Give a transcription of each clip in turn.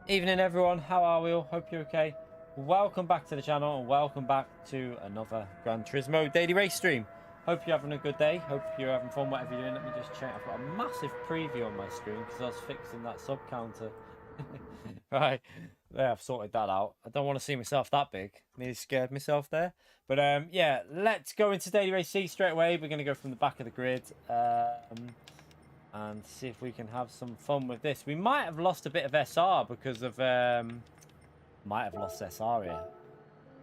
Evening everyone, how are we all? Hope you're okay. Welcome back to the channel and welcome back to another Gran Turismo daily race stream. Hope you're having a good day. Hope you're having fun, whatever you're doing. Let me just check. I've got a massive preview on my screen because I was fixing that sub counter. Right, there, I've sorted that out. I don't want to see myself that big. Nearly scared myself there. But yeah, let's go into daily race C straight away. We're going to go from the back of the grid. And see if we can have some fun with this. We might have lost a bit of SR because of... might have lost SR here.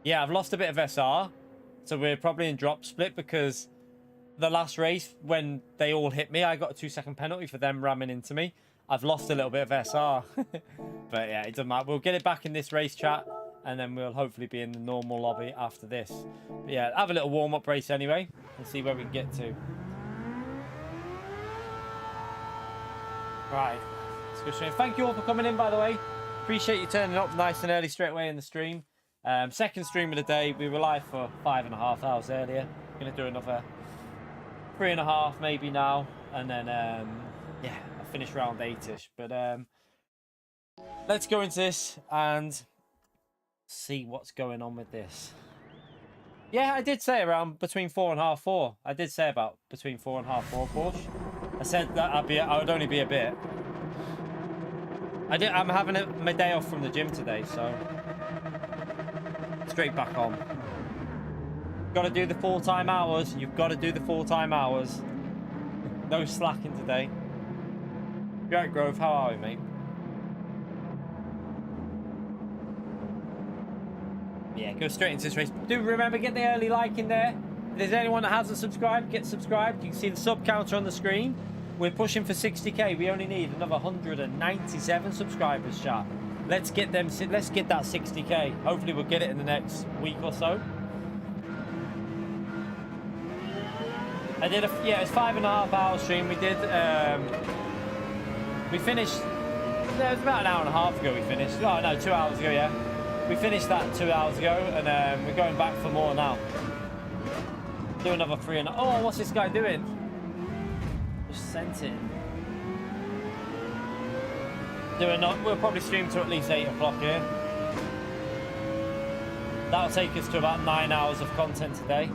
Yeah, I've lost a bit of SR. So we're probably in drop split because the last race, when they all hit me, I got a 2-second penalty for them ramming into me. I've lost a little bit of SR. But yeah, it doesn't matter. We'll get it back in this race chat. And then we'll hopefully be in the normal lobby after this. But yeah, have a little warm-up race anyway. And see where we can get to. Right, let's go straight. Thank you all for coming in, by the way. Appreciate you turning up nice and early straight away in the stream. Second stream of the day. We were live for 5.5 hours earlier. Gonna do another 3.5 maybe now, and then yeah, I'll finish round 8ish. But let's go into this and see what's going on with this. Yeah, I did say around between 4.5, 4. I did say about between 4.5, 4 Porsche. I said that I would only be a bit. I'm having my day off from the gym today, so straight back on. Got to do the full-time hours. You've got to do the full-time hours. No slacking today. You right, Grove? How are we, mate? Yeah, go straight into this race. Do remember, get the early like in there. If there's anyone that hasn't subscribed, get subscribed. You can see the sub counter on the screen. We're pushing for 60k. We only need another 197 subscribers, chat. Let's get them. Let's get that 60k. Hopefully, we'll get it in the next week or so. I did yeah, it's 5.5 hour stream. We did. We finished. It was about an hour and a half ago. We finished. Oh no, 2 hours ago. Yeah, we finished that 2 hours ago, and we're going back for more now. Do another 3 oh, what's this guy doing? Just sent it. We'll probably stream to at least 8 o'clock here. That'll take us to about 9 hours of content today.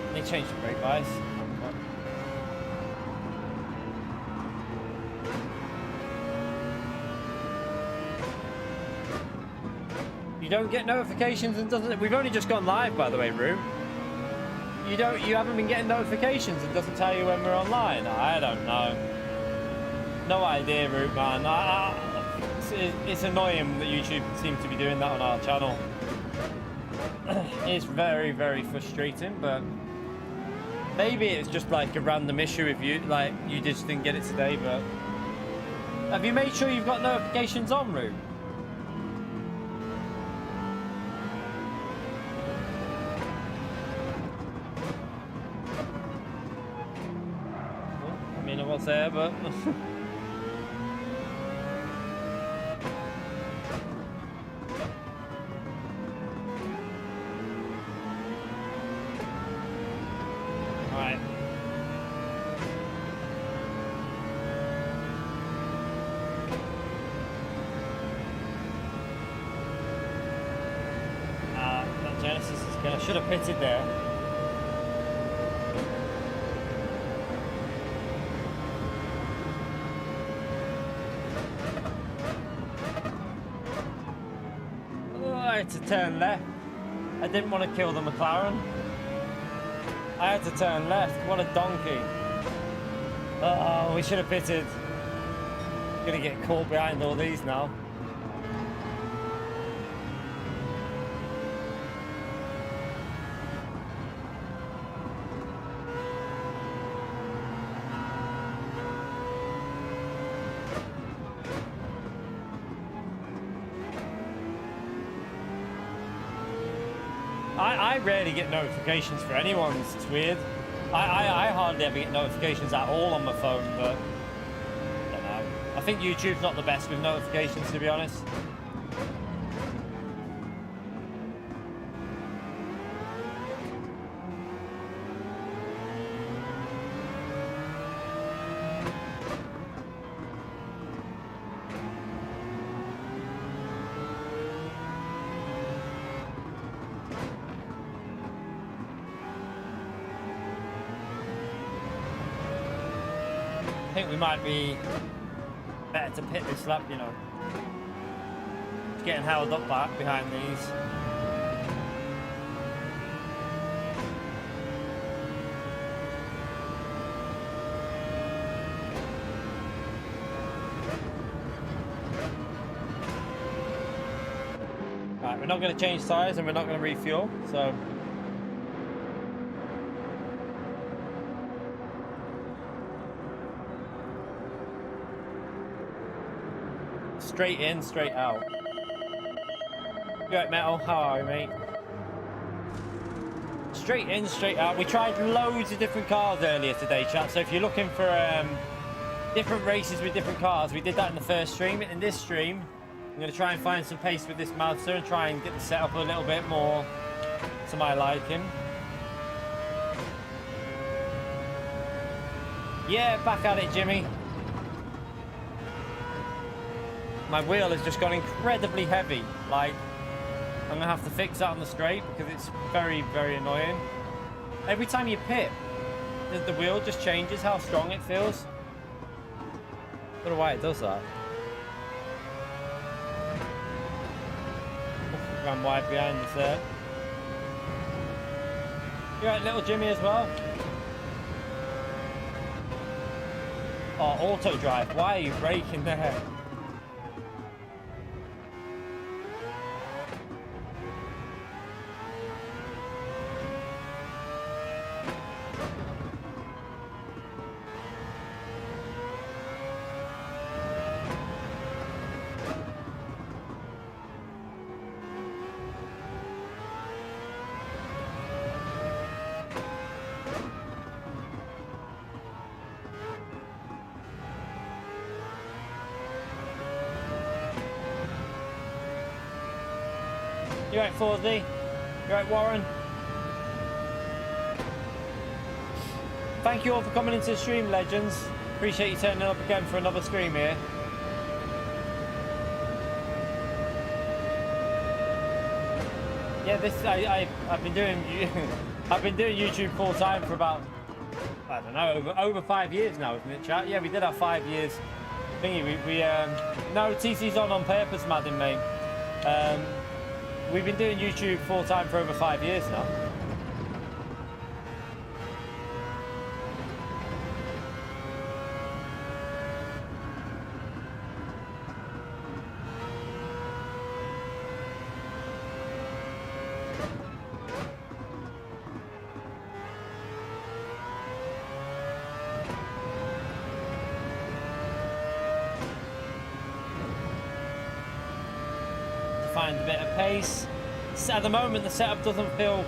Let me change the brake, guys. You don't get notifications and doesn't. We've only just gone live, by the way, Rue. You haven't been getting notifications. It doesn't tell you when we're online. I don't know. No idea, Rue, man. It's annoying that YouTube seems to be doing that on our channel. It's very, very frustrating, but maybe it's just like a random issue if you you just didn't get it today. But have you made sure you've got notifications on, Rue? What's there, but right. That Genesis is gonna should have pitted there. To turn left. I didn't want to kill the McLaren. I had to turn left. What a donkey. Oh, we should have pitted. Gonna get caught behind all these now. I rarely get notifications for anyone's. It's weird. I hardly ever get notifications at all on my phone, but I don't know. I think YouTube's not the best with notifications, to be honest. I think we might be better to pit this lap, you know. It's getting held up back behind these. Right, we're not going to change tyres and we're not going to refuel, so... Straight in, straight out. You right, Metal? How are you, mate? Straight in, straight out. We tried loads of different cars earlier today, chat. So if you're looking for different races with different cars, we did that in the first stream. In this stream, I'm going to try and find some pace with this Mazda and try and get the setup a little bit more to my liking. Yeah, back at it, Jimmy. My wheel has just gone incredibly heavy. Like, I'm going to have to fix that on the straight because it's very, very annoying. Every time you pit, the wheel just changes how strong it feels. I don't know why it does that. Ran wide behind us there. You right, little Jimmy, as well? Oh, auto drive. Why are you braking there? You right, 4Z? You right, Warren? Thank you all for coming into the stream, legends. Appreciate you turning up again for another stream here. Yeah, this I've been doing I've been doing YouTube full time for about, I don't know, over 5 years now, isn't it, chat? Yeah, we did our 5 years thingy. No, TC's on purpose, Madden, mate. We've been doing YouTube full time for over 5 years now. Find a bit of pace. So at the moment the setup doesn't feel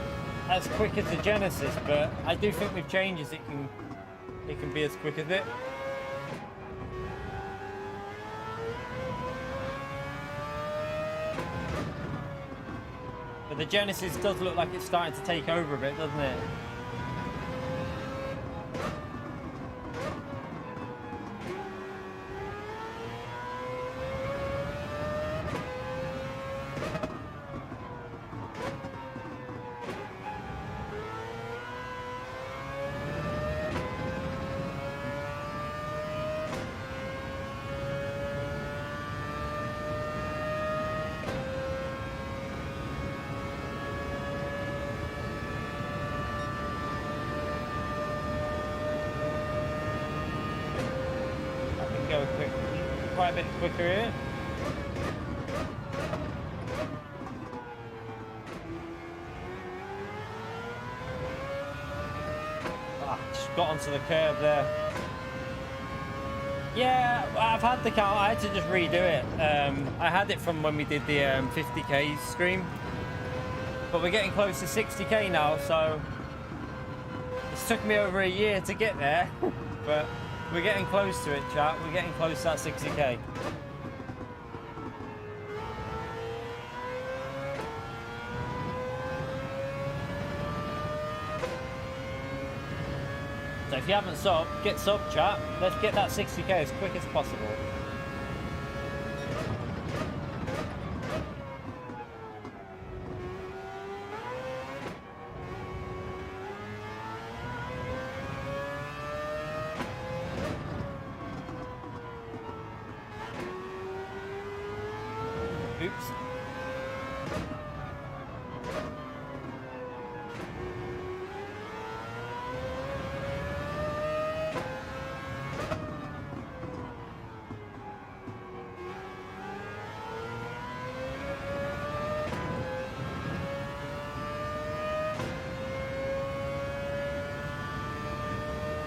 as quick as the Genesis, but I do think with changes it can be as quick as it. But the Genesis does look like it's starting to take over a bit, doesn't it? Quite a bit quicker here. Just got onto the curb there. Yeah, I've had the count. I had to just redo it. I had it from when we did the 50k stream, but we're getting close to 60k now, so it's took me over a year to get there, but we're getting close to it, chat. We're getting close to that 60k. So if you haven't subbed, get subbed, chat. Let's get that 60k as quick as possible. Oops.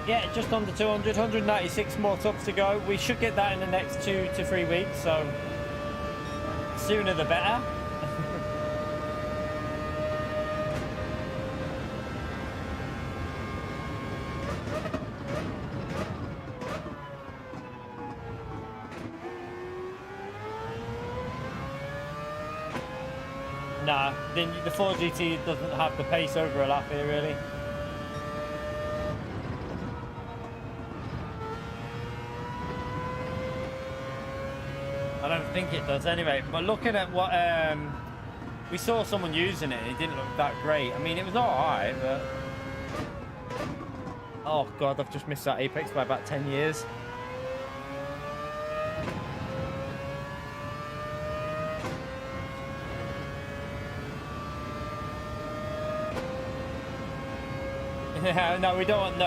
Yeah, just under 200, 196 more tubs to go. We should get that in the next 2 to 3 weeks, so sooner the better. Nah, the 4GT doesn't have the pace over a lap here, really. I don't think it does anyway, but looking at what we saw someone using it, it didn't look that great. I mean, it was alright, but oh god, I've just missed that apex by about 10 years. Yeah, no, we don't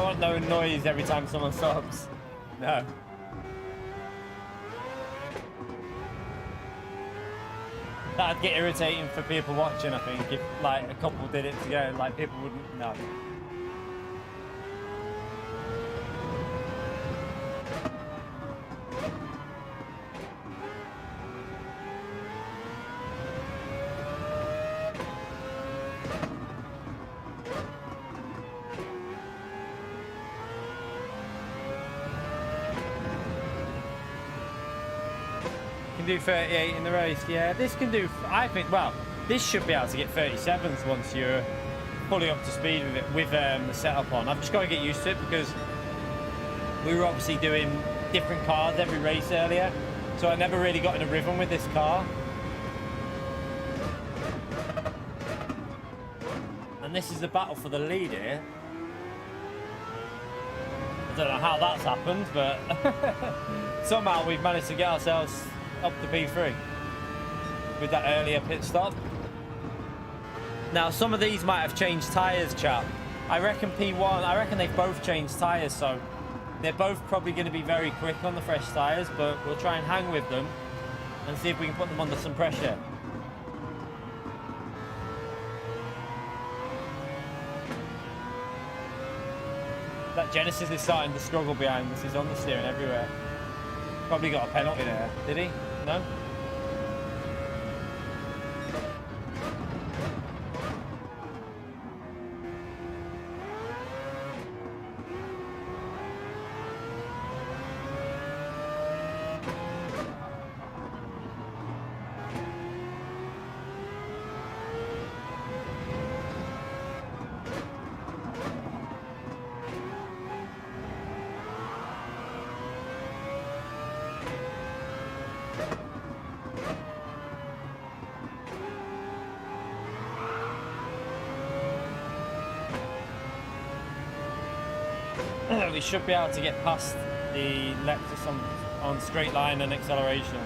want no noise every time someone stops. No. That'd get irritating for people watching, I think, if like a couple did it together, like people wouldn't know. Do 38 in the race. Yeah, this can do, I think, well, this should be able to get 37s once you're fully up to speed with it, with the setup on. I've just got to get used to it because we were obviously doing different cars every race earlier, so I never really got in a rhythm with this car. And this is the battle for the lead here. I don't know how that's happened, but somehow we've managed to get ourselves up to P3 with that earlier pit stop. Now some of these might have changed tyres, chap. I reckon they've both changed tyres, so they're both probably going to be very quick on the fresh tyres, but we'll try and hang with them and see if we can put them under some pressure. That Genesis is starting to struggle behind us. He's on the steering everywhere. Probably got a penalty there. Did he? No? We should be able to get past the Lexus on straight line and acceleration.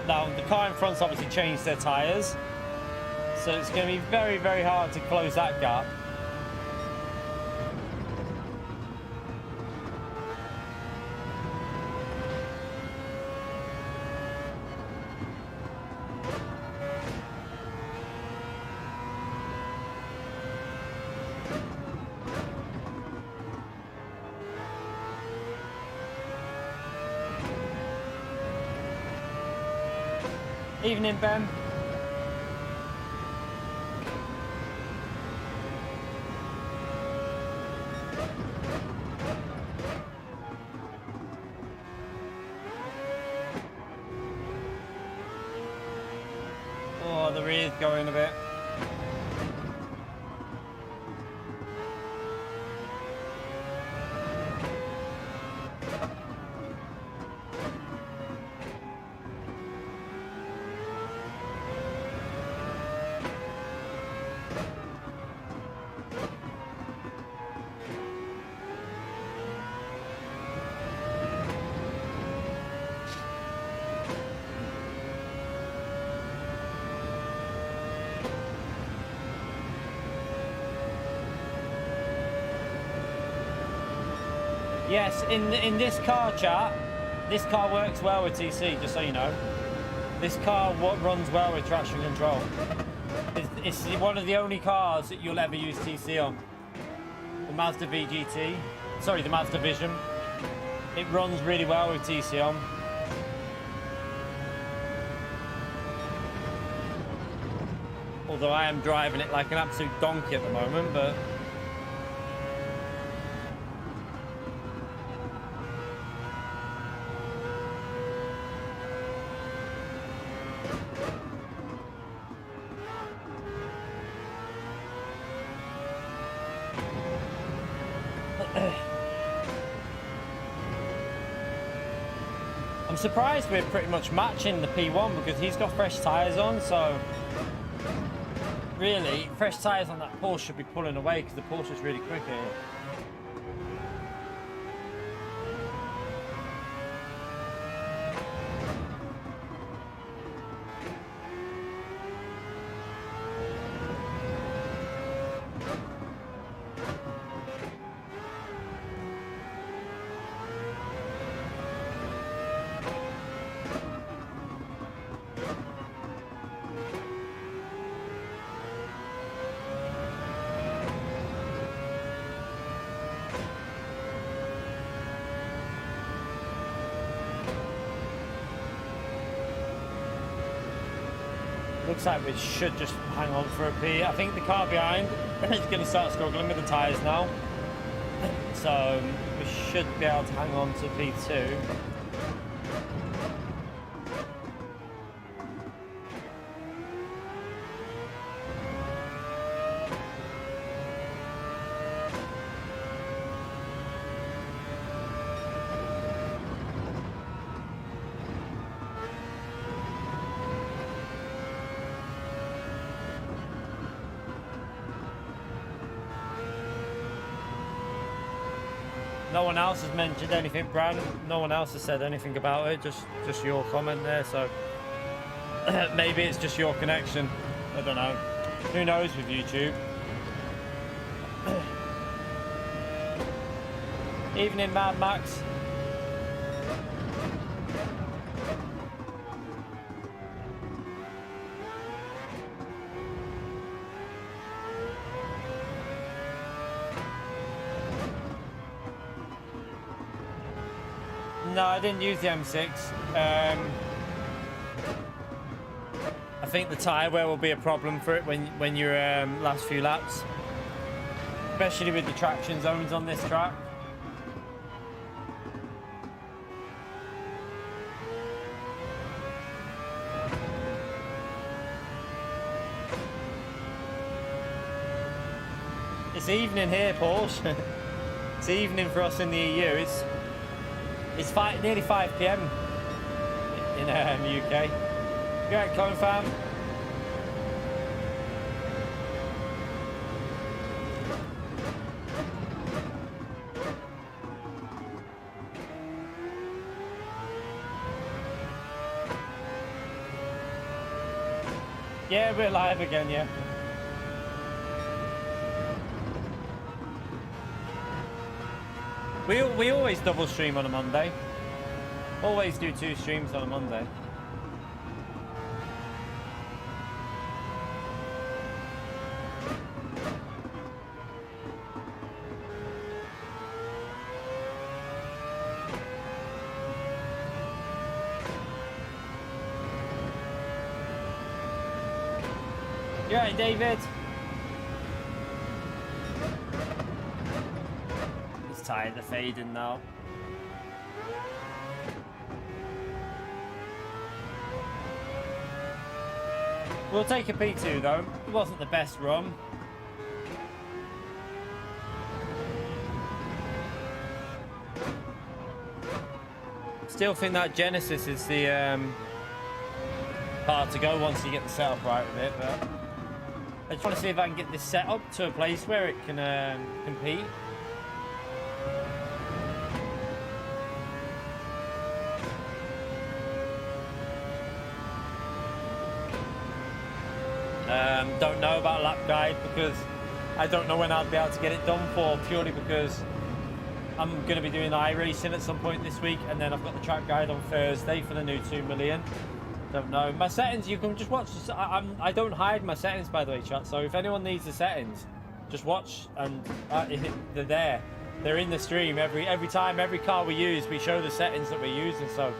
Now the car in front's obviously changed their tyres. So it's going to be very, very hard to close that gap. Evening, Ben. Oh, the rear's going a bit. Yes, in this car, chat, this car works well with TC, just so you know. This car runs well with traction control. It's one of the only cars that you'll ever use TC on. The Mazda VGT, sorry, the Mazda Vision. It runs really well with TC on. Although I am driving it like an absolute donkey at the moment, but... I'm surprised we're pretty much matching the P1 because he's got fresh tyres on, so really fresh tyres on that Porsche should be pulling away because the Porsche is really quick here. Looks like we should just hang on for a P. I think the car behind is going to start struggling with the tyres now. So we should be able to hang on to P2. No one else has mentioned anything, Brand. No one else has said anything about it. Just your comment there. So maybe it's just your connection. I don't know. Who knows with YouTube? Evening, Mad Max. No, I didn't use the M6. I think the tyre wear will be a problem for it when you're last few laps, especially with the traction zones on this track. It's evening here, Porsche. It's evening for us in the EU. It's nearly 5 PM in the UK. You alright, Colin fam? Yeah, we're live again, yeah. We always double stream on a Monday. Always do 2 streams on a Monday. You alright, David? Tired of fading now. We'll take a P2 though. It wasn't the best run. Still think that Genesis is the hard to go once you get the setup right with it, but I just want to see if I can get this set up to a place where it can compete. Don't know about lap guide because I don't know when I'll be able to get it done for, purely because I'm going to be doing iRacing at some point this week, and then I've got the track guide on Thursday for the new 2 million. Don't know. My settings, you can just watch. I don't hide my settings, by the way, chat. So if anyone needs the settings, just watch, and they're there. They're in the stream. Every time, every car we use, we show the settings that we're using. So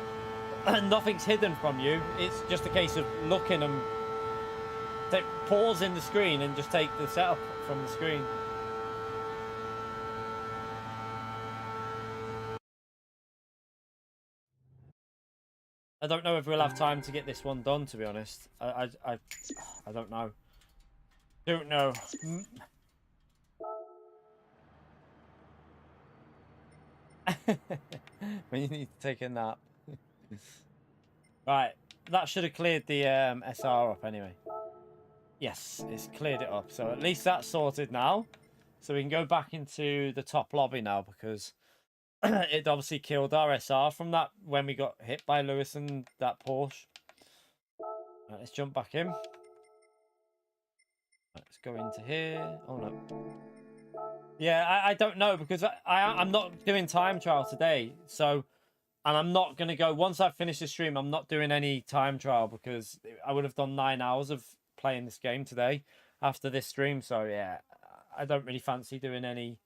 nothing's hidden from you. It's just a case of looking and pause in the screen and just take the setup from the screen. I don't know if we'll have time to get this one done, to be honest. I don't know. Don't know. When you need to take a nap. Right, that should have cleared the SR up anyway. Yes, it's cleared it up. So at least that's sorted now. So we can go back into the top lobby now, because it obviously killed our SR from that when we got hit by Lewis and that Porsche. Right, let's jump back in. Right, let's go into here. Oh no. Yeah, I don't know, because I'm not doing time trial today. So, and I'm not going to go, once I finish the stream, I'm not doing any time trial, because I would have done 9 hours of playing this game today after this stream. So yeah, I don't really fancy doing any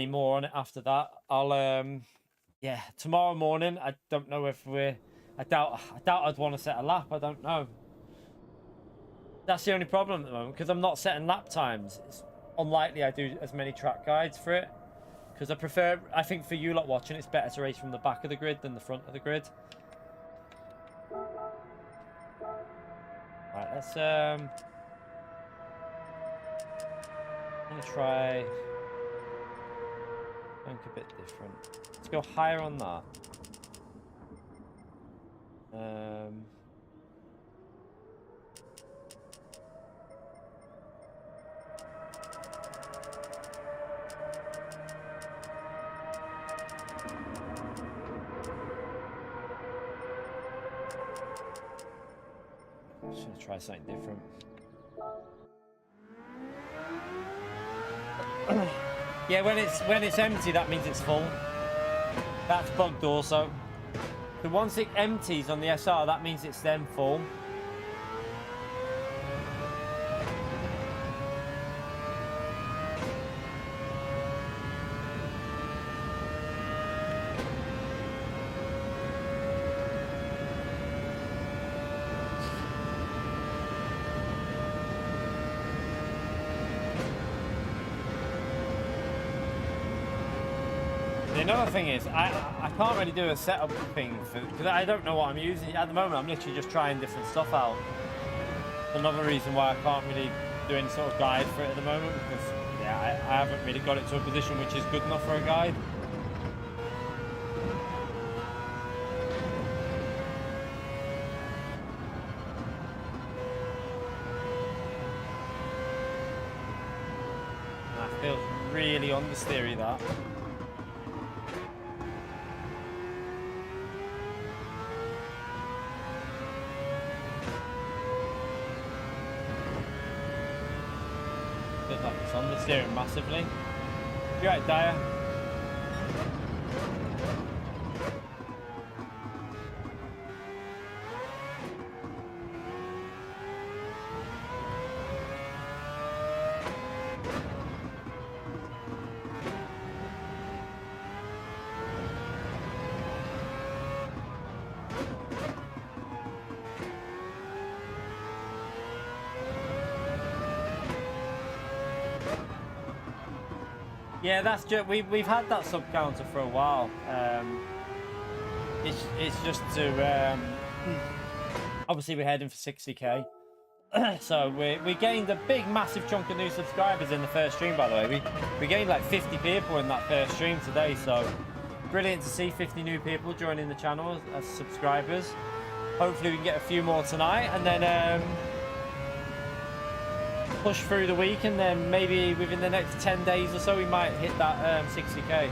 more on it after that. I'll yeah, tomorrow morning, I don't know if I doubt I'd want to set a lap. I don't know. That's the only problem at the moment, because I'm not setting lap times. It's unlikely I do as many track guides for it, because I think for you lot watching, it's better to race from the back of the grid than the front of the grid. Right, let's I'm gonna try something a bit different. Let's go higher on that. Just gonna try something different. Yeah, when it's empty, that means it's full. That's bugged also. So once it empties on the SR, that means it's then full. Another thing is, I can't really do a setup thing, because I don't know what I'm using. At the moment, I'm literally just trying different stuff out. Another reason why I can't really do any sort of guide for it at the moment, because yeah, I haven't really got it to a position which is good enough for a guide. That feels really understeery, that. It's on the steering massively. You're right, Dyer. Yeah, that's just we've had that sub counter for a while. It's just to obviously we're heading for 60k, so we gained a big massive chunk of new subscribers in the first stream. By the way, we gained like 50 people in that first stream today, so brilliant to see 50 new people joining the channel as subscribers. Hopefully we can get a few more tonight, and then push through the week, and then maybe within the next 10 days or so we might hit that 60k.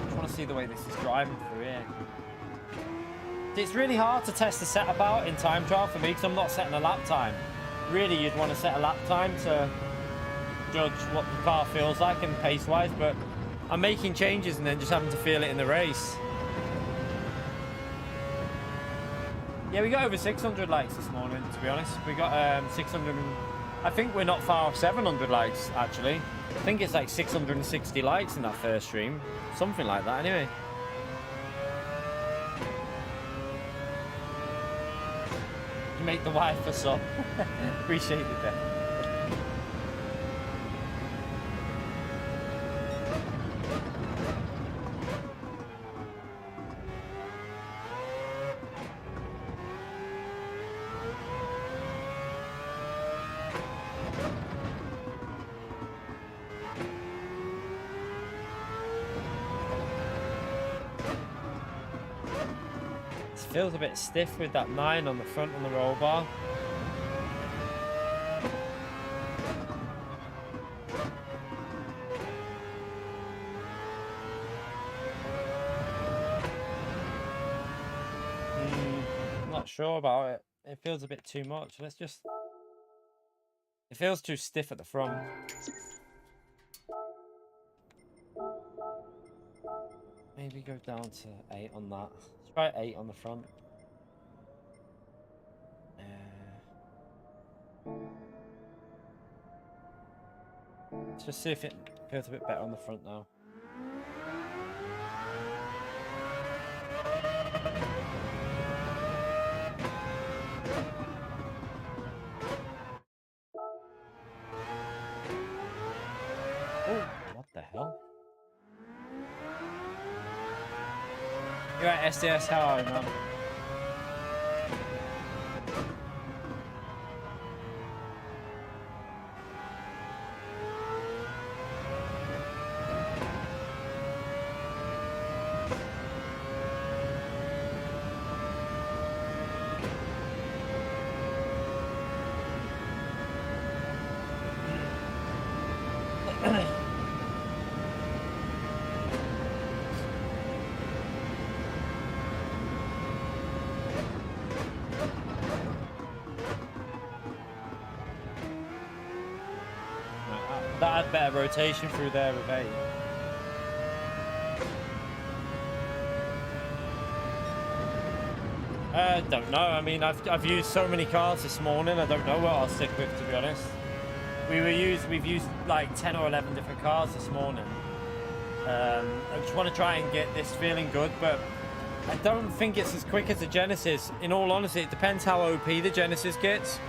Just want the way this is driving through here. It's really hard to test the setup out in time trial for me because I'm not setting a lap time. Really, you'd want to set a lap time to judge what the car feels like and pace-wise, but I'm making changes and then just having to feel it in the race. Yeah, we got over 600 likes this morning, to be honest. We got 600... I think we're not far off 700 likes, actually. I think it's like 660 likes in that first stream. Something like that, anyway. You make the wife a sub. Appreciate it, then. Feels a bit stiff with that 9 on the front on the roll bar. Not sure about it. It feels a bit too much. Let's just... It feels too stiff at the front. Maybe go down to 8 on that. Let's try 8 on the front. Let's just see if it feels a bit better on the front now. Oh, what the hell? You're at SDS, how are you, man? That had better rotation through there with 8. Don't know. I mean, I've used so many cars this morning. I don't know what I'll stick with, to be honest. We've used like 10 or 11 different cars this morning. I just want to try and get this feeling good, but I don't think it's as quick as the Genesis. In all honesty, it depends how OP the Genesis gets.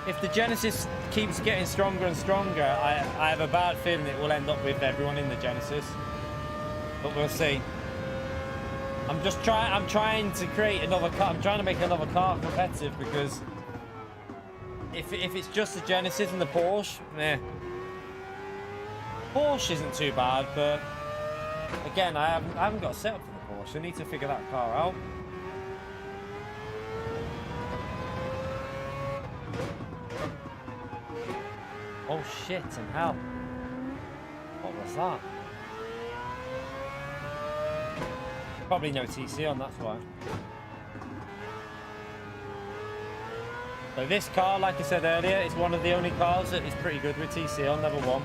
If the Genesis keeps getting stronger and stronger, I have a bad feeling it will end up with everyone in the Genesis. But we'll see. I'm trying to create another car. I'm trying to make another car competitive because if it's just the Genesis and the Porsche, meh. Porsche isn't too bad, but again, I haven't got a setup for the Porsche. I need to figure that car out. Oh shit and hell. What was that? Probably no TC on, that's why. So this car, like I said earlier, is one of the only cars that is pretty good with TC on, level 1.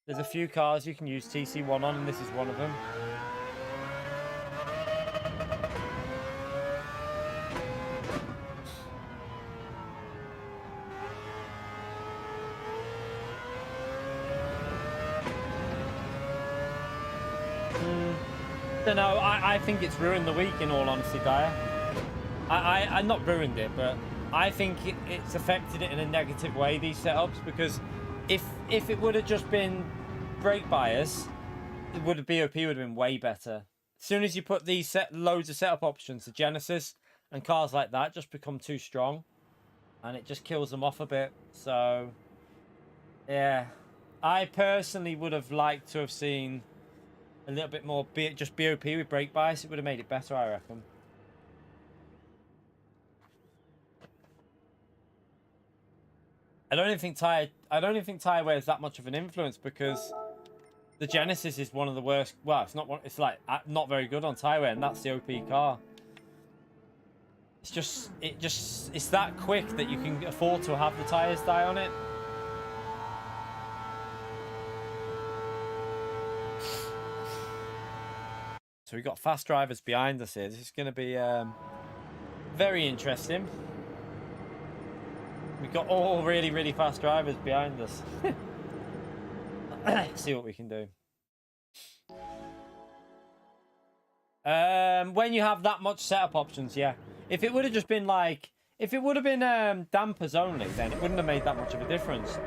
There's a few cars you can use TC1 on, and this is one of them. Don't know, I think it's ruined the week, in all honesty, Dyer. I not ruined it, but I think it's affected it in a negative way, these setups, because if it would have just been brake bias, it would have BOP would have been way better. As soon as you put these loads of setup options, the Genesis and cars like that just become too strong, and it just kills them off a bit. So yeah, I personally would have liked to have seen a little bit more just BOP with brake bias. It would have made it better, I reckon. I don't even think tyre wear is that much of an influence, because The Genesis is one of the worst. Well, it's not one. It's like not very good on tire, and that's the OP car. It's that quick that you can afford to have the tires die on it. So we've got fast drivers behind us here. This is going to be very interesting. We've got all really, really fast drivers behind us. See what we can do. When you have that much setup options, yeah. If it would have just been like, if it would have been dampers only, then it wouldn't have made that much of a difference.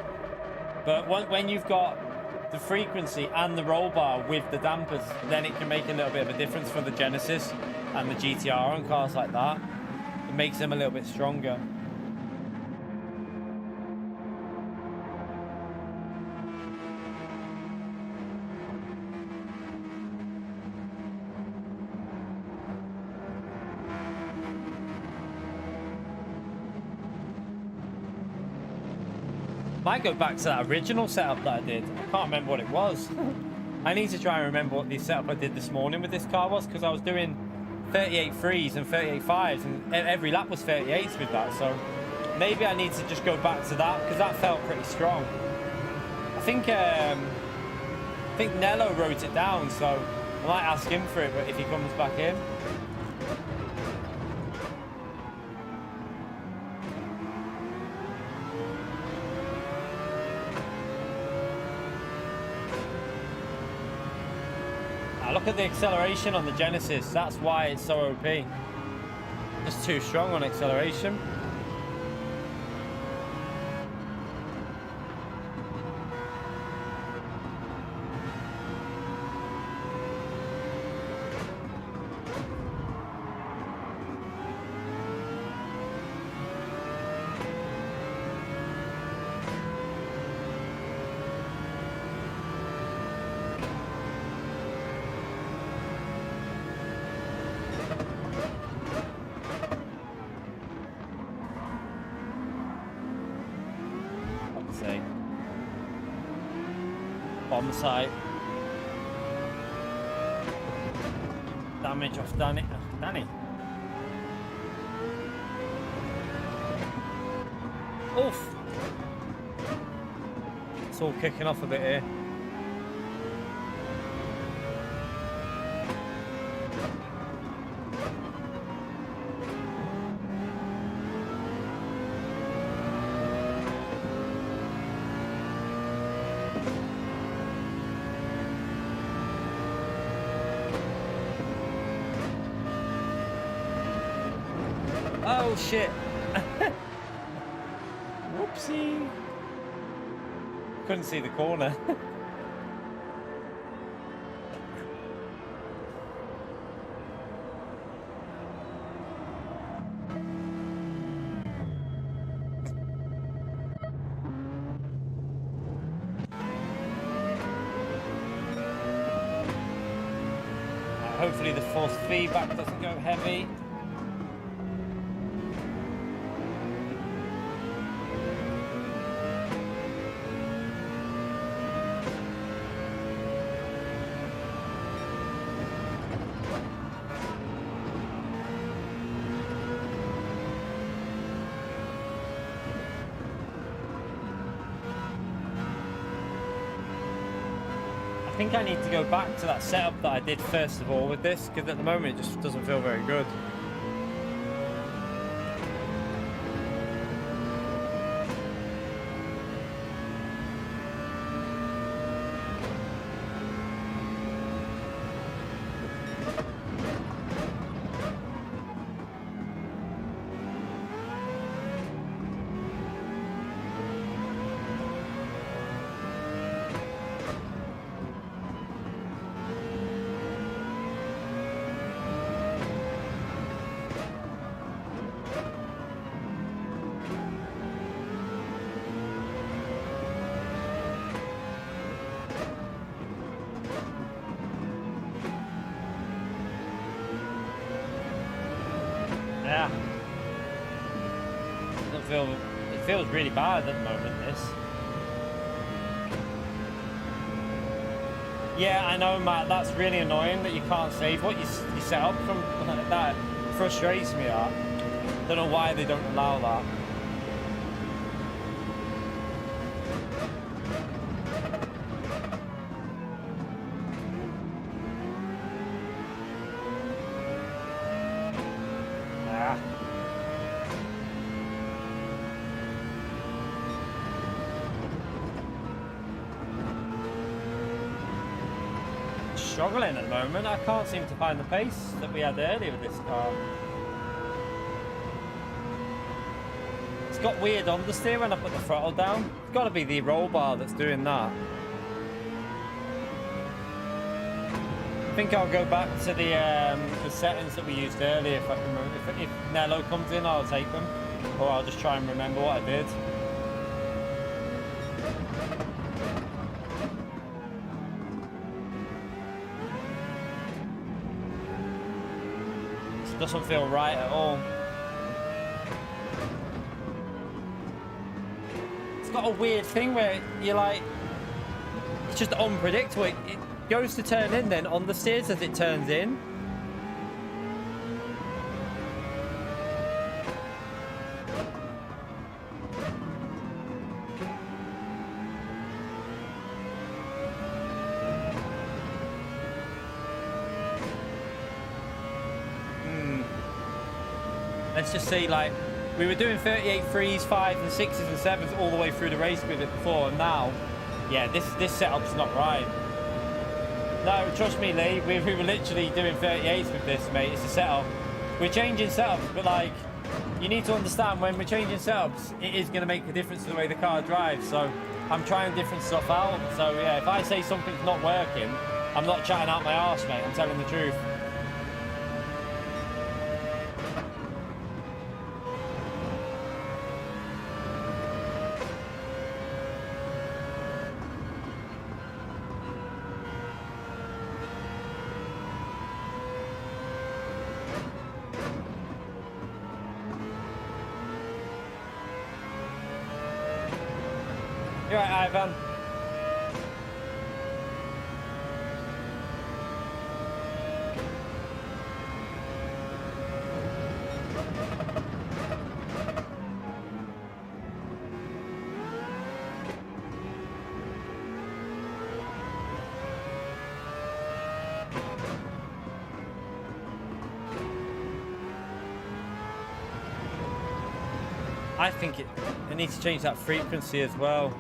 But when you've got the frequency and the roll bar with the dampers, then it can make a little bit of a difference for the Genesis and the GTR on cars like that. It makes them a little bit stronger. Might go back to that original setup that I did. I can't remember what it was. I need to try and remember what the setup I did this morning with this car was, because I was doing 38 threes and 38 fives, and every lap was 38s with that. So maybe I need to just go back to that, because that felt pretty strong. I think Nello wrote it down, so I might ask him for it if he comes back in. Look at the acceleration on the Genesis. That's why it's so OP. Just too strong on acceleration. Bomb site. Damage off Danny. Oof. It's all kicking off a bit here. Oh shit. Whoopsie. Couldn't see the corner. Hopefully the force feedback doesn't go heavy. I think I need to go back to that setup that I did first of all with this, because at the moment it just doesn't feel very good. Yeah. It feels really bad at the moment, this. Yeah, I know, Matt. That's really annoying that you can't save what you set up from that. Frustrates me, that. Don't know why they don't allow that. Struggling at the moment. I can't seem to find the pace that we had earlier with this car. It's got weird understeer when I put the throttle down. It's got to be the roll bar that's doing that. I think I'll go back to the settings that we used earlier. If I can remember. If Nello comes in, I'll take them, or I'll just try and remember what I did. Doesn't feel right at all. It's got a weird thing where you're like, it's just unpredictable. It goes to turn in then on the steers as it turns in. Let's just see, like, we were doing 38 3s, 5s and 6s and 7s all the way through the race with it before, and now, yeah, this setup's not right. No, trust me, Lee, we were literally doing 38s with this, mate. It's a setup. We're changing setups, but, like, you need to understand when we're changing setups, it is going to make a difference to the way the car drives. So I'm trying different stuff out. So, yeah, if I say something's not working, I'm not chatting out my arse, mate. I'm telling the truth. You're right, Ivan. I think it needs to change that frequency as well.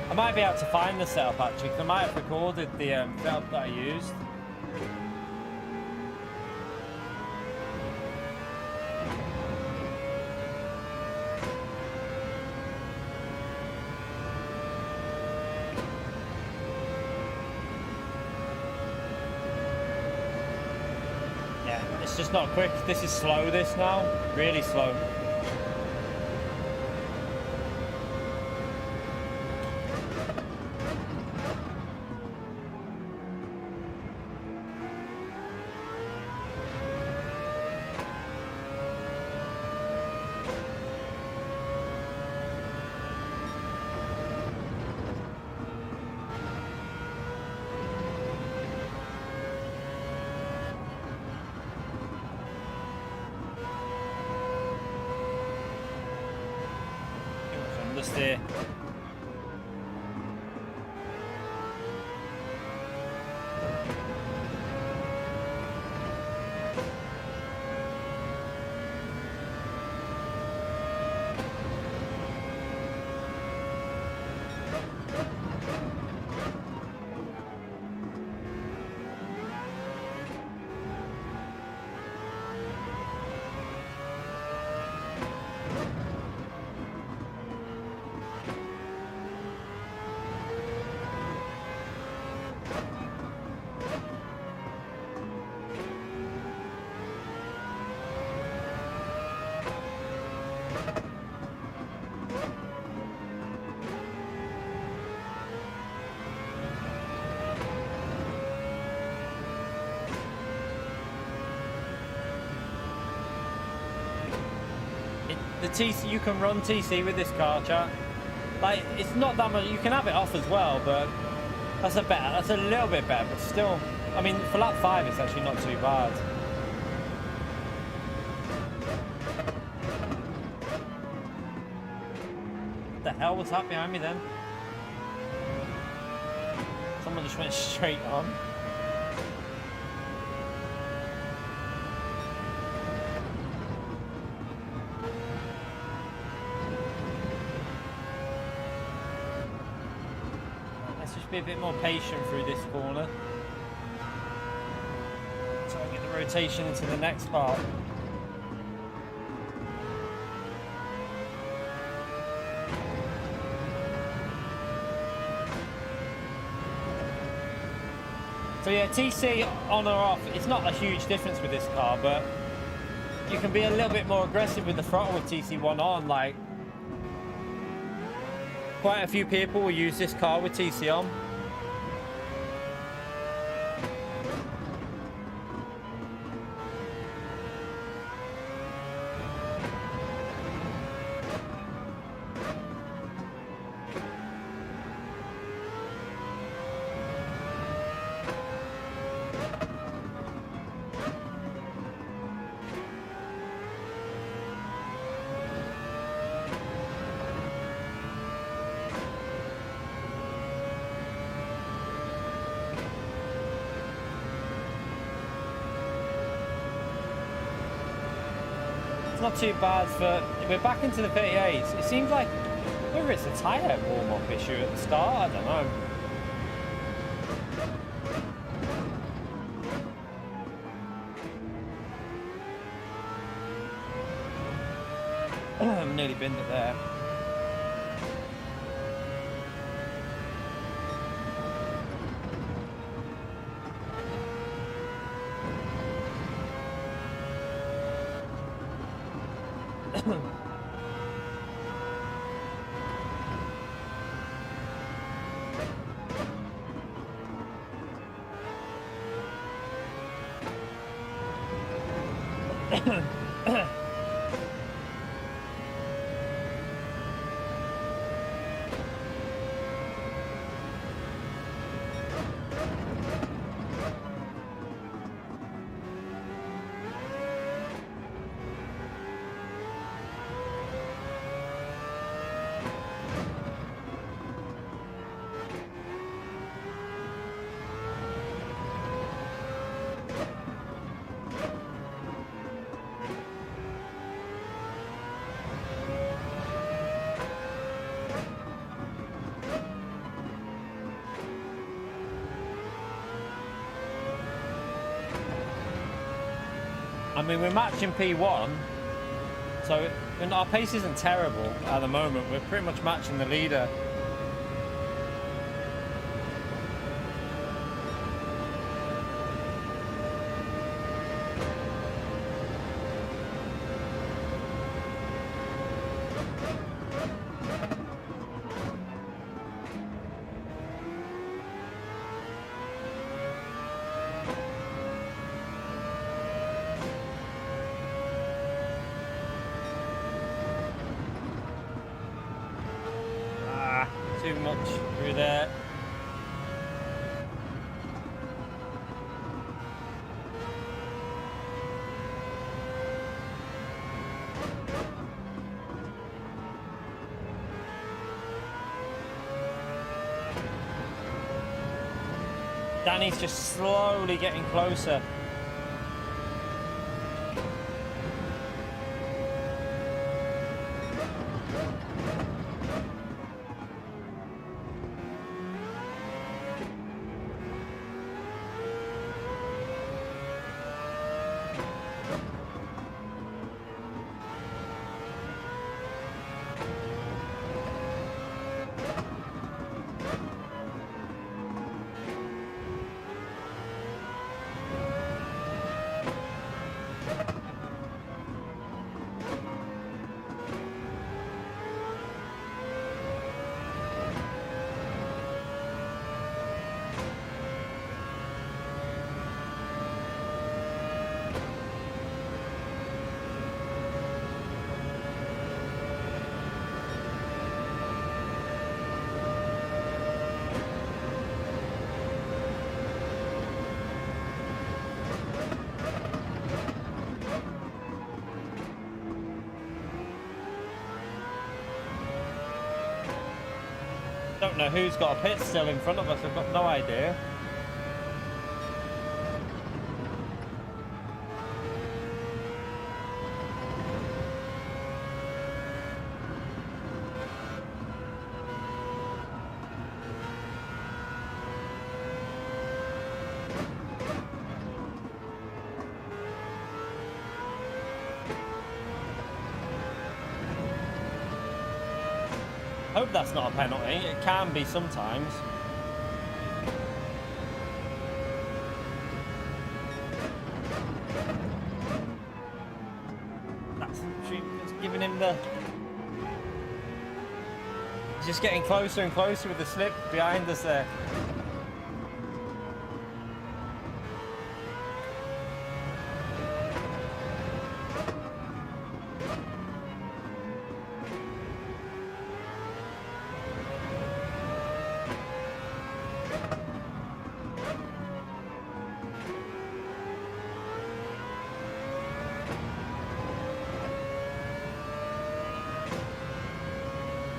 I might be able to find the setup actually, because I might have recorded the setup that I used. Yeah, it's just not quick. This is slow, this now. Really slow. Understeer. The TC, you can run TC with this car, chat. Like, it's not that much. You can have it off as well, but that's a little bit better, but still, I mean, for lap 5, it's actually not too bad. What the hell was that behind me then? Someone just went straight on. Let's just be a bit more patient through this corner. Try and get the rotation into the next part. So yeah, TC on or off, it's not a huge difference with this car, but you can be a little bit more aggressive with the throttle with TC1 on. Like, quite a few people will use this car with TC on. Not too bad for. We're back into the 38s. It seems like whether it's a tyre warm-up issue at the start, I don't know. I've nearly binned it there. I mean, we're matching P1, so our pace isn't terrible at the moment. We're pretty much matching the leader. Too much through there. Danny's just slowly getting closer. Don't know who's got a pit still in front of us. I've got no idea. Hope that's not a penalty. It can be sometimes. That's giving him the... He's just getting closer and closer with the slip behind us there.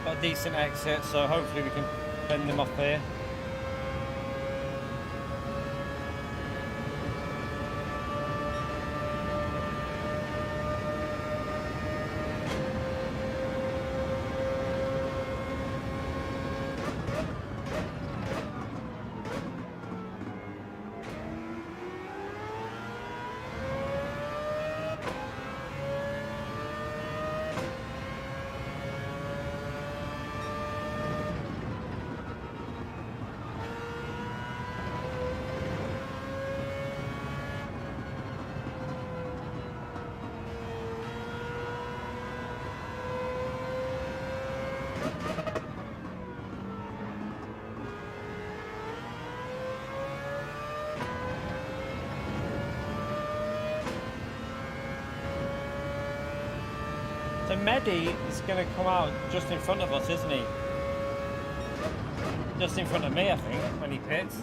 Got a decent exit, so hopefully we can fend them off here. So Mehdi is going to come out just in front of us, isn't he? Just in front of me, I think, when he pits.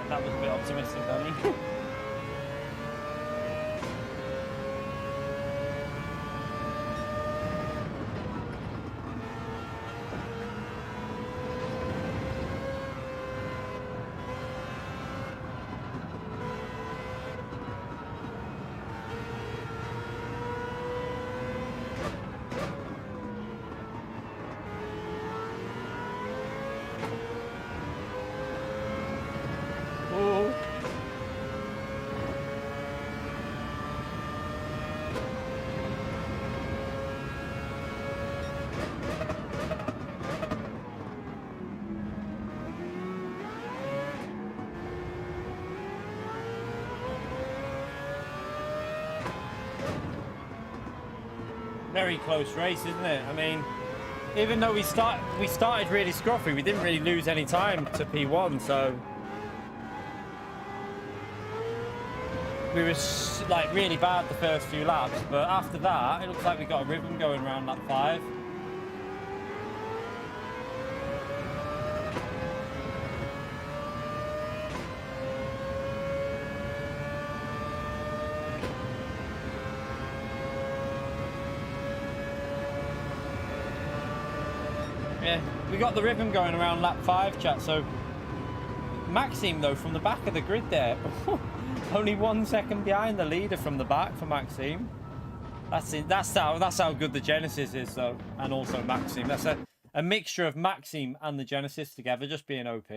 That was a bit optimistic, Danny. Very close race, isn't it? I mean, even though we started really scruffy, we didn't really lose any time to P1, so we were like really bad the first few laps, but after that it looks like we got a rhythm going around lap 5. Yeah, we got the rhythm going around lap 5, chat. So Maxime, though, from the back of the grid there, only 1 second behind the leader from the back for Maxime. That's it. That's how good the Genesis is, though, and also Maxime. That's a mixture of Maxime and the Genesis together, just being OP.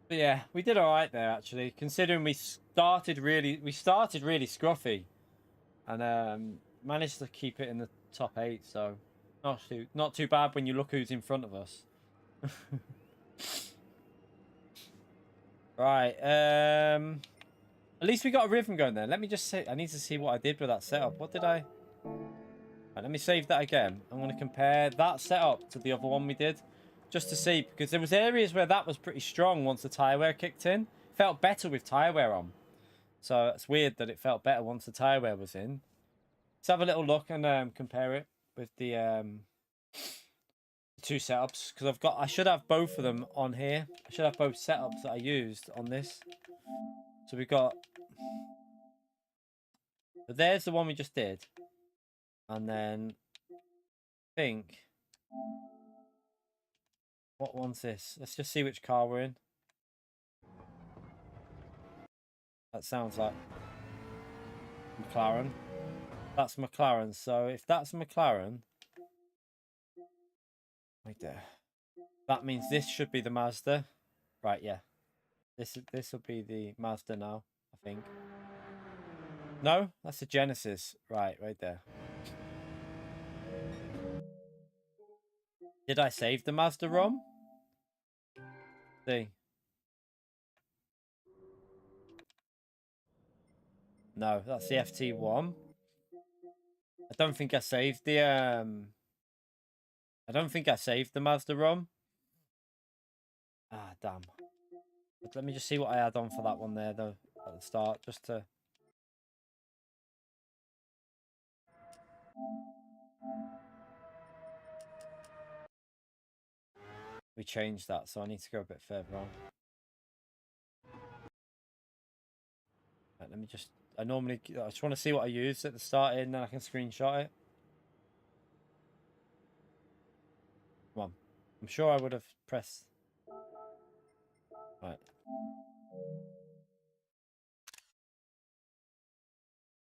But yeah, we did all right there actually, considering we started really scruffy, and managed to keep it in the top 8. So not too bad when you look who's in front of us. Right. At least we got a rhythm going there. Let me just say, I need to see what I did with that setup. What did I? Right, let me save that again. I'm going to compare that setup to the other one we did, just to see, because there was areas where that was pretty strong once the tire wear kicked in. Felt better with tire wear on. So it's weird that it felt better once the tire wear was in. Let's have a little look and compare it with the two setups, because I should have both of them on here. I should have both setups that I used on this. So we've got, so there's the one we just did, and then I think, what one's this? Let's just see which car we're in. That sounds like McLaren. That's McLaren. So if that's McLaren, right there, that means this should be the Mazda. Right, yeah. This will be the Mazda now, I think. No, that's the Genesis. Right there. Did I save the Mazda ROM? See. No, that's the FT1. I don't think I saved the I don't think I saved the Mazda ROM. Ah, damn. But let me just see what I had on for that one there, though, at the start, just to... We changed that, so I need to go a bit further on. Right, let me just... I just want to see what I used at the start, and then I can screenshot it. Come on. I'm sure I would have pressed... Right.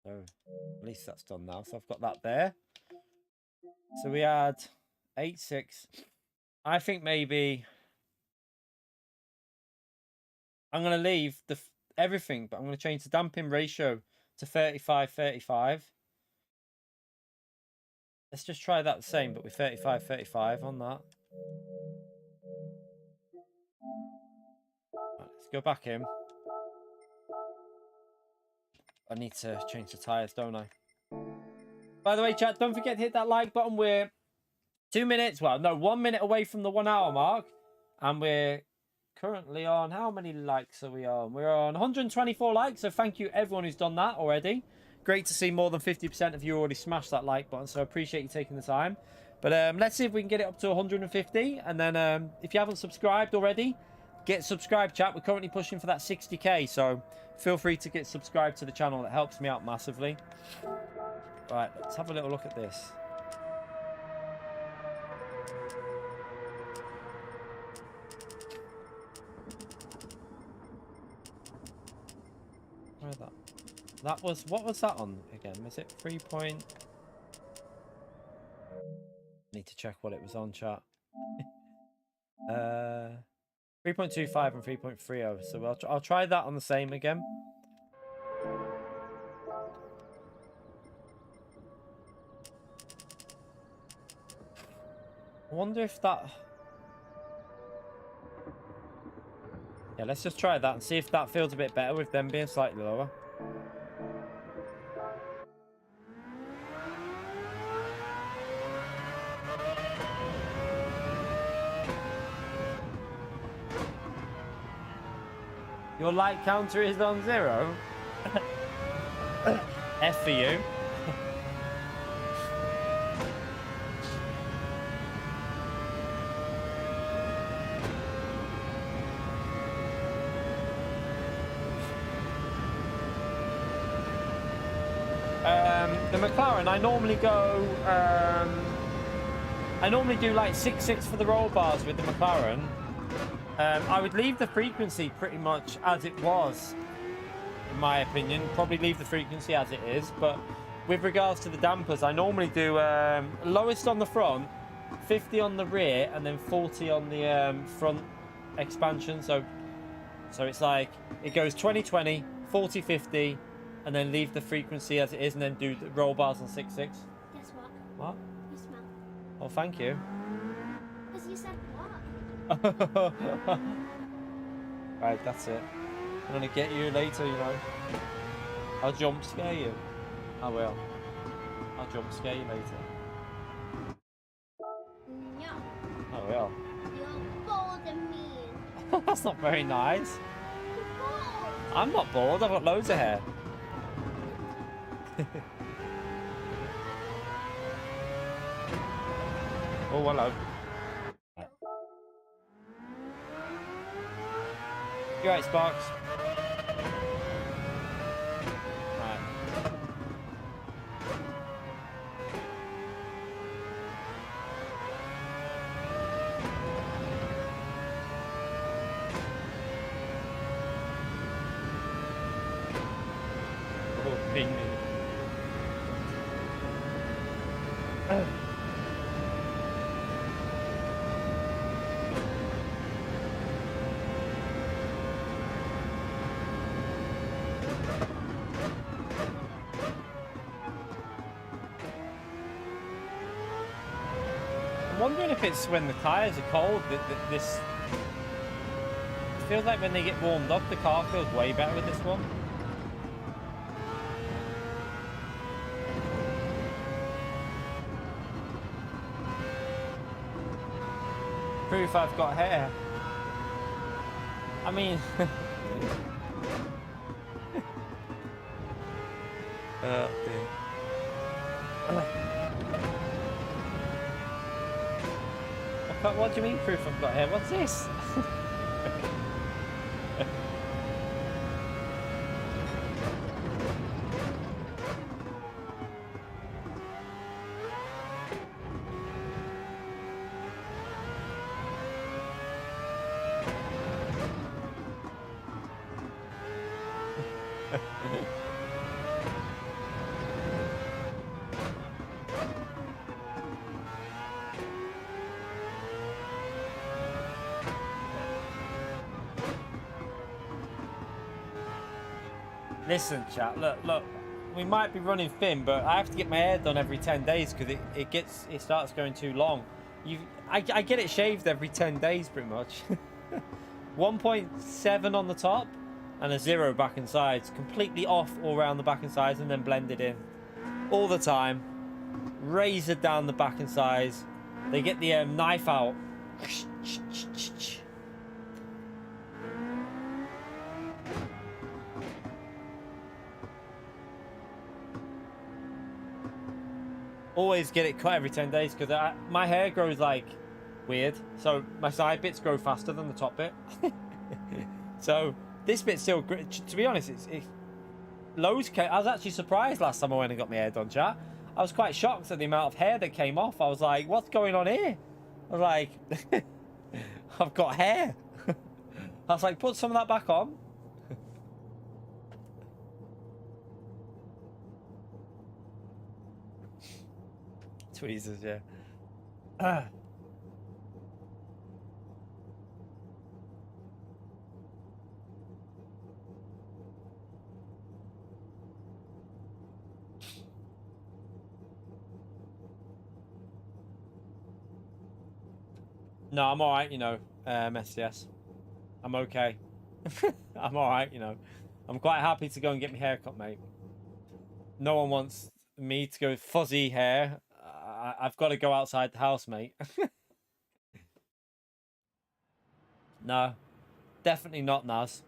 So, at least that's done now. So I've got that there. So we had 8.6. I think maybe... I'm going to leave everything, but I'm going to change the damping ratio to 35-35. Let's just try that the same, but with 35-35 on that. Right, let's go back in. I need to change the tyres, don't I? By the way, chat, don't forget to hit that like button. We're 2 minutes, well, no, 1 minute away from the 1 hour mark. And we're currently on, how many likes are we on? We're on 124 likes, so thank you everyone who's done that already. Great to see more than 50% of you already smashed that like button, so I appreciate you taking the time. But let's see if we can get it up to 150. And then if you haven't subscribed already, get subscribed, chat. We're currently pushing for that 60k, so feel free to get subscribed to the channel. That helps me out massively. Right, let's have a little look at this. That was, what was that on again? Was it 3 point? Need to check what it was on, chat. 3.25 and 3.30. So I'll try that on the same again. I wonder if that... Yeah, let's just try that and see if that feels a bit better with them being slightly lower. Your light counter is on 0? F for you. The McLaren, I normally go, I normally do like 6.6 for the roll bars with the McLaren. I would leave the frequency pretty much as it was, in my opinion. Probably leave the frequency as it is, but with regards to the dampers, I normally do lowest on the front, 50 on the rear, and then 40 on the front expansion. So So it's like, it goes 2020, 40-50, and then leave the frequency as it is, and then do the roll bars on 6.6. Guess what? What? You smell. Oh, thank you. Because you said what? Right, that's it. I'm gonna get you later, you know. I'll jump scare you. I will. I'll jump scare you later. No. I will. You're bold and mean. That's not very nice. You're bold. I'm not bored, I've got loads of hair. Oh, hello. You right, Sparks? Right. Oh, ping me. I'm wondering if it's when the tyres are cold that this... It feels like when they get warmed up, the car feels way better with this one. Proof I've got hair. I mean... oh, dear. What do you mean proof I've got hair? What's this? Listen, chat. Look. We might be running thin, but I have to get my hair done every 10 days because it starts going too long. I get it shaved every 10 days, pretty much. 1.7 on the top and a 0 back and sides, completely off all around the back and sides, and then blended in all the time. Razor down the back and sides. They get the knife out. Always get it cut every 10 days because my hair grows like weird, so my side bits grow faster than the top bit. So this bit's still, to be honest, it's loads. I was actually surprised last time I went and got my hair done, chat. I was quite shocked at the amount of hair that came off. I was like, what's going on here? I was like, I've got hair. I was like, put some of that back on. Tweezers, yeah. No, I'm alright, you know, SCS. I'm okay. I'm alright, you know. I'm quite happy to go and get my hair cut, mate. No one wants me to go with fuzzy hair. I've got to go outside the house, mate. No, definitely not, Naz.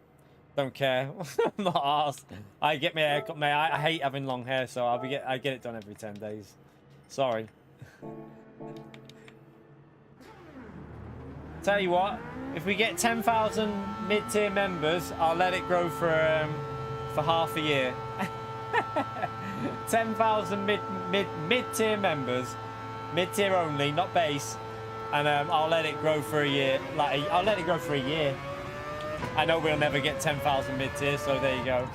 Don't care. I'm not arsed. I get my hair cut, mate. I hate having long hair, so I get it done every 10 days. Sorry. Tell you what, if we get 10,000 mid-tier members, I'll let it grow for half a year. 10,000 mid-tier members, mid-tier only, not base, and I'll let it grow for a year. I'll let it grow for a year. I know we'll never get 10,000 mid-tier, so there you go.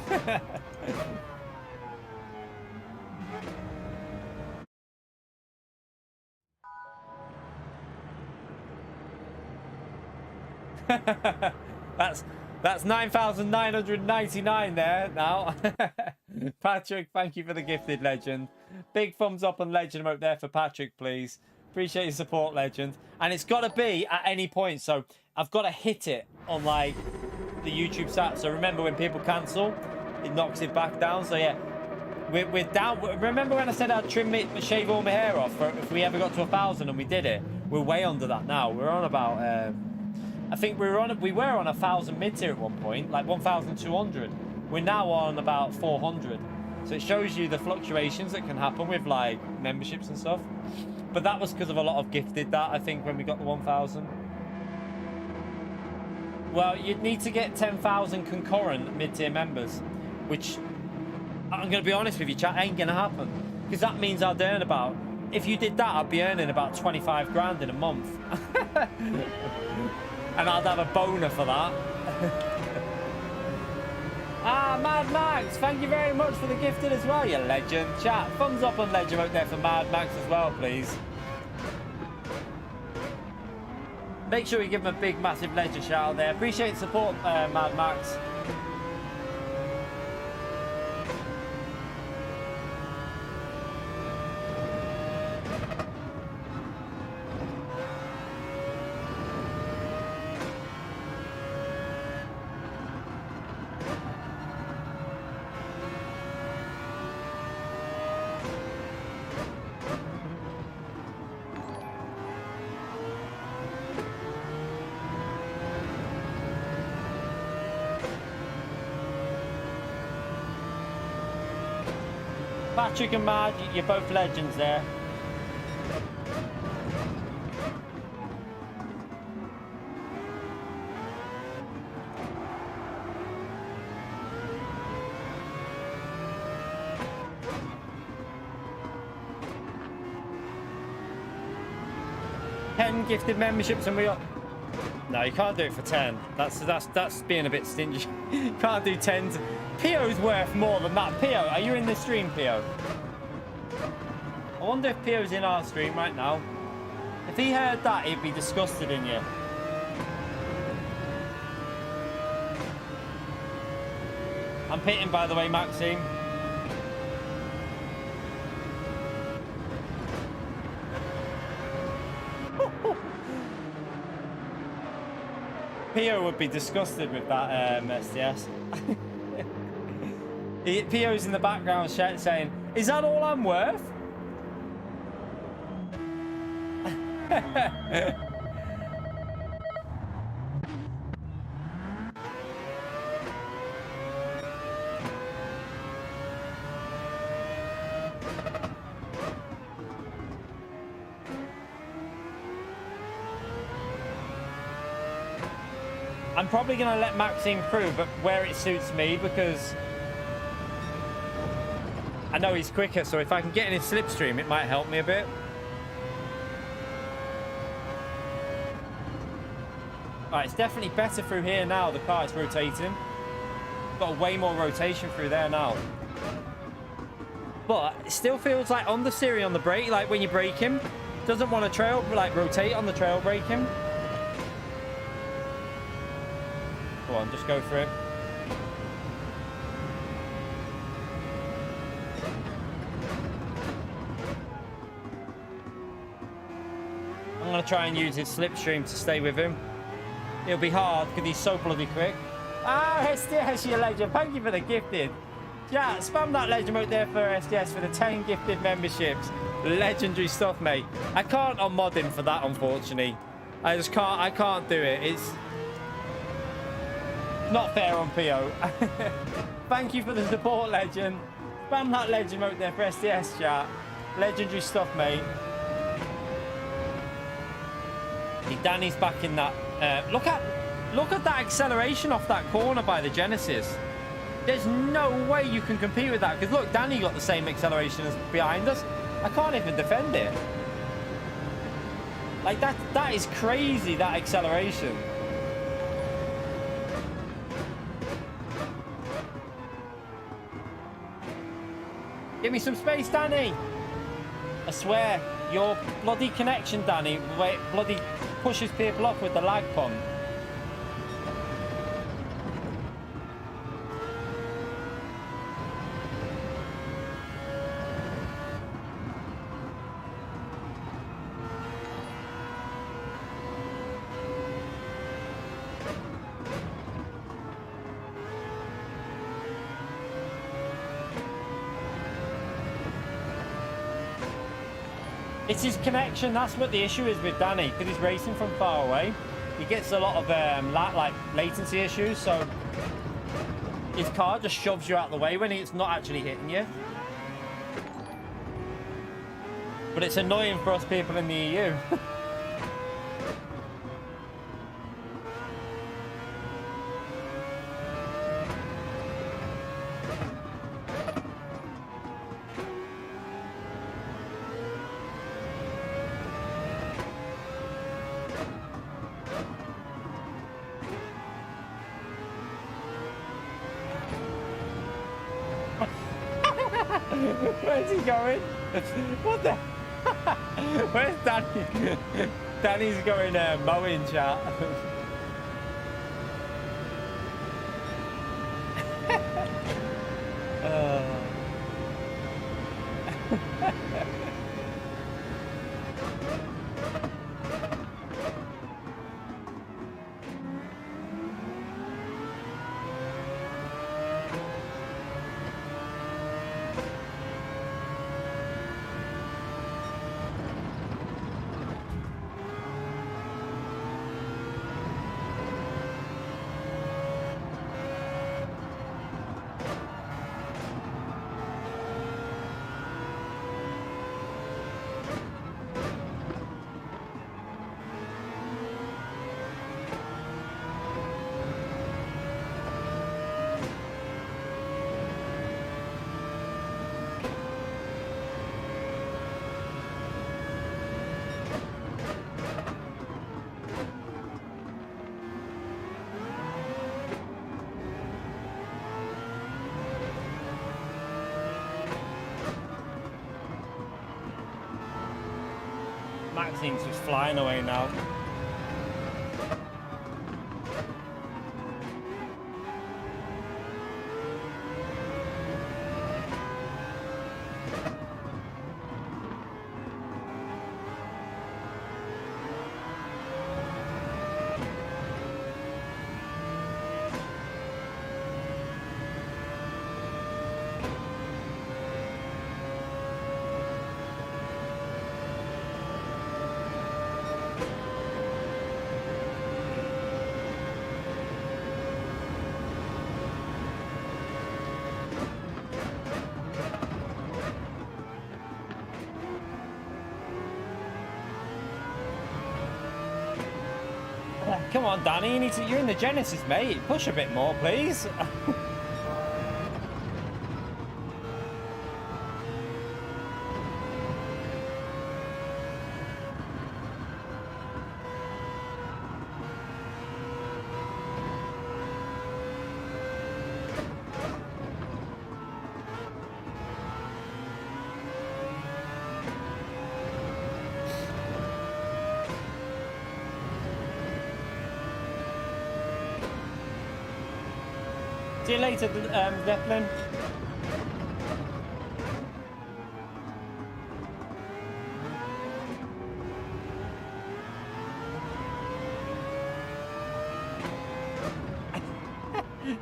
That's 9,999 there now. Patrick, thank you for the gifted, legend. Big thumbs up on legend emote there for Patrick, please. Appreciate your support, legend. And it's got to be at any point. So I've got to hit it on like the YouTube stat. So remember, when people cancel, it knocks it back down. So yeah, we're down. Remember when I said I'd shave all my hair off for if we ever got to 1,000 and we did it? We're way under that now. We're on about, I think we were on 1,000 mid-tier at one point, like 1,200. We're now on about 400. So it shows you the fluctuations that can happen with like memberships and stuff. But that was because of a lot of gifted that, I think, when we got the 1,000. Well, you'd need to get 10,000 concurrent mid-tier members, which I'm going to be honest with you, chat, ain't going to happen. Because that means I'd earn about, if you did that, I'd be earning about 25 grand in a month. And I'd have a boner for that. Ah, Mad Max, thank you very much for the gifted as well, you legend. Chat, thumbs up on legend out there for Mad Max as well, please. Make sure you give him a big, massive legend shout out there. Appreciate the support, Mad Max. Patrick and Mad, you're both legends there. Ten gifted memberships and we are... No, you can't do it for 10. That's being a bit stingy. You can't do 10. Pio's worth more than that. Pio, are you in the stream, Pio? I wonder if Pio's in our stream right now. If he heard that, he'd be disgusted in you. I'm pitting, by the way, Maxime. Pio would be disgusted with that SDS. Pio's in the background saying, "Is that all I'm worth?" I'm probably going to let Maxime through, but where it suits me, because I know he's quicker, so if I can get in his slipstream, it might help me a bit. Alright, it's definitely better through here now. The car is rotating. Got way more rotation through there now. But it still feels like on the Siri on the brake, like when you brake him, doesn't want to trail, like rotate on the trail braking. Go on, just go for it. I'm going to try and use his slipstream to stay with him. It'll be hard because he's so bloody quick. Ah, SDS, you legend. Thank you for the gifted. Yeah, spam that legend out there for SDS for the 10 gifted memberships. Legendary stuff, mate. I can't unmod him for that, unfortunately. I just can't. I can't do it. It's not fair on PO. Thank you for the support, legend. Spam that legend out there for SDS, chat. Legendary stuff, mate. Danny's back in that. Look at that acceleration off that corner by the Genesis. There's no way you can compete with that, because look, Danny got the same acceleration as behind us. I can't even defend it. Like that is crazy, that acceleration. Give me some space, Danny. I swear, your bloody connection, Danny, bloody pushes people off with the lag pump. It's his connection. That's what the issue is with Danny, because he's racing from far away. He gets a lot of like latency issues, so his car just shoves you out the way when it's not actually hitting you. But it's annoying for us people in the EU. Where's he going? What the? Where's Danny? Danny's going mowing, chat. Maxine's just flying away now. Come on, Danny, you're in the Genesis, mate. Push a bit more, please. See you later, Zeppelin.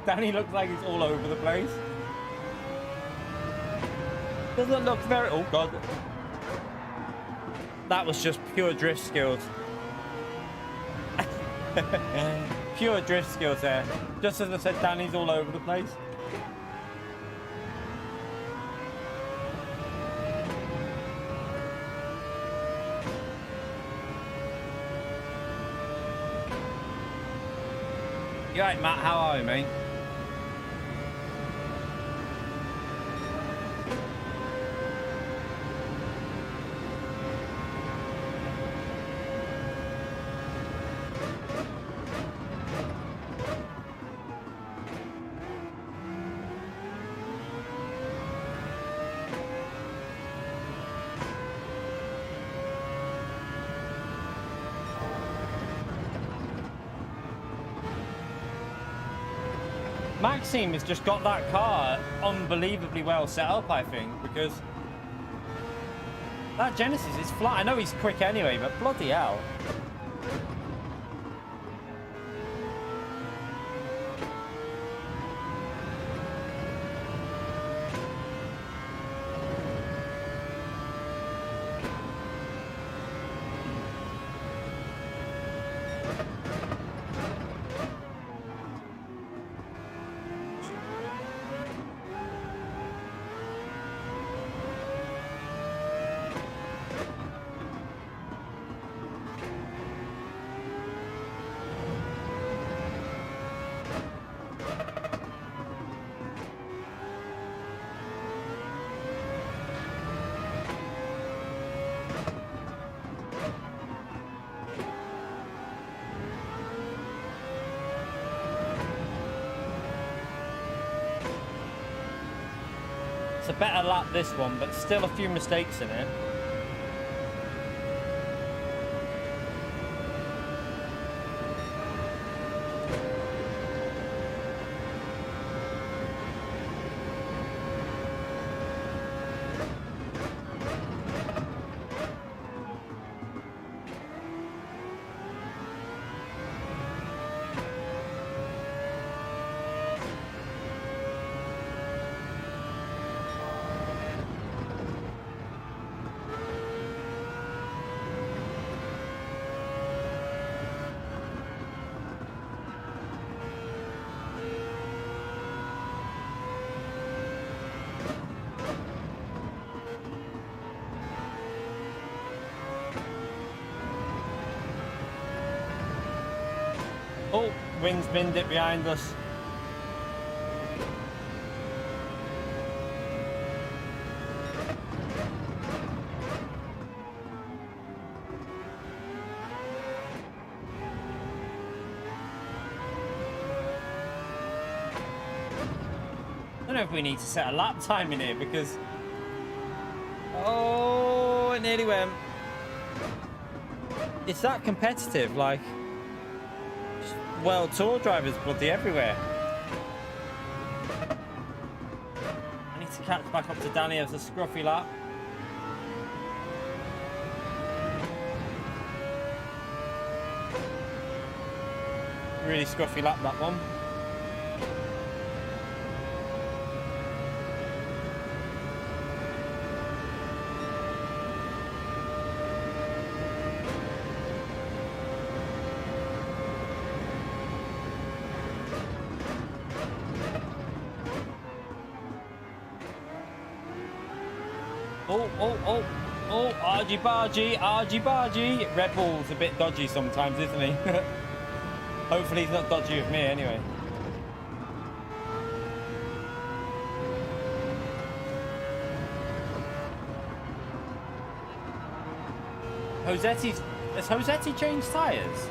Danny looks like he's all over the place. Doesn't look very... Oh, God. That was just pure drift skills. Pure drift skills there. Just as I said, Danny's all over the place. You right, Matt? How are you, mate? Maxime has just got that car unbelievably well set up, I think, because that Genesis is flat. I know he's quick anyway, but bloody hell. a better lap this one, but still a few mistakes in it. Oh, wind's binned it behind us. I don't know if we need to set a lap time in here because... Oh, it nearly went. It's that competitive, like... World Tour drivers bloody everywhere. I need to catch back up to Danny as a scruffy lap. Really scruffy lap, that one. Oh, argy bargy. Red Bull's a bit dodgy sometimes, isn't he? Hopefully he's not dodgy with me anyway. Has Josetti changed tyres?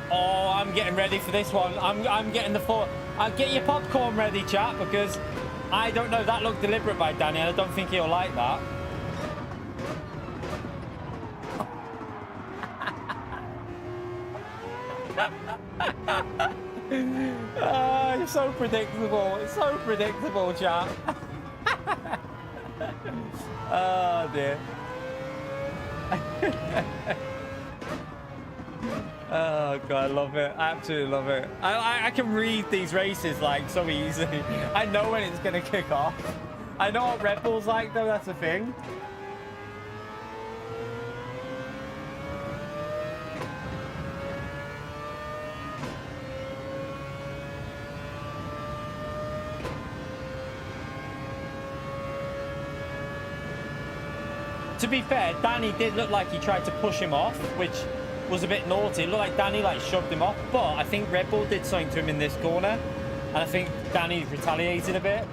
Oh, I'm getting ready for this one. I'm getting the four. Get your popcorn ready, chat, because I don't know. That looked deliberate by Danny, and I don't think he'll like that. It's so predictable. It's so predictable, chat. Oh dear. Oh god, I love it. I absolutely love it. I can read these races like so easily. I know when it's gonna kick off. I know what Red Bull's like though, that's the thing. To be fair, Danny did look like he tried to push him off, which was a bit naughty. It looked like Danny shoved him off, but I think Red Bull did something to him in this corner, and I think Danny retaliated a bit.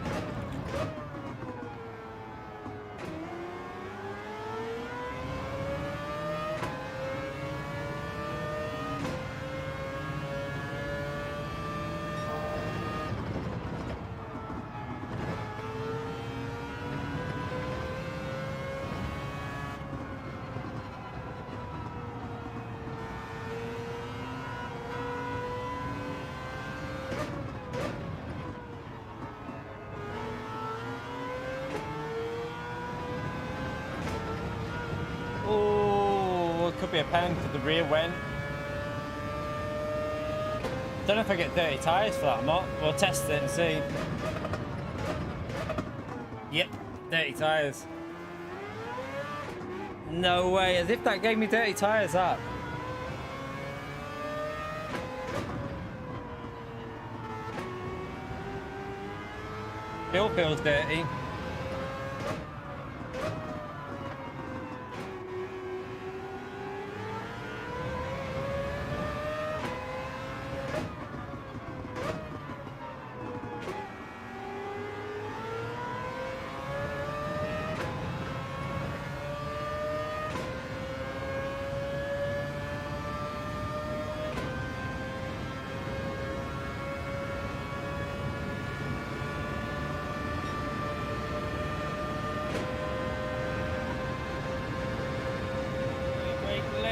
Be a pen because the rear went. Don't know if I get dirty tyres for that or not. We'll test it and see. Yep, dirty tyres. No way, as if that gave me dirty tyres, that. Still feels dirty.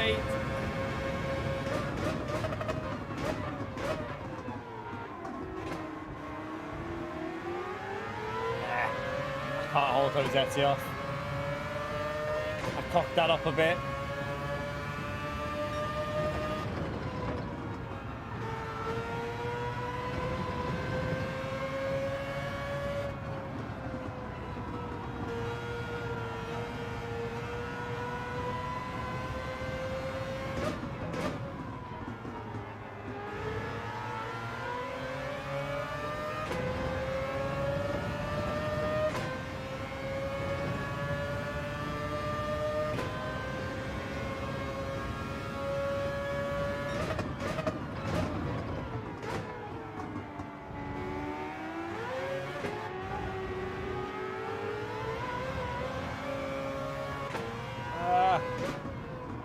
straight. I can't hold those Etsy off. I cocked that up a bit.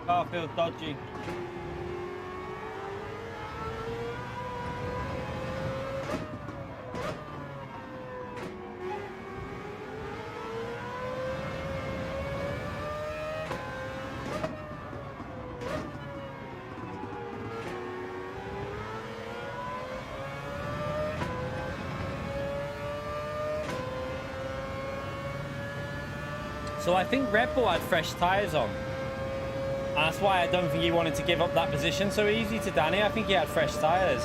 Car feels dodgy. So I think Red Bull had fresh tyres on. And that's why I don't think he wanted to give up that position so easy to Danny. I think he had fresh tyres.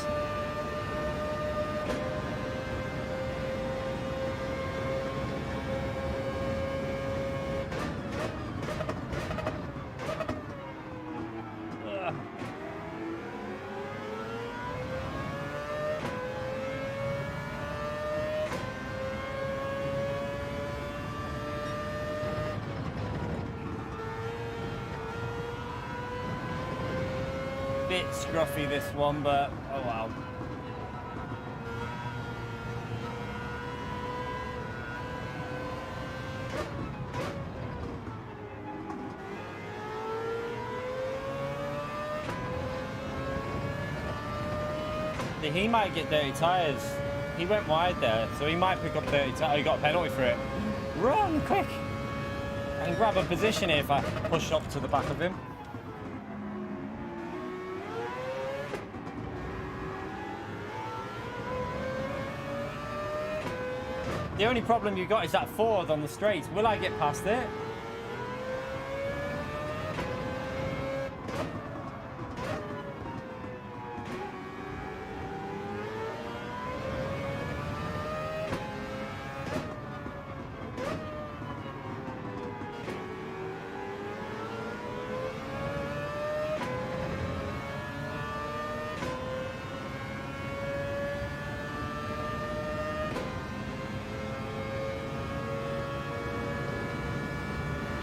Bit scruffy this one, but oh wow. He might get dirty tyres. He went wide there, so he might pick up dirty tyres. Oh, he got a penalty for it. Run quick and grab a position here if I push up to the back of him. The only problem you've got is that Ford on the straight. Will I get past it?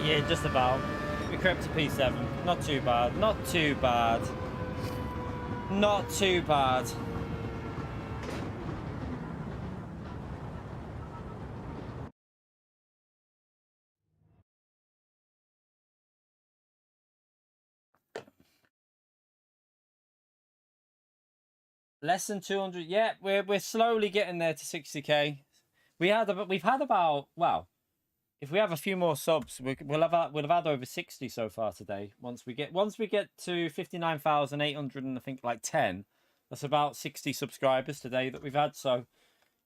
Yeah, just about. We crept to P7. Not too bad. Not too bad. Not too bad. Less than 200. Yeah, we're slowly getting there to 60k. We've had about, well, if we have a few more subs, we'll have had over 60 so far today. Once we get to 59,800 and I think like 10, that's about 60 subscribers today that we've had. So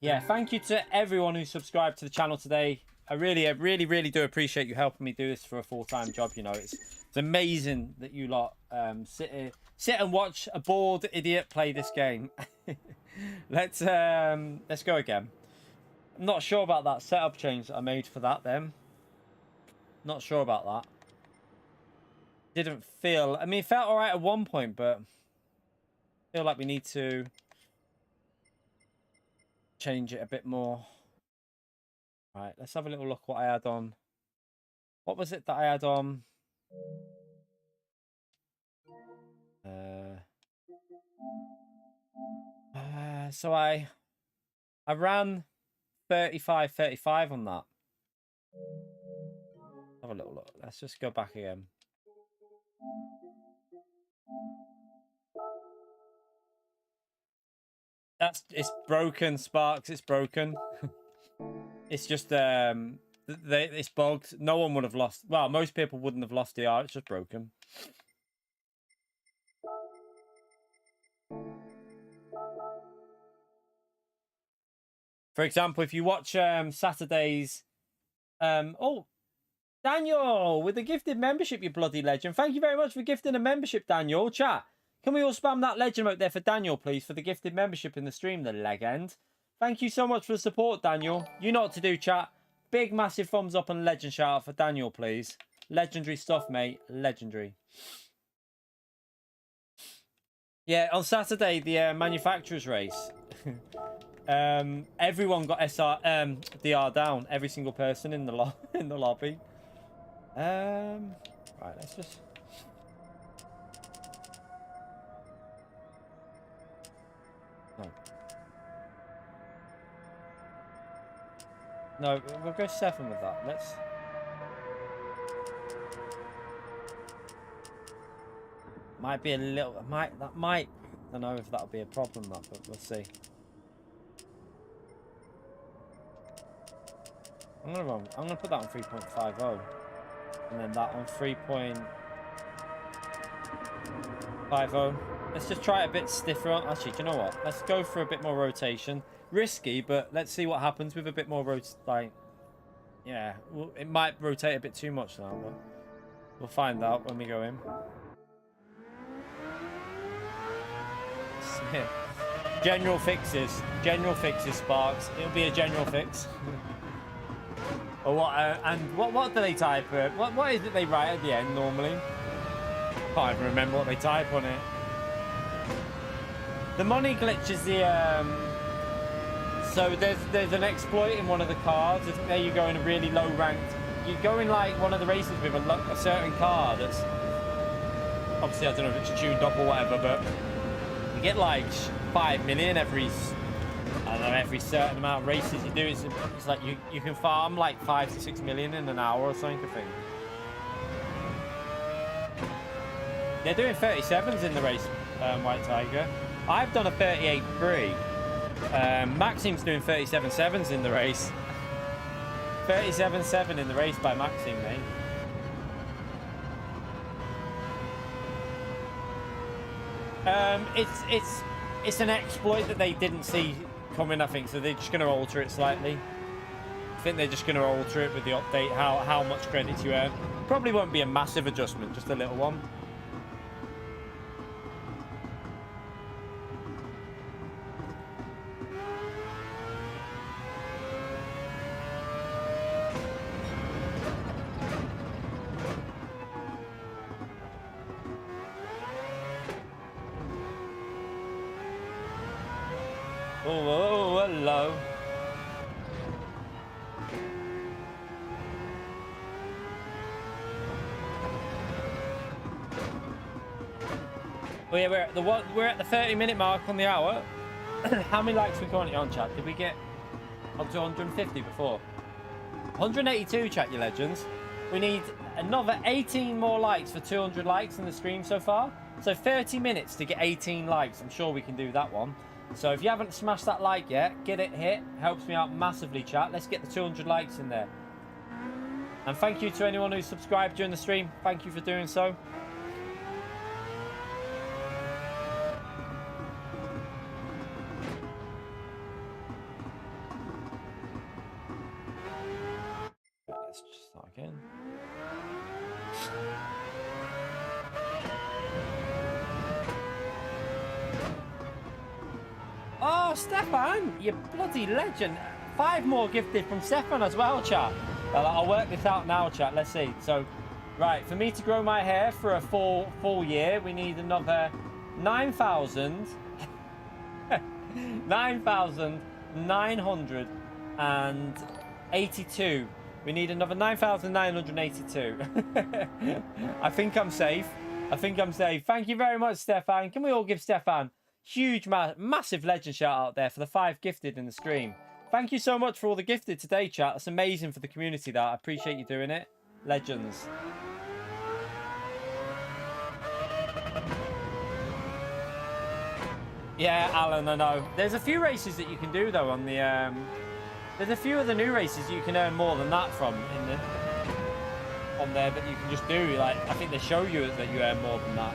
yeah, thank you to everyone who subscribed to the channel today. I really do appreciate you helping me do this for a full-time job. You know, it's amazing that you lot sit and watch a bored idiot play this game. Let's go again. I'm not sure about that setup change that I made for that then. Not sure about that. Didn't feel... I mean, it felt alright at one point, but... I feel like we need to... change it a bit more. Right, let's have a little look what I had on. What was it that I had on? So I ran 35 on that. Have a little look. Let's just go back again. It's broken, Sparks. It's broken. It's just it's bogged. No one would have lost. Well, most people wouldn't have lost the art. It's just broken. For example, if you watch Saturday's... oh, Daniel, with the gifted membership, you bloody legend. Thank you very much for gifting a membership, Daniel. Chat, can we all spam that legend out there for Daniel, please, for the gifted membership in the stream, the legend. Thank you so much for the support, Daniel. You know what to do, chat. Big, massive thumbs up and legend shout out for Daniel, please. Legendary stuff, mate. Legendary. Yeah, on Saturday, the manufacturer's race. Everyone got DR down. Every single person in the lobby. Right, let's just... No, we'll go 7 with that. Let's... Might be a little... That might... I don't know if that'll be a problem, that, but we'll see. I'm gonna put that on 3.50. And then that on 3.50. Let's just try it a bit stiffer. Actually, do you know what? Let's go for a bit more rotation. Risky, but let's see what happens with a bit more like, yeah, well, it might rotate a bit too much now, but we'll find out when we go in. General fixes, Sparks. It'll be a general fix. Or what? And what do they type? What is it they write at the end normally? Can't even remember what they type on it. The money glitch is the so there's an exploit in one of the cars. There you go in a really low ranked. You go in like one of the races with a certain car that's obviously, I don't know if it's tuned up or whatever, but you get like 5 million every, I don't know, every certain amount of races you do. It's like you can farm like 5 to 6 million in an hour or something, I think. They're doing 37s in the race, White Tiger. I've done a 38.3. Maxim's doing 37.7s in the race. 37.7 in the race by Maxim, mate. It's an exploit that they didn't see coming, I think, so they're just going to alter it slightly. I think they're just going to alter it with the update, how much credits you earn. Probably won't be a massive adjustment, just a little one. Oh, hello. Oh yeah, we're at the 30-minute mark on the hour. How many likes we currently on, chat? Did we get up to 150 before? 182, chat, you legends. We need another 18 more likes for 200 likes in the stream so far. So 30 minutes to get 18 likes. I'm sure we can do that one. So if you haven't smashed that like yet, get it hit. Helps me out massively, chat. Let's get the 200 likes in there. And thank you to anyone who subscribed during the stream. Thank you for doing so. Let's just start again. Oh, Stefan, you bloody legend. 5 more gifted from Stefan as well, chat. I'll work this out now, chat. Let's see. So, right, for me to grow my hair for a full year, we need another 9,982. We need another 9,982. I think I'm safe. Thank you very much, Stefan. Can we all give Stefan huge, massive legend shout out there for the 5 gifted in the stream. Thank you so much for all the gifted today, chat. That's amazing for the community, that. I appreciate you doing it. Legends. Yeah, Alan, I know. There's a few races that you can do, though, on the... There's a few of the new races you can earn more than that from on there that you can just do. Like, I think they show you that you earn more than that.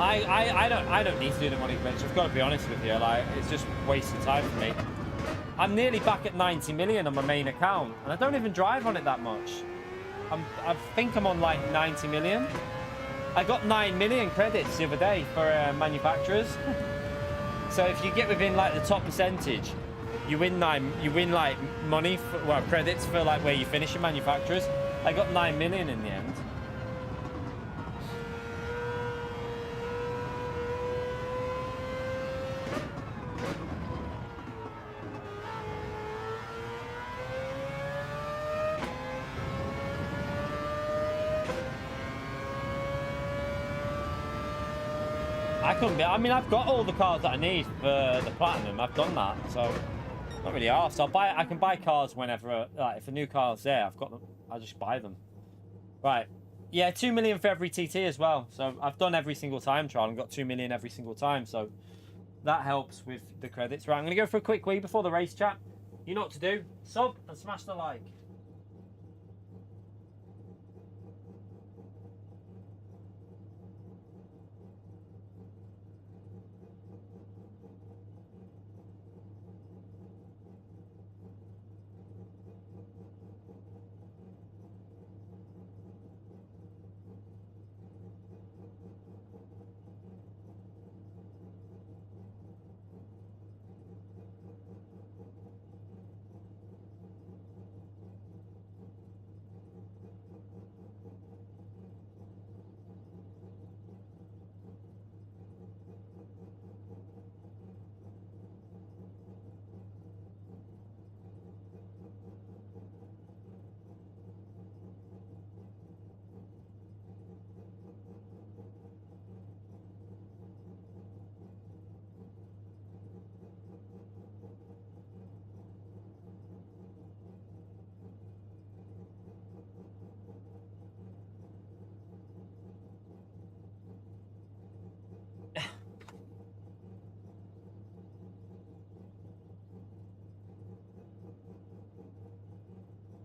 I don't need to do the money convention. I've got to be honest with you. Like, it's just wasting time for me. I'm nearly back at 90 million on my main account, and I don't even drive on it that much. I think I'm on like 90 million. I got 9 million credits the other day for manufacturers. So if you get within like the top percentage, you win like money for, well, credits for like where you finish your manufacturers. I got 9 million in the end. I couldn't be. I mean, I've got all the cars that I need for the platinum. I've done that, so not really arsed. I can buy cars whenever. Like, if a new car's there, I've got them. I just buy them. Right. Yeah, 2 million for every TT as well. So I've done every single time trial and got 2 million every single time. So that helps with the credits. Right, I'm gonna go for a quick wee before the race, chat. You know what to do. Sub and smash the like.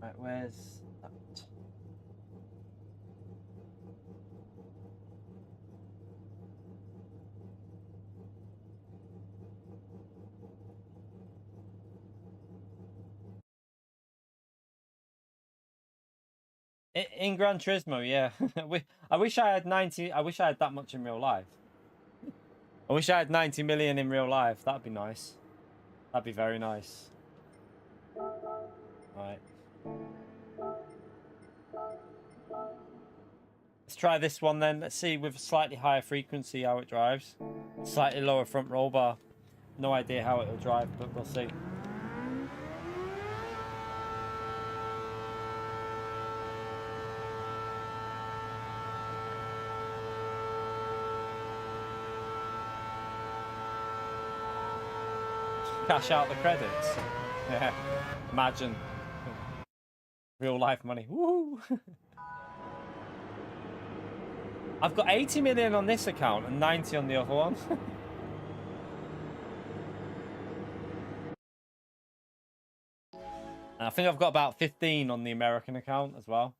Right, where's that? In Gran Turismo, yeah. I wish I had 90. I wish I had that much in real life. I wish I had 90 million in real life. That'd be nice. That'd be very nice. Right. Let's try this one then. Let's see with a slightly higher frequency how it drives. Slightly lower front roll bar. No idea how it'll drive, but we'll see. Cash out the credits. Yeah, imagine. Real life money. Woo! I've got 80 million on this account and 90 on the other one. And I think I've got about 15 on the American account as well.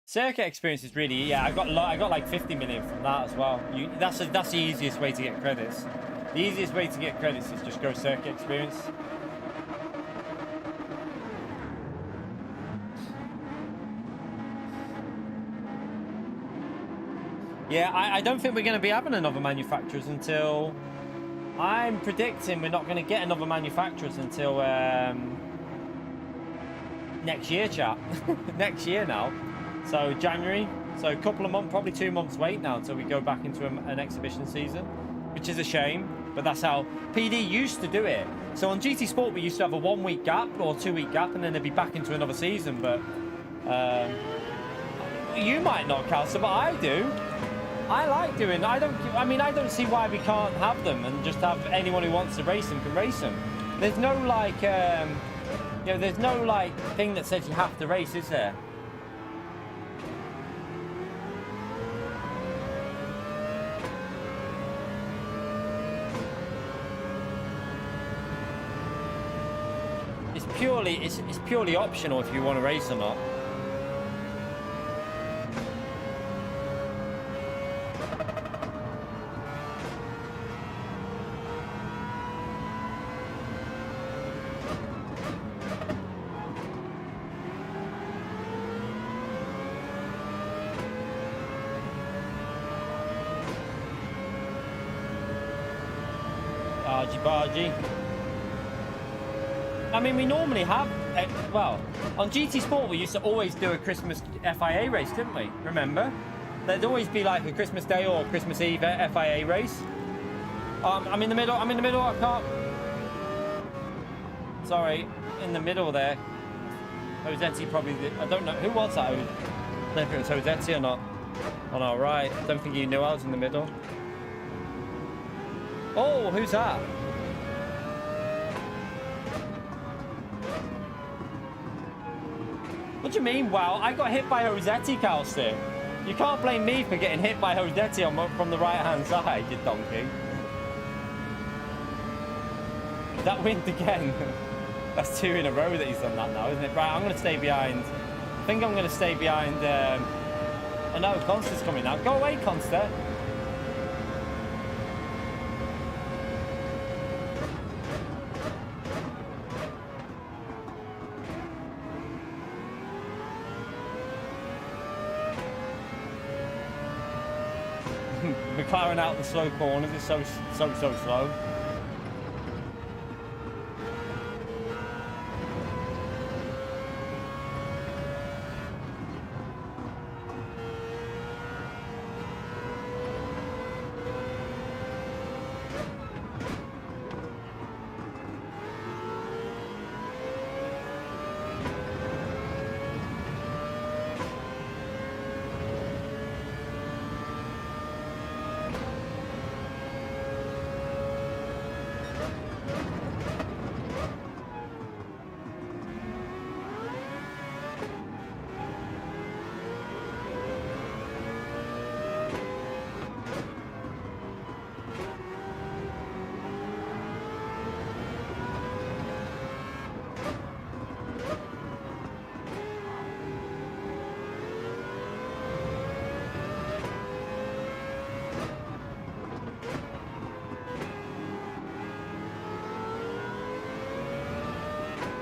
Circuit experience is really, yeah, I got like 50 million from that as well. That's the easiest way to get credits. The easiest way to get credits is just go circuit experience. Yeah, I don't think we're going to be having another manufacturers until... I'm predicting we're not going to get another manufacturers until next year, chat. Next year now. So January. So a couple of months, probably 2 months wait now until we go back into an exhibition season, which is a shame. But that's how PD used to do it. So on GT Sport, we used to have a 1 week gap or 2 week gap, and then they'd be back into another season. But you might not, Calcer, but I do. I like doing. I don't see why we can't have them and just have anyone who wants to race them can race them. There's no like, there's no like thing that says you have to race, is there? It's purely optional if you want to race or not. Argy bargy. I mean, we normally have, well, on GT Sport, we used to always do a Christmas FIA race, didn't we? Remember? There'd always be like a Christmas Day or Christmas Eve FIA race. I'm in the middle, I can't. Sorry, in the middle there. Josetti probably did. I don't know, who was that? I don't know if it was Josetti or not. On our right, I don't think you knew I was in the middle. Oh, who's that? What do you mean, wow? I got hit by Josetti, Calster. You can't blame me for getting hit by Josetti from the right-hand side, you donkey. That wind again. That's 2 in a row that he's done that now, isn't it? Right, I'm going to stay behind. I think I'm going to stay behind. Oh no, Conster's coming now. Go away, Conster. McLaren out the slow corners. It's so slow.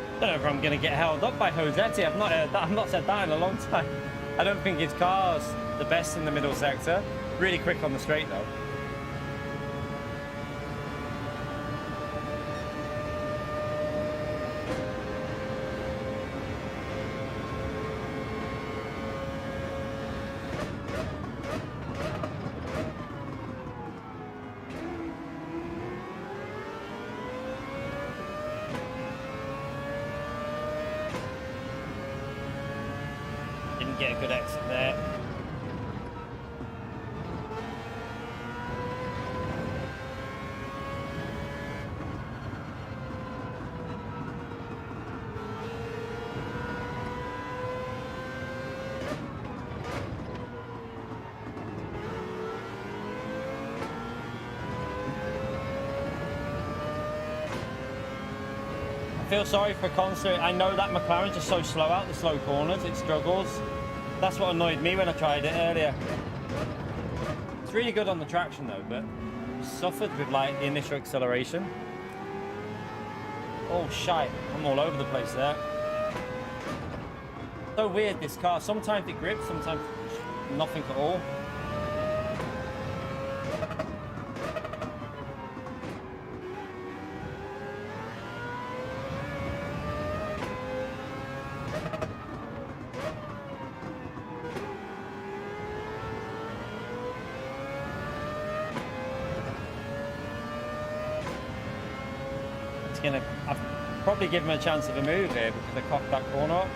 I don't know if I'm going to get held up by Josetti. I've not said that in a long time. I don't think his car's the best in the middle sector. Really quick on the straight though. Get a good exit there. I feel sorry for Corsair. I know that McLaren's just so slow out the slow corners, it struggles. That's what annoyed me when I tried it earlier. It's really good on the traction though, but suffered with like the initial acceleration. Oh shite, I'm all over the place there. So weird this car, sometimes it grips, sometimes nothing at all. I've probably given him a chance of a move here because I cocked that corner up.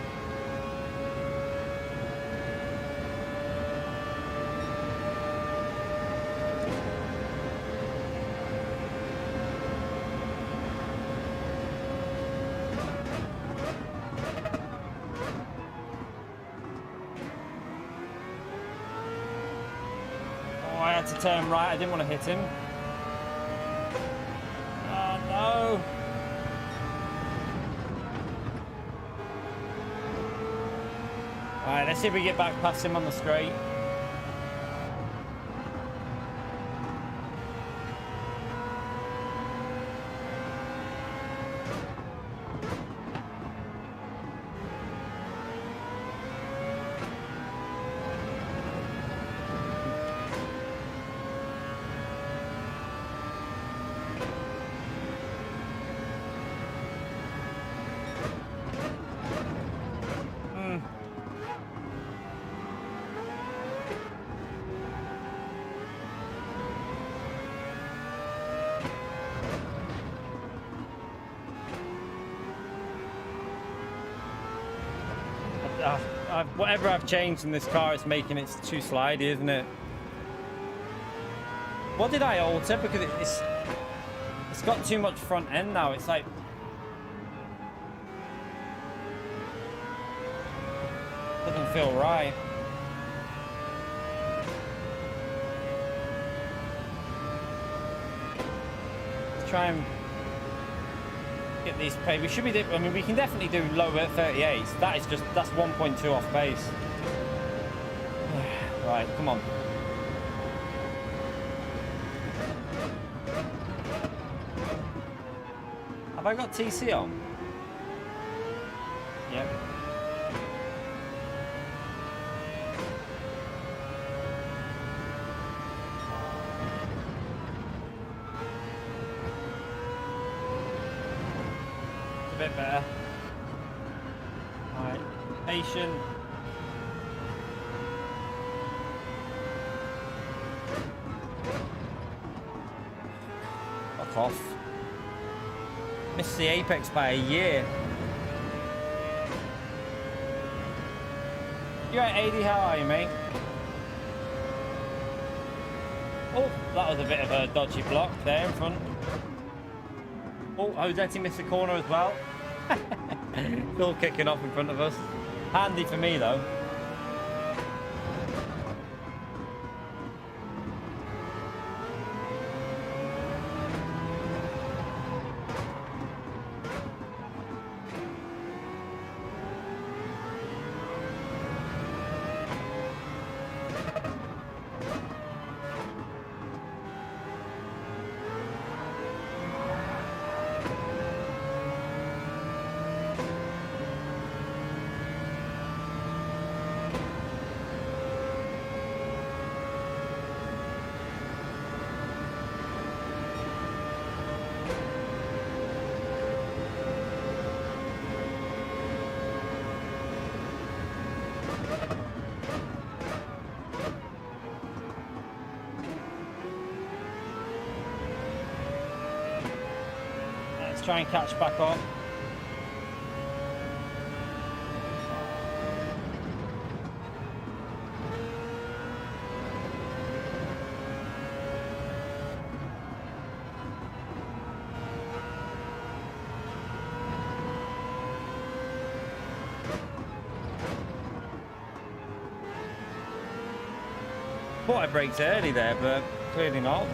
Oh, I had to turn right. I didn't want to hit him. Oh no. Alright, let's see if we get back past him on the straight. whatever I've changed in this car, it's making it too slidey, isn't it? What did I alter? Because it's got too much front end now. It's like doesn't feel right. Let's try and get these paid. We should be. I mean, we can definitely do lower 38s. That's 1.2 off base. Right, come on. Have I got TC on? Yep. It's a bit better. Alright. Patient. Fuck off. Missed the apex by a year. You're at 80, how are you, mate? Oh, that was a bit of a dodgy block there in front. Oh, Josetti missed the corner as well. It's all kicking off in front of us. Handy for me, though. Try and catch back up. Thought I braked early there, but clearly not.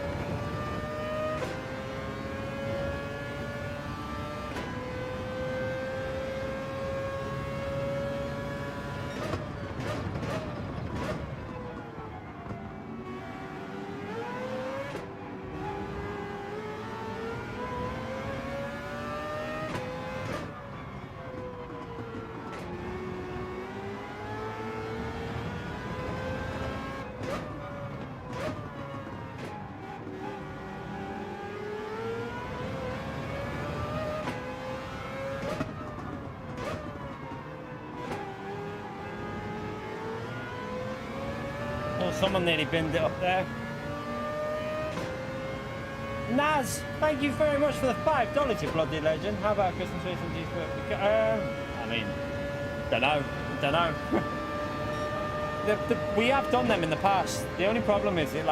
Someone nearly binned it up there. Naz, thank you very much for the $5, you bloody legend. How about Christmas trees and juice? I mean, don't know. We have done them in the past. The only problem is it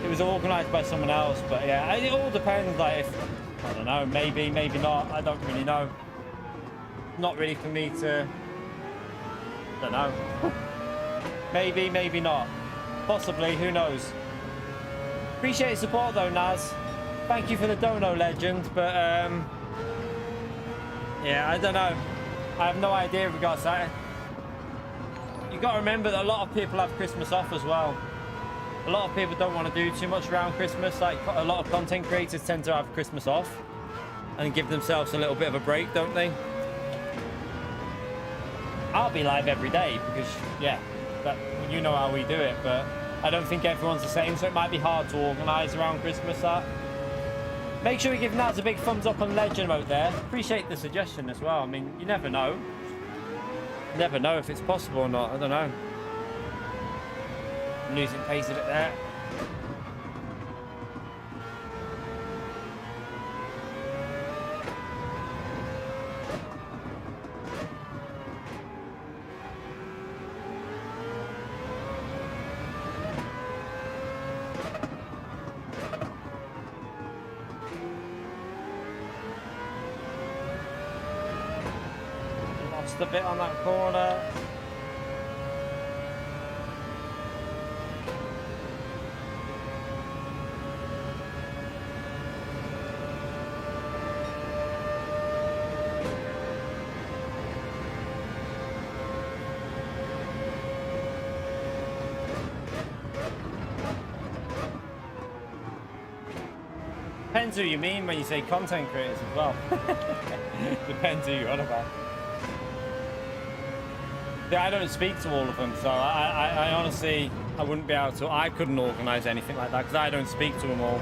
was organised by someone else. But yeah, it all depends. Like, if I don't know, maybe not. I don't really know. Not really for me to. Don't know. Maybe, maybe not. Possibly, who knows? Appreciate your support though, Naz. Thank you for the dono, legend. But, yeah, I don't know. I have no idea in regards to that. You've got to remember that a lot of people have Christmas off as well. A lot of people don't want to do too much around Christmas. Like, a lot of content creators tend to have Christmas off and give themselves a little bit of a break, don't they? I'll be live every day because, yeah. You know how we do it, but I don't think everyone's the same, so it might be hard to organise around Christmas. That. Make sure you give Naz a big thumbs up on Legend out there. Appreciate the suggestion as well. I mean, you never know. Never know if it's possible or not. I don't know. I'm losing pace a bit there. a bit on that corner. Depends who you mean when you say content creators as well. Depends who you're on about. Yeah, I don't speak to all of them, so I honestly, I wouldn't be able to. I couldn't organise anything like that because I don't speak to them all.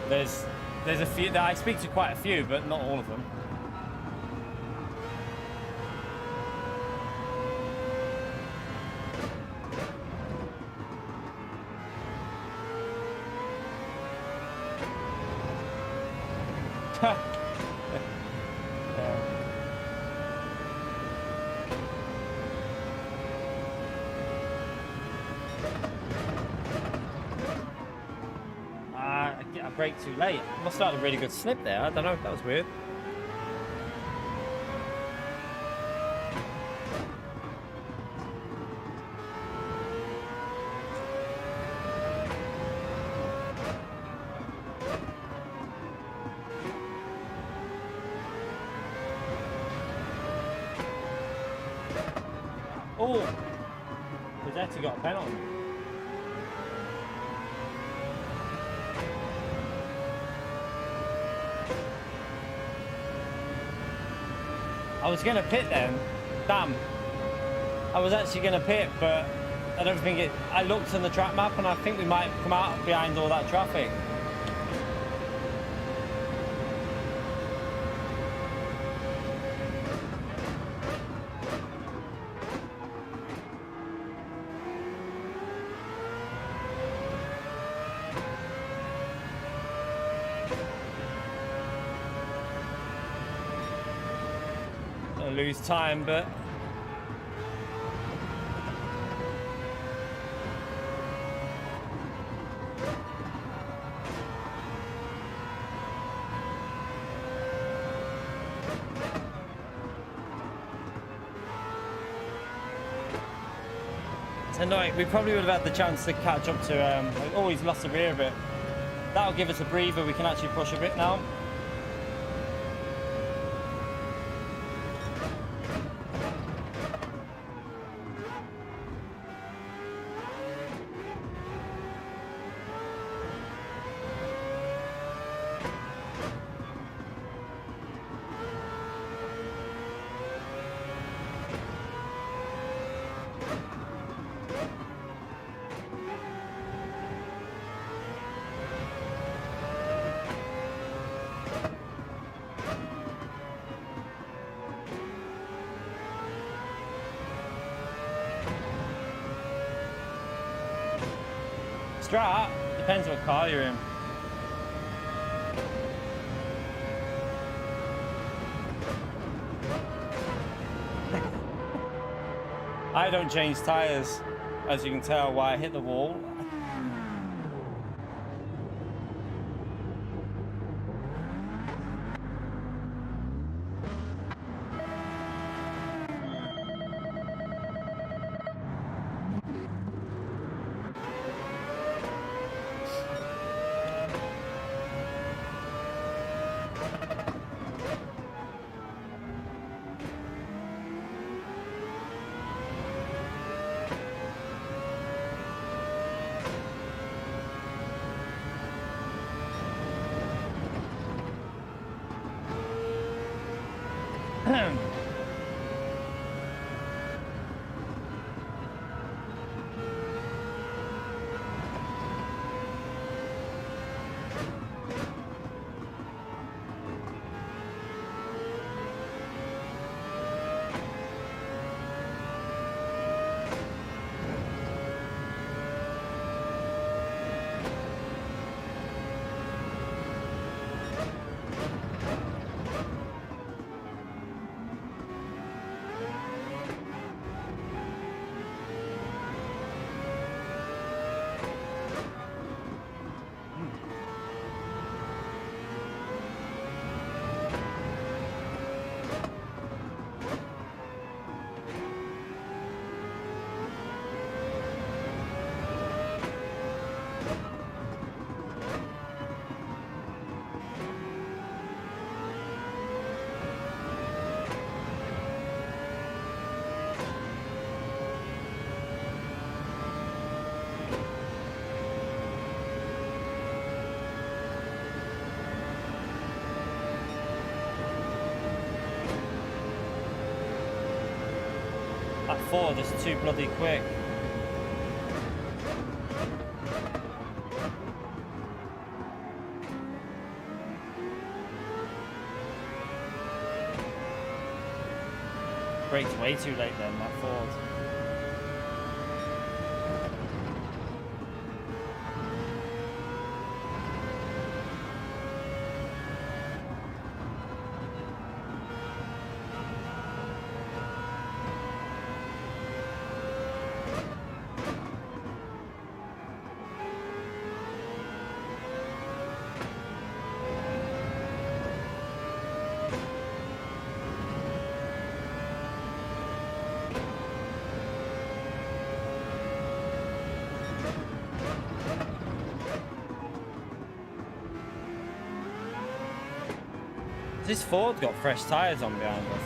There's a few that I speak to, quite a few, but not all of them. I brake too late. Must have had a really good slip there. I don't know. That was weird. Oh, he's actually got a penalty. I was going to pit then. Damn. I was actually going to pit, but I don't think it... I looked on the track map and I think we might come out behind all that traffic. Lose time, but it's annoying. We probably would have had the chance to catch up to oh, he's lost the rear a bit. That'll give us a breather. We can actually push a bit now. Strat, depends what car you're in. I don't change tyres, as you can tell why I hit the wall. That Ford is too bloody quick. Brakes way too late then, that Ford. This Ford got fresh tyres on behind us.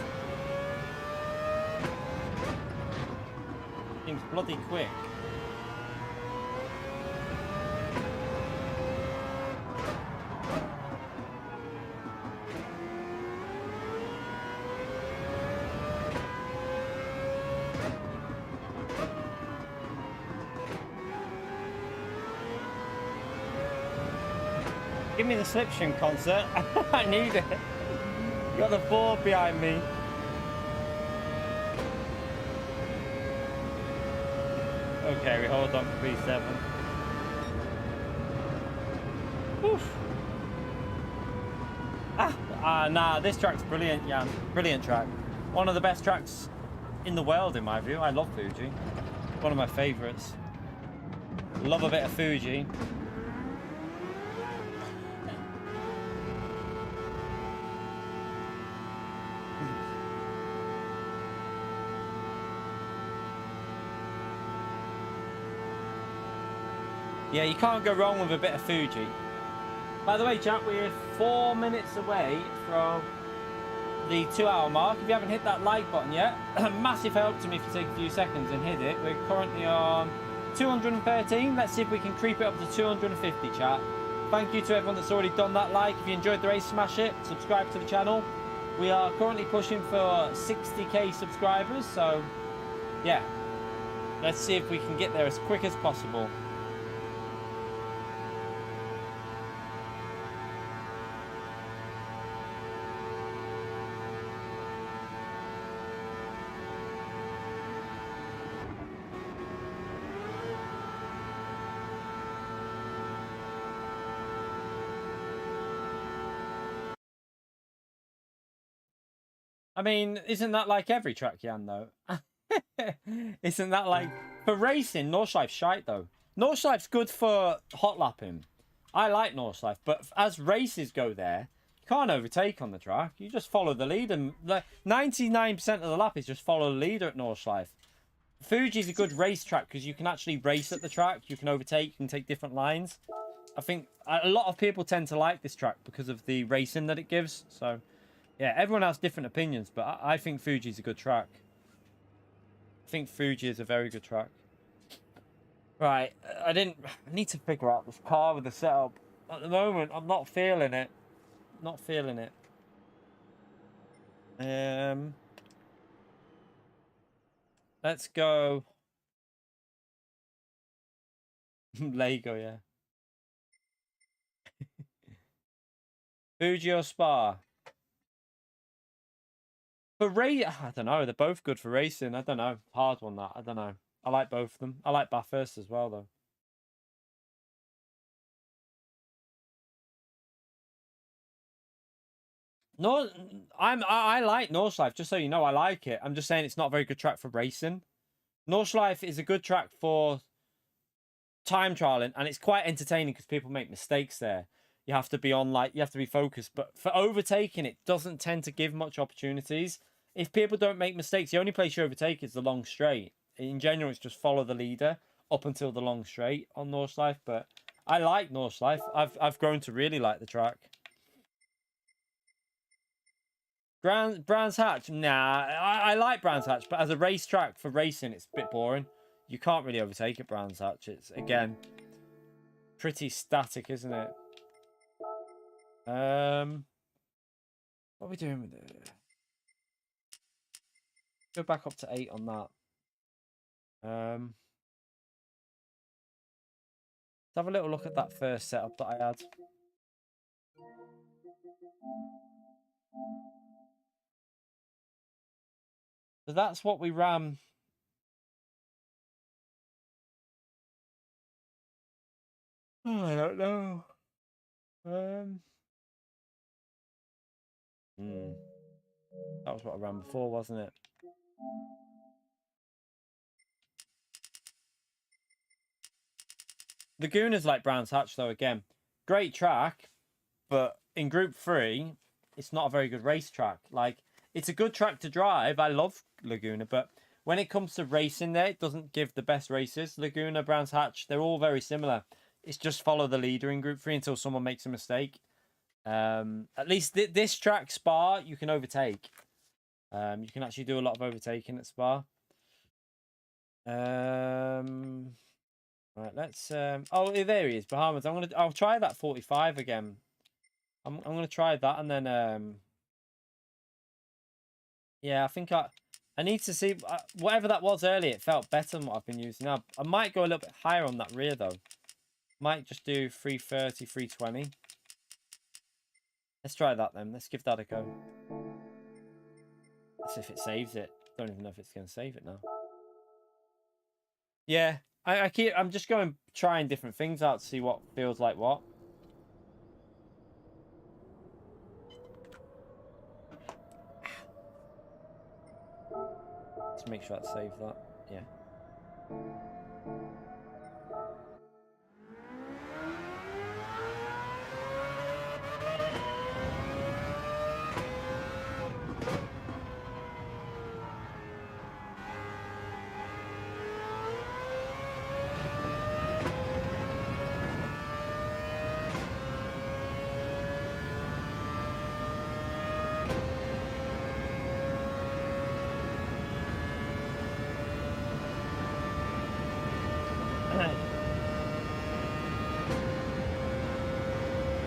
Seems bloody quick. Give me the slipstream concert. I need it. Got the Ford behind me. Okay, we hold on for P7. Oof. Nah, this track's brilliant, Jan. Brilliant track. One of the best tracks in the world, in my view. I love Fuji. One of my favourites. Love a bit of Fuji. Yeah, you can't go wrong with a bit of Fuji. By the way, chat, we're 4 minutes away from the 2-hour mark. If you haven't hit that like button yet, massive help to me if you take a few seconds and hit it. We're currently on 213. Let's see if we can creep it up to 250, chat. Thank you to everyone that's already done that like. If you enjoyed the race, smash it. Subscribe to the channel. We are currently pushing for 60k subscribers, so yeah. Let's see if we can get there as quick as possible. I mean, isn't that like every track, Jan, though? Isn't that like... For racing, Nordschleif's shite, though. Nordschleif's good for hot lapping. I like Nordschleif, but as races go there, you can't overtake on the track. You just follow the leader. 99% of the lap is just follow the leader at Nordschleif. Fuji's a good race track because you can actually race at the track. You can overtake, you can take different lines. I think a lot of people tend to like this track because of the racing that it gives, so... Yeah, everyone has different opinions, but I think Fuji's a good track. I think Fuji is a very good track. Right, I need to figure out this car with the setup. At the moment, I'm not feeling it. Not feeling it. Let's go. Lego, yeah. Fuji or Spa? For race, I don't know. They're both good for racing. I don't know. Hard one, that. I don't know. I like both of them. I like Bathurst as well, though. No, I like Nordschleife. Just so you know, I like it. I'm just saying it's not a very good track for racing. Nordschleife is a good track for time trialing, and it's quite entertaining because people make mistakes there. You have to be on, like, you have to be focused. But for overtaking, it doesn't tend to give much opportunities. If people don't make mistakes, the only place you overtake is the long straight. In general, it's just follow the leader up until the long straight on Nordschleife. But I like Nordschleife. I've grown to really like the track. Brands Hatch, nah, I like Brands Hatch, but as a racetrack for racing, it's a bit boring. You can't really overtake at Brands Hatch. It's, again, pretty static, isn't it? What are we doing with it? Go back up to 8 on that. Let's have a little look at that first setup that I had. So that's what we ran. Oh, I don't know. That was what I ran before, wasn't it? Laguna's like Brands Hatch, though, again. Great track, but in Group 3, it's not a very good race track. Like, it's a good track to drive. I love Laguna, but when it comes to racing there, it doesn't give the best races. Laguna, Brands Hatch, they're all very similar. It's just follow the leader in Group 3 until someone makes a mistake. At least this track, Spa, you can overtake. You can actually do a lot of overtaking at Spa. Right, let's oh, there he is, Bahamas. I'll try that 45 again. I'm gonna try that, and then yeah, I think I need to see whatever that was earlier. It felt better than what I've been using now. I might go a little bit higher on that rear though. Might just do 330, 320. Let's try that then. Let's give that a go. Let's see if it saves it. Don't even know if it's gonna save it now. Yeah, I'm just trying different things out to see what feels like what. Let's make sure that saves that. Yeah.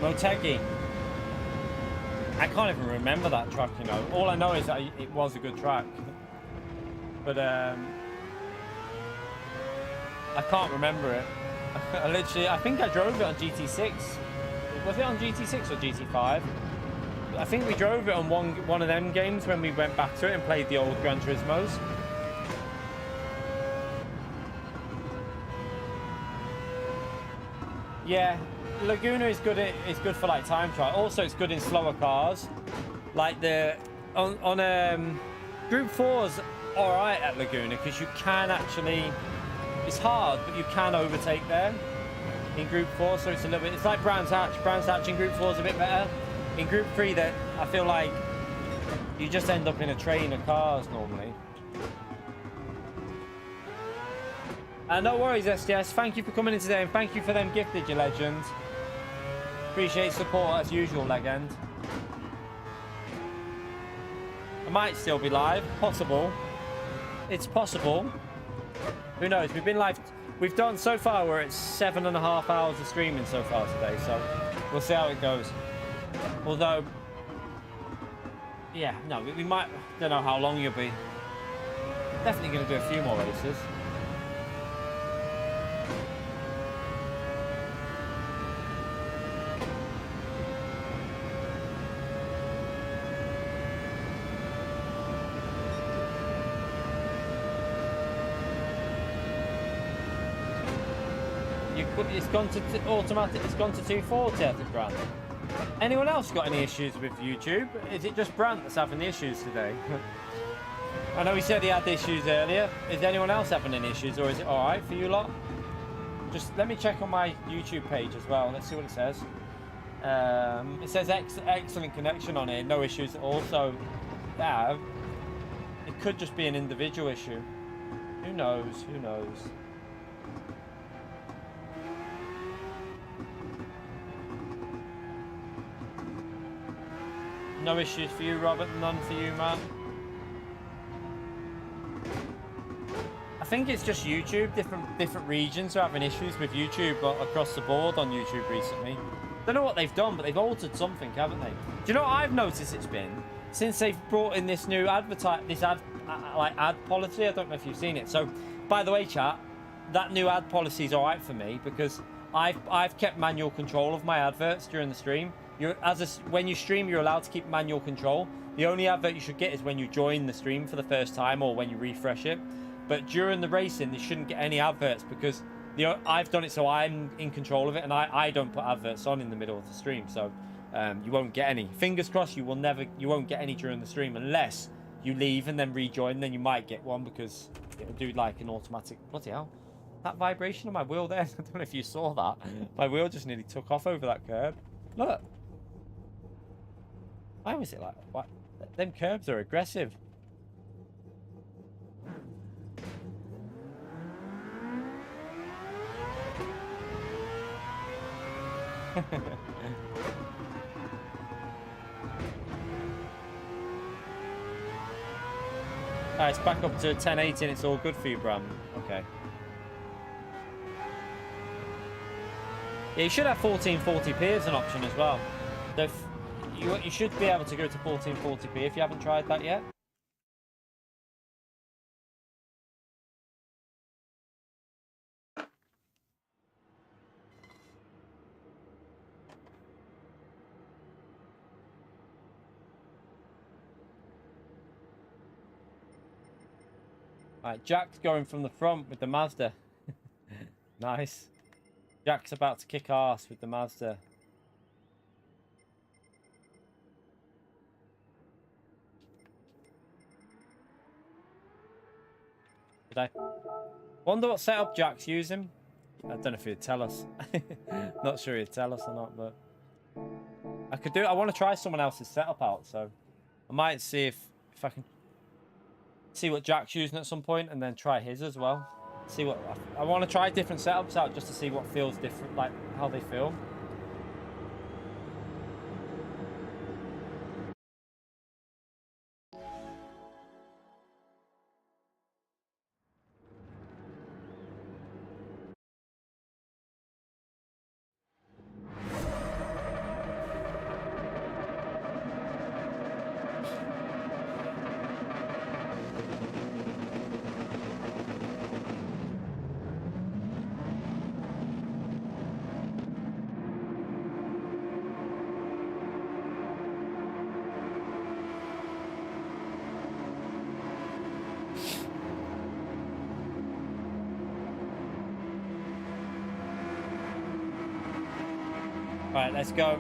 Motegi. I can't even remember that track, you know. All I know is that it was a good track. But I can't remember it. I think I drove it on GT6. Was it on GT6 or GT5? I think we drove it on one of them games when we went back to it and played the old Gran Turismos. Yeah. Laguna is good. It's good for like time trial. Also, it's good in slower cars. Like on Group 4's all right at Laguna because you can actually. It's hard, but you can overtake there in Group 4. So it's a little bit. It's like Brands Hatch. Brands Hatch in Group 4 is a bit better. In Group 3, that I feel like you just end up in a train of cars normally. No worries, SDS. Thank you for coming in today, and thank you for them gifted, you legend. Appreciate support as usual, legend. I might still be live. Possible. It's possible. Who knows? We've been live. We've done so far. We're at 7.5 hours of streaming so far today, so we'll see how it goes. Although, yeah, no, we might. Don't know how long you'll be. Definitely going to do a few more races. It's gone to automatic. It's gone to 240 at the Grant. Anyone else got any issues with YouTube? Is it just Brant that's having the issues today? I know he said he had issues earlier. Is anyone else having any issues, or is it all right for you lot? Just let me check on my YouTube page as well. Let's see what it says. It says excellent connection on it. No issues at all. So, yeah, it could just be an individual issue. Who knows? Who knows? No issues for you, Robert. None for you, Matt. I think it's just YouTube. Different regions are having issues with YouTube across the board on YouTube recently. Don't know what they've done, but they've altered something, haven't they? Do you know what I've noticed it's been since they've brought in this new ad policy? I don't know if you've seen it. So by the way, chat, that new ad policy is all right for me because I've kept manual control of my adverts during the stream. When you stream, you're allowed to keep manual control. The only advert you should get is when you join the stream for the first time or when you refresh it. But during the racing, you shouldn't get any adverts because I've done it so I'm in control of it, and I don't put adverts on in the middle of the stream, so you won't get any. Fingers crossed, you won't get any during the stream unless you leave and then rejoin. Then you might get one because it'll do like an automatic. Bloody hell! That vibration on my wheel there. I don't know if you saw that. My wheel just nearly took off over that curb. Look. Why was it like? What? Them curbs are aggressive. Alright, it's back up to 1080 and it's all good for you, Bram. Okay. Yeah, you should have 1440p as an option as well. So you should be able to go to 1440p if you haven't tried that yet. Alright, Jack's going from the front with the Mazda. Nice. Jack's about to kick ass with the Mazda. Did I wonder what setup Jack's using? I don't know if he'd tell us. Not sure he'd tell us or not, but I could do it. I want to try someone else's setup out, so I might see if I can see what Jack's using at some point and then try his as well. See what I want to try different setups out just to see what feels different, like how they feel. Right, let's go.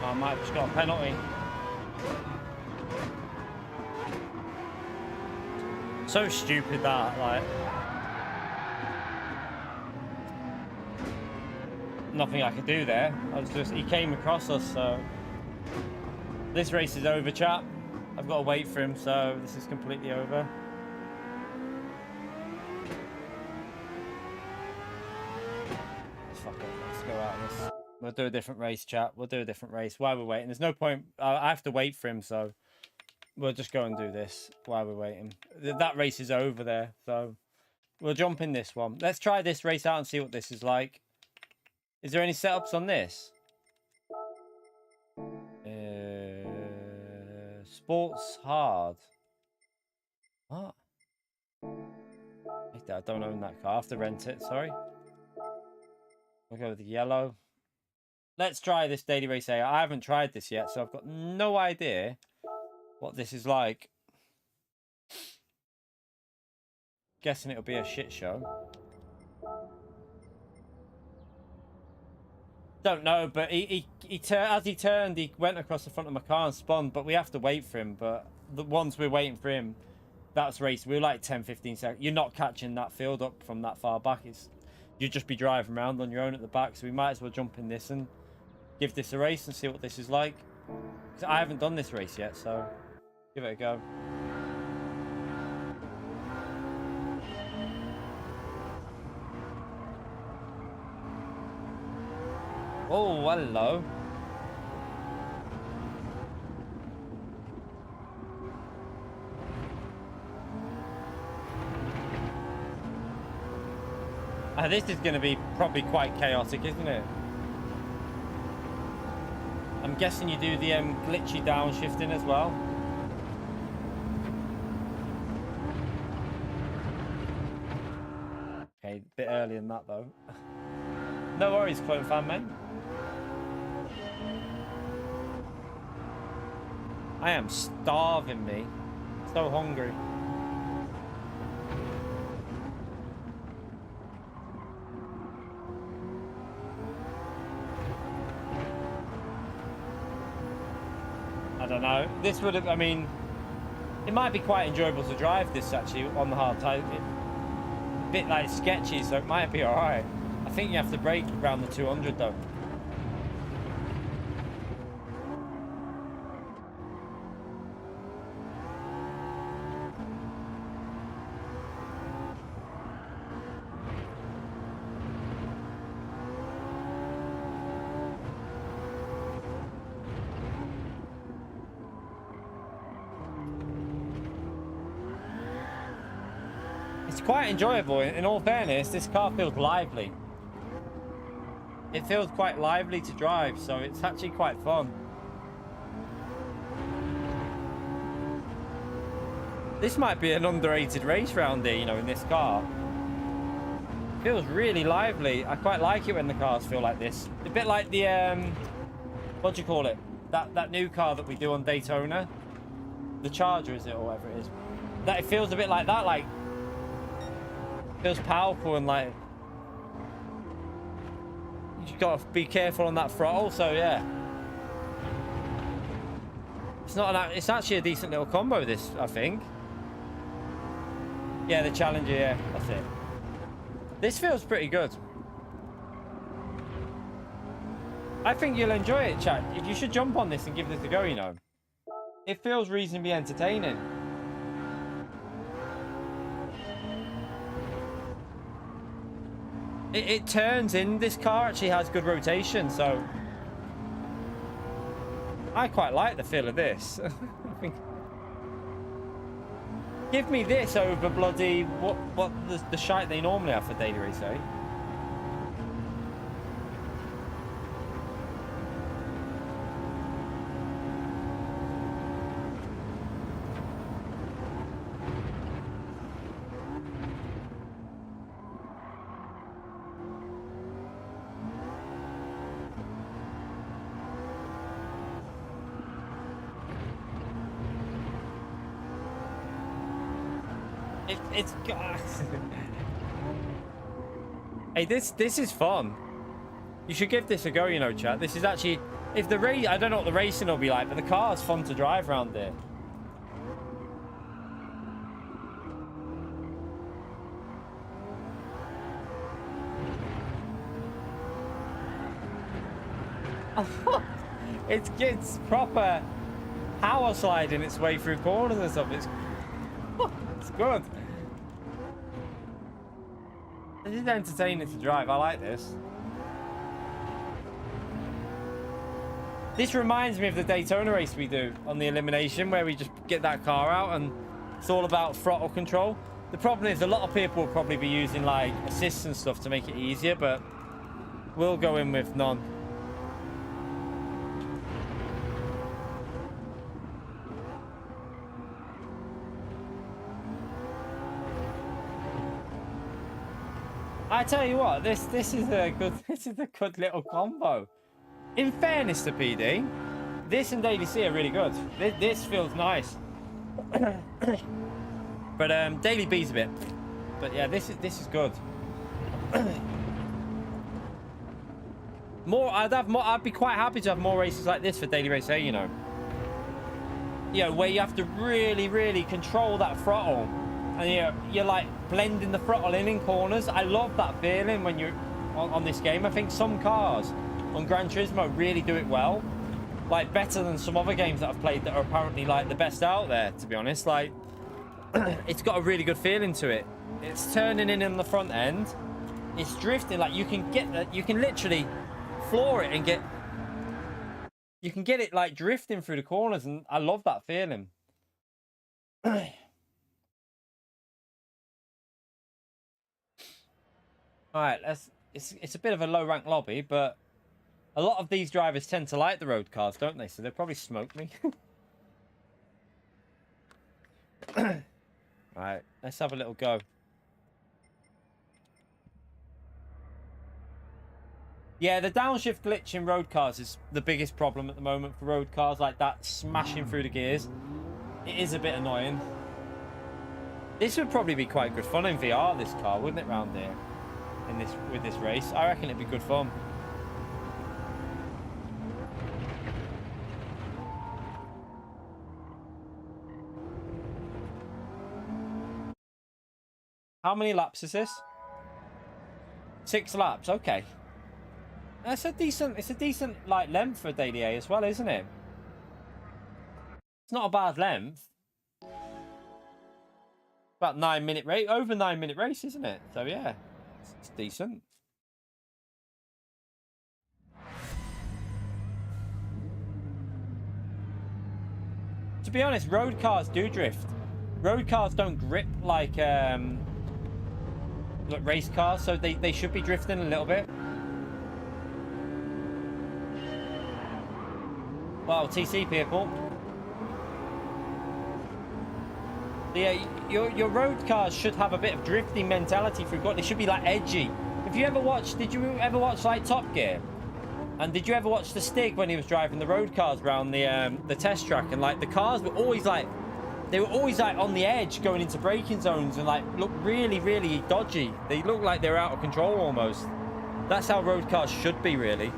I might have just got a penalty. So stupid that, like. Nothing I could do there. He came across us, so. This race is over, chat. I've got to wait for him, so this is completely over. Fuck it, let's go out of this. We'll do a different race, chat. We'll do a different race while we're waiting. There's no point. I have to wait for him, so we'll just go and do this while we're waiting. That race is over there, so we'll jump in this one. Let's try this race out and see what this is like. Is there any setups on this? Sports hard. What? I don't own that car. I have to rent it. Sorry. We'll go with the yellow. Let's try this daily race A. I haven't tried this yet, so I've got no idea what this is like. Guessing it'll be a shit show. Don't know, but as he turned, he went across the front of my car and spun, but we have to wait for him. But the ones we're waiting for him, that's race. We're like 10-15 seconds. You're not catching that field up from that far back. You'd just be driving around on your own at the back, so we might as well jump in this and give this a race and see what this is like. 'Cause I haven't done this race yet, so give it a go. Oh, hello. This is going to be probably quite chaotic, isn't it? I'm guessing you do the glitchy downshifting as well. Okay, a bit early in that though. No worries, Clone Fan, mate. I am starving me. So hungry. I don't know. This would have, I mean, it might be quite enjoyable to drive this actually on the hard type. A bit like sketchy, so it might be alright. I think you have to brake around the 200 though. It's quite enjoyable. In all fairness, this car feels lively. It feels quite lively to drive, so it's actually quite fun. This might be an underrated race round here, you know, in this car. It feels really lively. I quite like it when the cars feel like this. A bit like the, what do you call it? That new car that we do on Daytona. The Charger, is it, or whatever it is. That it feels a bit like that, like, feels powerful and like you gotta be careful on that throttle. So yeah, it's actually a decent little combo, this, I think. Yeah, the Challenger, yeah, that's it. This feels pretty good. I think you'll enjoy it, chat. You should jump on this and give this a go, you know. It feels reasonably entertaining. It turns in. This car actually has good rotation, so I quite like the feel of this. I think, give me this over bloody what the shite they normally have for daily race, eh? It's hey, this is fun. You should give this a go, you know, chat. This is actually, if the race, I don't know what the racing will be like, but the car is fun to drive around there. It's proper power sliding its way through corners and stuff. It's good. This is entertaining to drive. I like this. This reminds me of the Daytona race we do on the elimination, where we just get that car out and it's all about throttle control. The problem is a lot of people will probably be using like assists and stuff to make it easier, but We'll go in with none. I tell you what, this is a good little combo. In fairness to PD, this and Daily C are really good. This feels nice. But Daily B's a bit. But yeah, this is good. I'd be quite happy to have more races like this for Daily Race A, you know. You know, where you have to really, really control that throttle. And you're like blending the throttle in corners. I love that feeling when you're on this game. I think some cars on Gran Turismo really do it well. Like better than some other games that I've played that are apparently like the best out there, to be honest. Like it's got a really good feeling to it. It's turning in the front end. It's drifting. Like you can literally floor it and get it like drifting through the corners, and I love that feeling. All right, it's a bit of a low rank lobby, but a lot of these drivers tend to like the road cars, don't they? So they'll probably smoke me. All right, let's have a little go. Yeah, the downshift glitch in road cars is the biggest problem at the moment for road cars, like that smashing through the gears. It is a bit annoying. This would probably be quite good fun in VR, this car, wouldn't it, round here? With this race. I reckon it'd be good fun. How many laps is this? 6 laps, okay. It's a decent like length for a Daily A as well, isn't it? It's not a bad length. About 9-minute race, over 9-minute race, isn't it? So yeah, it's decent. To be honest, road cars do drift. Road cars don't grip like race cars, so they should be drifting a little bit. Well, TC people. Yeah, your road cars should have a bit of drifting mentality through. They should be like edgy. If you ever watched, did you ever watch like Top Gear? And did you ever watch the Stig when he was driving the road cars around the test track? And like the cars were always like, they were always like on the edge going into braking zones and like look really, really dodgy. They look like they're out of control almost. That's how road cars should be, really.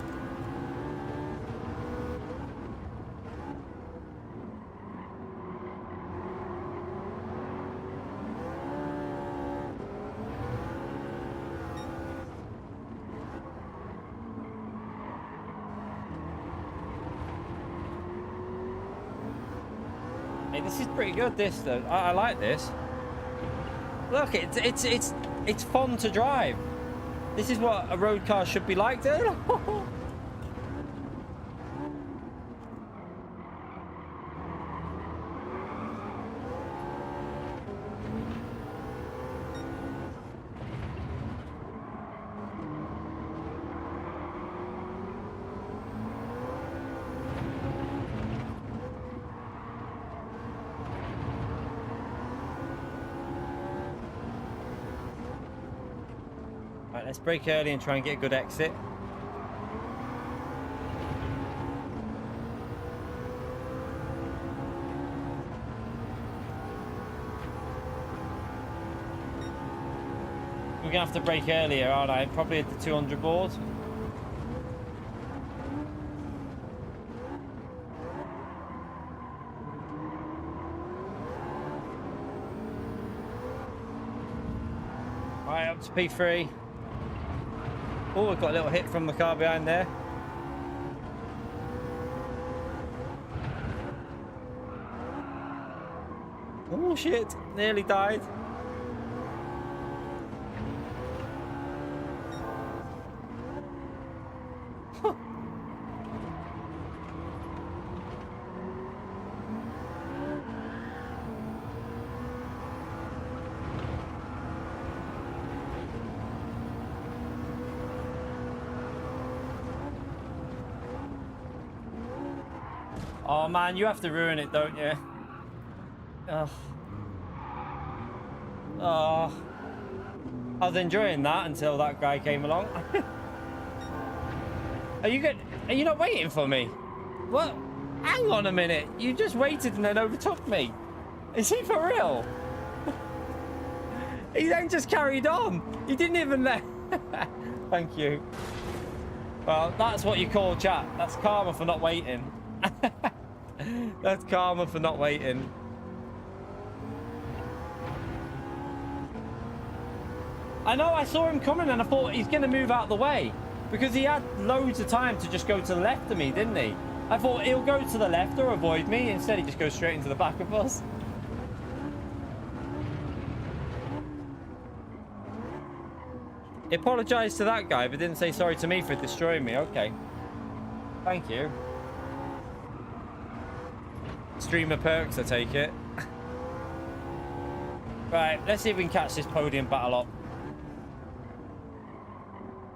This is pretty good, this though. I like this. Look, it's fun to drive. This is what a road car should be like, dude. Let's brake early and try and get a good exit. We're gonna have to brake earlier, aren't I? Probably at the 200 board. Right, up to P3. Oh, we've got a little hit from the car behind there. Oh shit, nearly died. Oh man, you have to ruin it, don't you? Oh. Oh. I was enjoying that until that guy came along. Are you good? Are you not waiting for me? What? Hang on a minute. You just waited and then overtook me. Is he for real? He then just carried on. He didn't even let... Thank you. Well, that's what you call chat. That's karma for not waiting. That's karma for not waiting. I know, I saw him coming and I thought he's going to move out of the way. Because he had loads of time to just go to the left of me, didn't he? I thought he'll go to the left or avoid me. Instead, he just goes straight into the back of us. He apologised to that guy, but didn't say sorry to me for destroying me. Okay. Thank you. Streamer perks, I take it. Right, let's see if we can catch this podium battle up.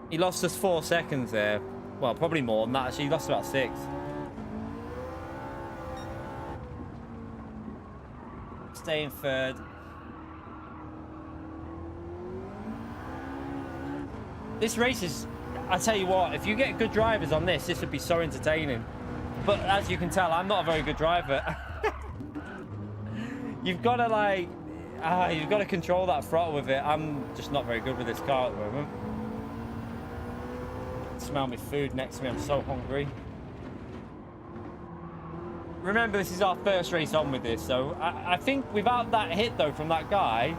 He lost us 4 seconds there. Well, probably more than that. Actually, he lost about 6. Stay in third. This race is... I tell you what, if you get good drivers on this, this would be so entertaining. But as you can tell, I'm not a very good driver. You've got to, like... you've got to control that throttle with it. I'm just not very good with this car at the moment. Smell my food next to me. I'm so hungry. Remember, this is our first race on with this, so I think without that hit though from that guy,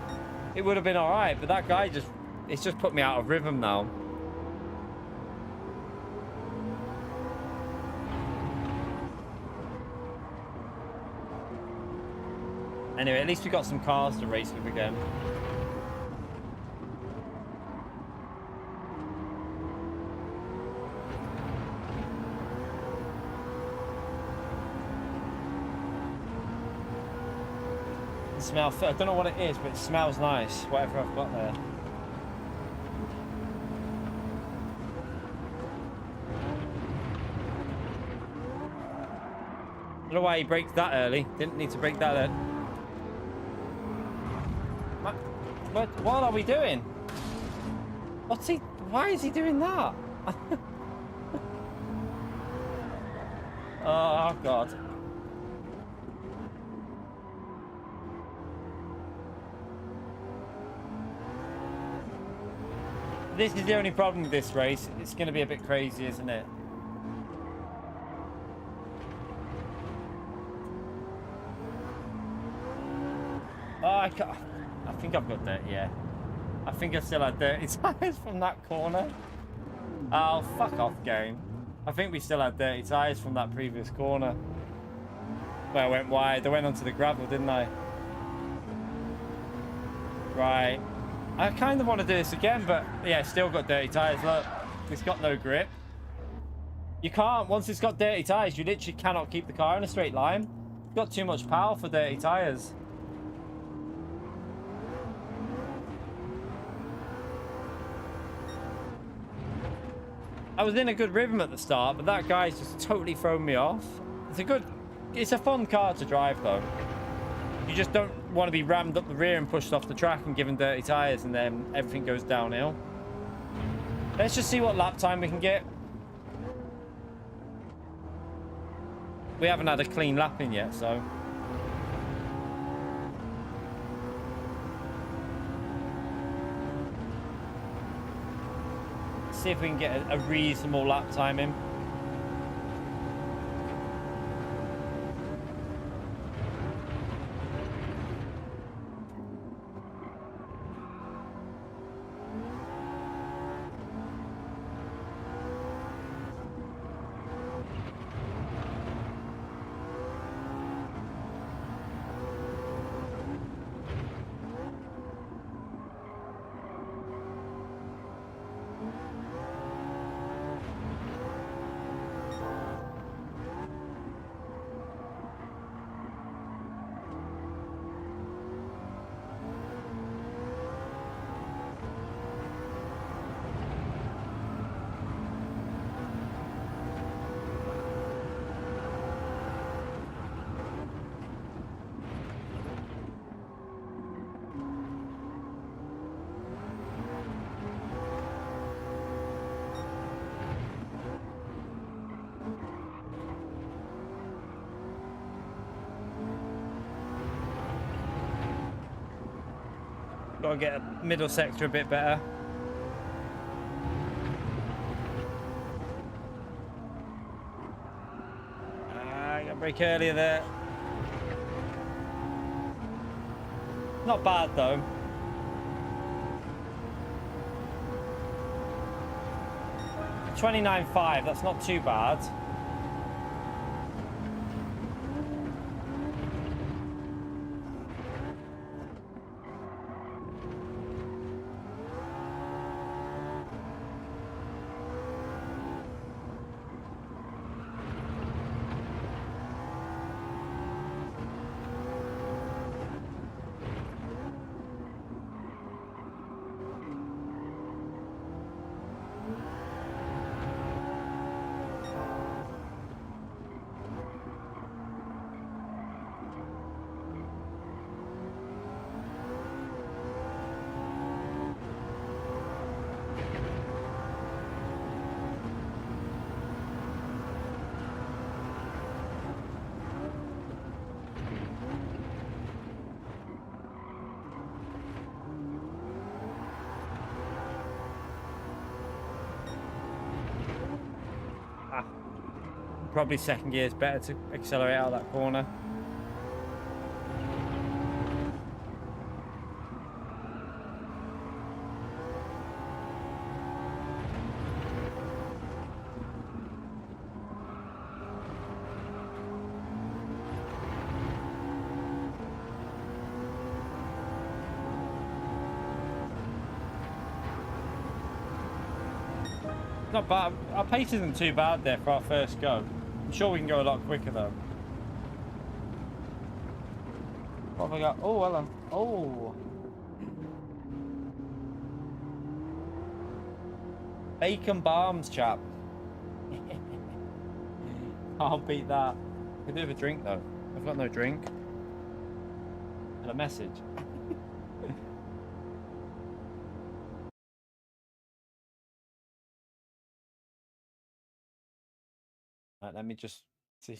it would have been all right. But that guy it's just put me out of rhythm now. Anyway, at least we got some cars to race with again. I don't know what it is, but it smells nice, whatever I've got there. I don't know why he braked that early. Didn't need to brake that early. What are we doing? What's he... Why is he doing that? Oh, God. This is the only problem with this race. It's going to be a bit crazy, isn't it? Oh, I think I've got dirty, yeah. I think I still had dirty tyres from that corner. Oh, fuck off, game. I think we still had dirty tyres from that previous corner. Where I went wide. I went onto the gravel, didn't I? Right. I kind of want to do this again, but yeah, still got dirty tyres. Look, it's got no grip. You can't, once it's got dirty tyres, you literally cannot keep the car in a straight line. It's got too much power for dirty tyres. I was in a good rhythm at the start, but that guy's just totally thrown me off. It's a fun car to drive though. You just don't want to be rammed up the rear and pushed off the track and given dirty tyres and then everything goes downhill. Let's just see what lap time we can get. We haven't had a clean lap in yet, so... see if we can get a reasonable lap time in. Got to get a middle sector a bit better. Got to brake earlier there. Not bad though. 29.5, that's not too bad. Probably second gear is better to accelerate out of that corner. Not bad. Our pace isn't too bad there for our first go. I'm sure we can go a lot quicker though. What have I got? Oh, hello. Oh. Bacon bombs, chap. I'll beat that. I could do with a drink though. I've got no drink. And a message. Right, let me just see.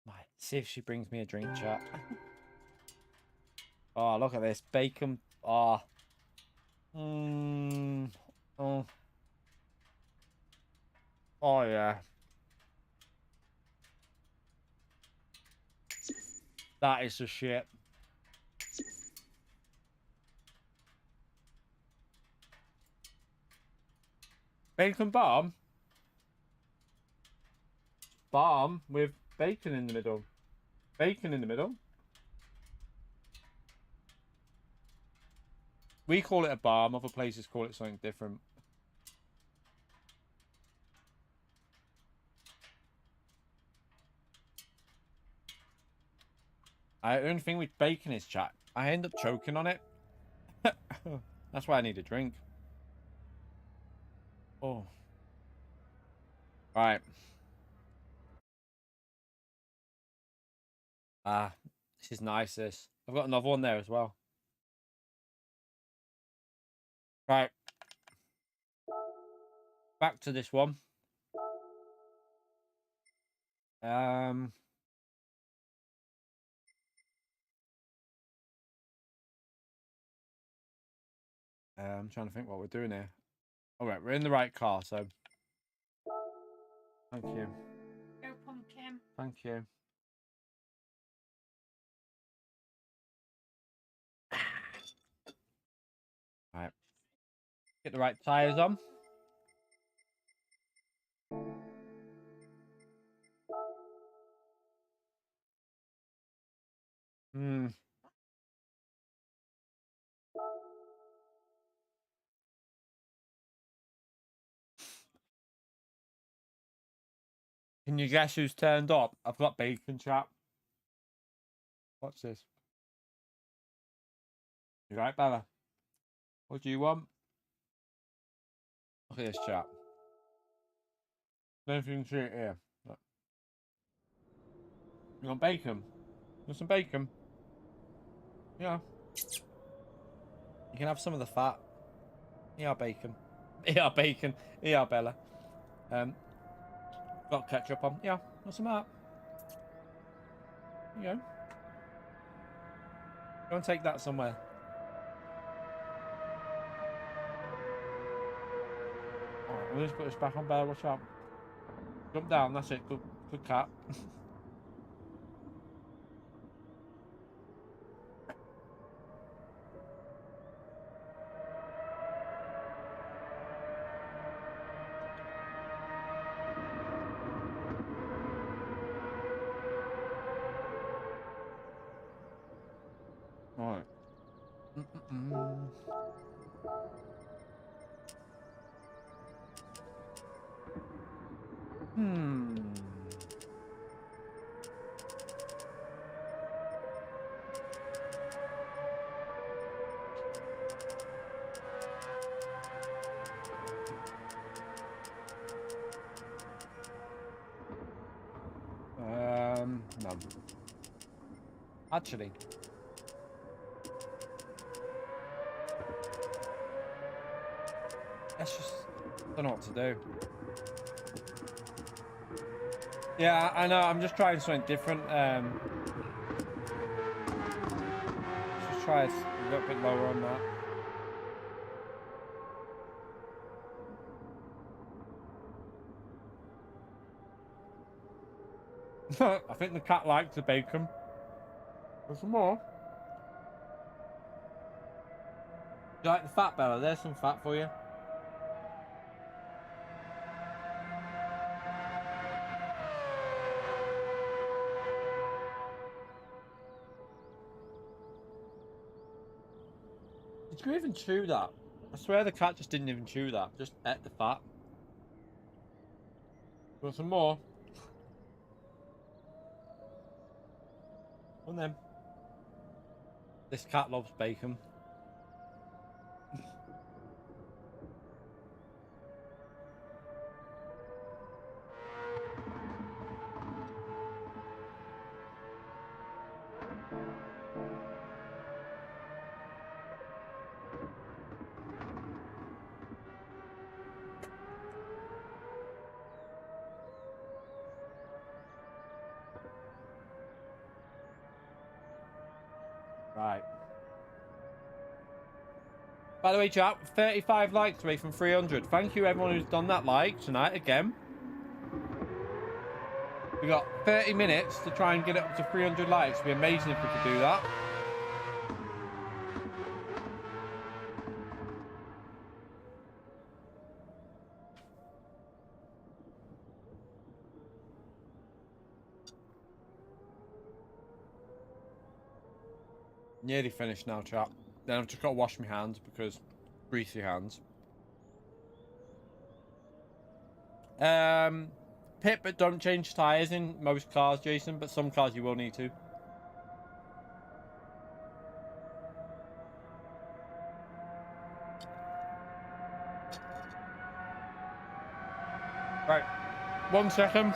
Right, see if she brings me a drink, chat. Oh, look at this bacon. Oh. Oh. Oh yeah. That is the shit. Bacon bomb? Bomb with bacon in the middle. Bacon in the middle. We call it a bomb. Other places call it something different. The only thing with bacon is, chat, I end up choking on it. That's why I need a drink. Oh. Right. This is nice, this. I've got another one there as well. Right. Back to this one. I'm trying to think what we're doing here. All right, we're in the right car, so thank you. Go pumpkin. Thank you. Right. Get the right tires on. Can you guess who's turned up? I've got bacon, chap. What's this? You right, Bella? What do you want? Look at this, chap. Don't know if you can see it here. Look. You want bacon? Want some bacon? Yeah. You can have some of the fat. Yeah, bacon. Yeah, bacon. Yeah, Bella. Got ketchup on. Yeah, what's some of that? There you go. Go and take that somewhere. Alright, we'll just put this back on, Bella. Watch out. Jump down, that's it. Good cat. Alright. No. Actually. Let's just... don't know what to do. Yeah, I know, I'm just trying something different. Just try a little bit lower on that. I think the cat likes the bacon. There's some more. Do you like the fat, Bella? There's some fat for you. Did you even chew that? I swear the cat just didn't even chew that. Just ate the fat. Want some more? On them. This cat loves bacon. Right. By the way, chat, 35 likes away from 300. Thank you everyone who's done that like tonight again. We got 30 minutes to try and get it up to 300 likes. It'd be amazing if we could do that. Nearly finished now, chat. Then I've just got to wash my hands because greasy hands. Pit, but don't change tyres in most cars, Jason, but some cars you will need to. Right, 1 second.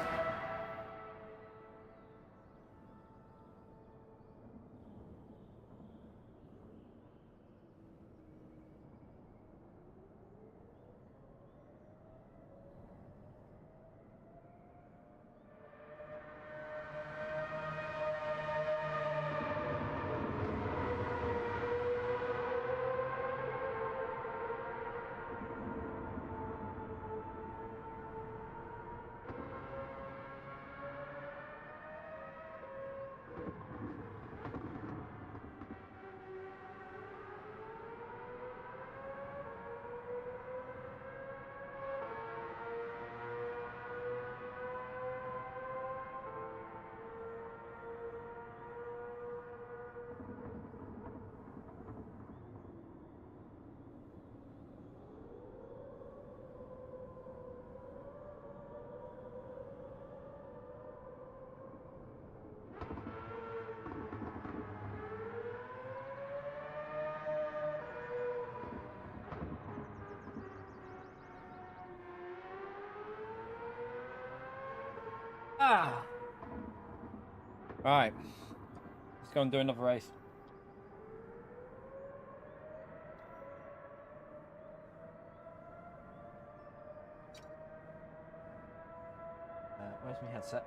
Ah. Right. Let's go and do another race. headset.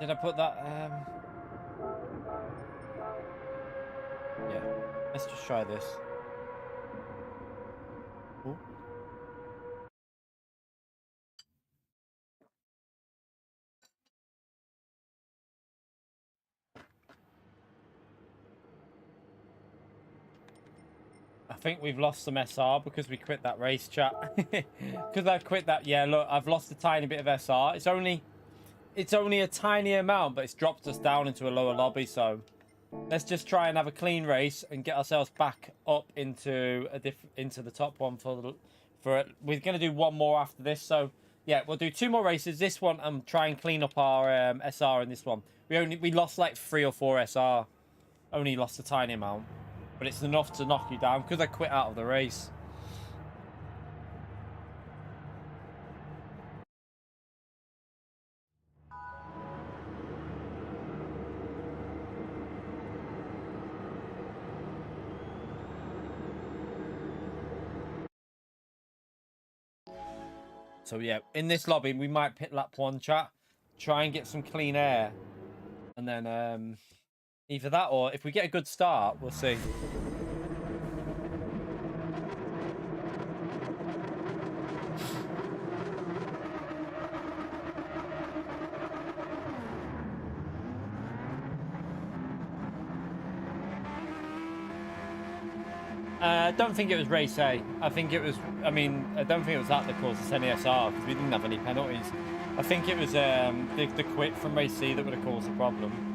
Did I put that? Yeah. Let's just try this. Ooh. I think we've lost some SR because we quit that race, chat. Because I quit that. Yeah, look, I've lost a tiny bit of SR. It's only a tiny amount, but it's dropped us down into a lower lobby. So let's just try and have a clean race and get ourselves back up into into the top one we're going to do one more after this. So yeah, we'll do 2 more races. This one and try and clean up our SR in this one. We lost like 3 or 4 SR. Only lost a tiny amount, but it's enough to knock you down because I quit out of the race. So yeah, in this lobby, we might pit lap 1, chat. Try and get some clean air. And then either that or if we get a good start, we'll see. I don't think it was race A. I think it was, I don't think it was that that caused us any SR because we didn't have any penalties. I think it was the quit from race C that would have caused the problem.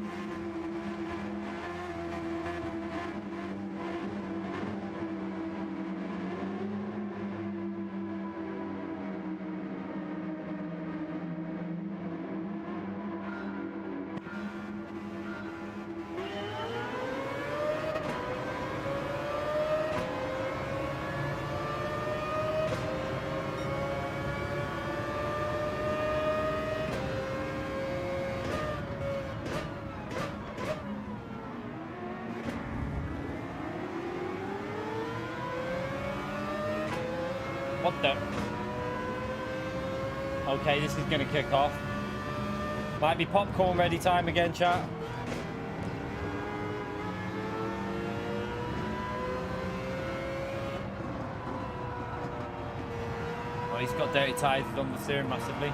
What the? Okay, this is going to kick off. Might be popcorn ready time again, chat. Oh, he's got dirty tyres on the steering massively.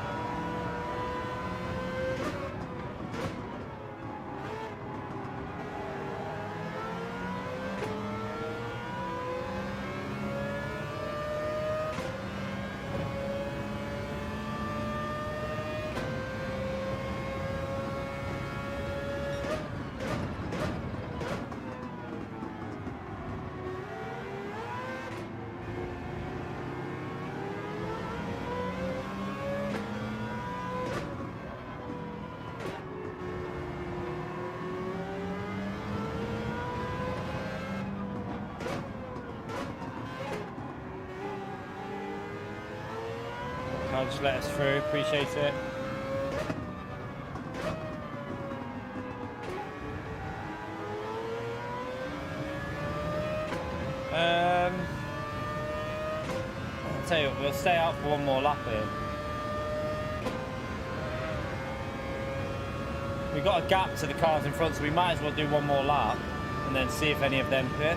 Just let us through, appreciate it. I'll tell you what, we'll stay out for one more lap here. We've got a gap to the cars in front, so we might as well do one more lap and then see if any of them fit.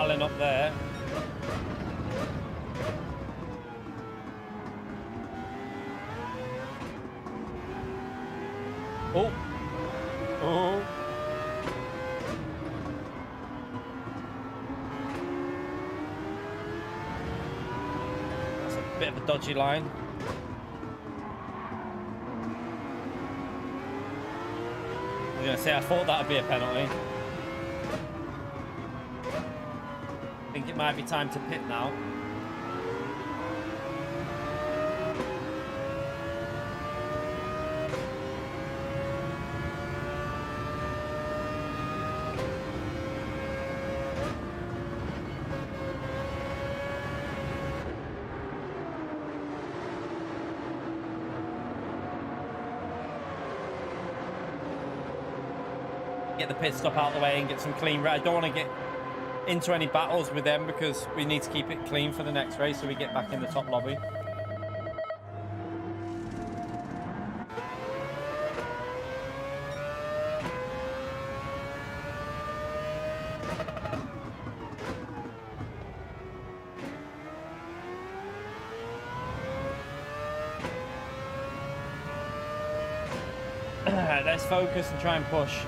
piling up there. Oh. Oh. That's a bit of a dodgy line. I was going to say, I thought that would be a penalty. I think it might be time to pit now. Get the pit stop out of the way and get some clean. I don't want to get into any battles with them because we need to keep it clean for the next race so we get back in the top lobby. Let's focus and try and push.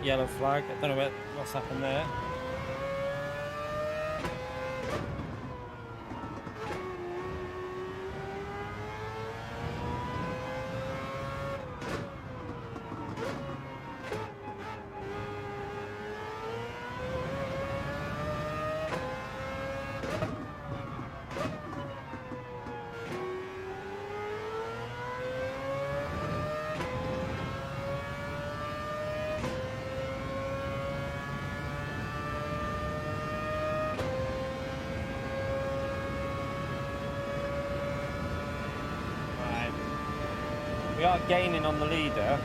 Yellow flag. I don't know what's happened there. We are gaining on the leader.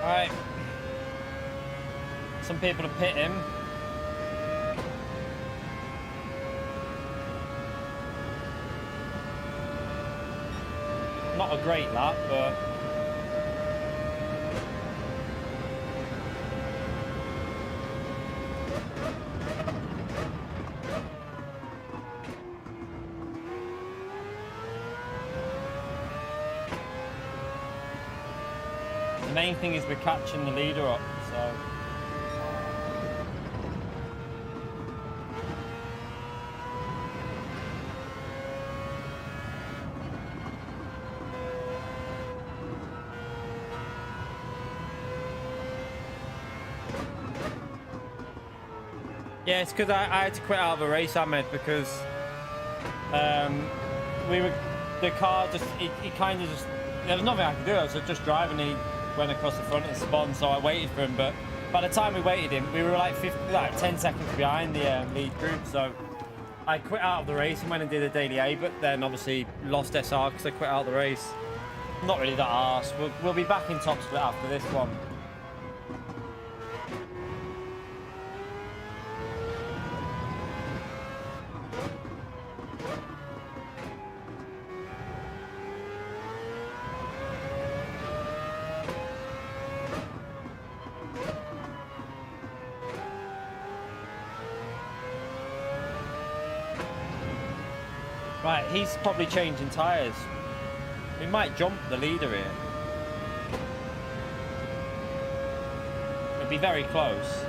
Alright. Some people have pit him. Not a great lap, but the main thing is we're catching the leader up, so Yeah, it's because I had to quit out of a race, Ahmed, because the car just, it kind of just, there was nothing I could do. I was just driving, he went across the front and spun, so I waited for him, but by the time we waited him, we were like 10 seconds behind the lead group, so I quit out of the race and went and did a daily A, but then obviously lost SR because I quit out of the race. Not really that arse. We'll be back in top split after this one. Right, he's probably changing tyres. We might jump the leader here. It'd be very close.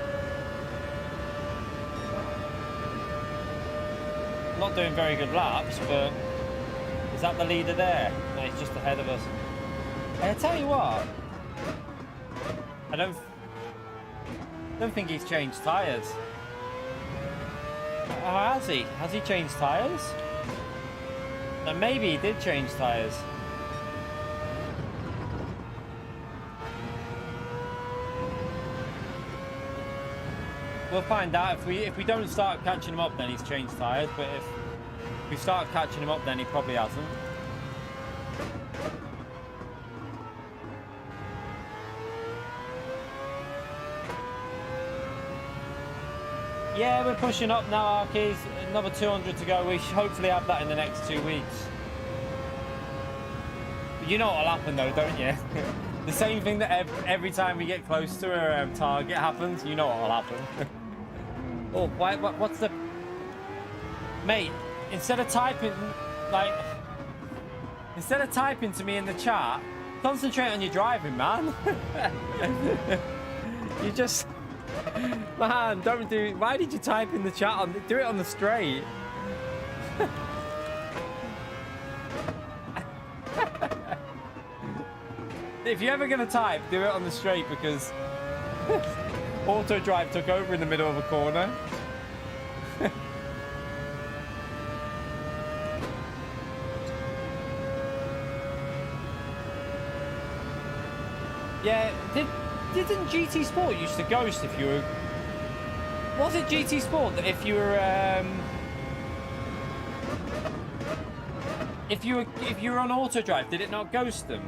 Not doing very good laps, but is that the leader there? No, he's just ahead of us. I tell you what, I don't think he's changed tyres. Oh, has he? Has he changed tyres? And maybe he did change tyres. We'll find out. If we don't start catching him up, then he's changed tyres. But if we start catching him up, then he probably hasn't. Yeah, we're pushing up now, Arkies. Another 200 to go. We should hopefully have that in the next 2 weeks. But you know what'll happen though, don't you? The same thing that every time we get close to a target happens. You know what'll happen. Oh, what's the... Mate, instead of typing to me in the chat, concentrate on your driving, man. You just... Man, don't do... Why did you type in the chat? Do it on the straight. If you're ever going to type, do it on the straight, because auto drive took over in the middle of a corner. Yeah, didn't GT Sport used to ghost if you were... Was it GT Sport that if you were if you were on auto drive, did it not ghost them?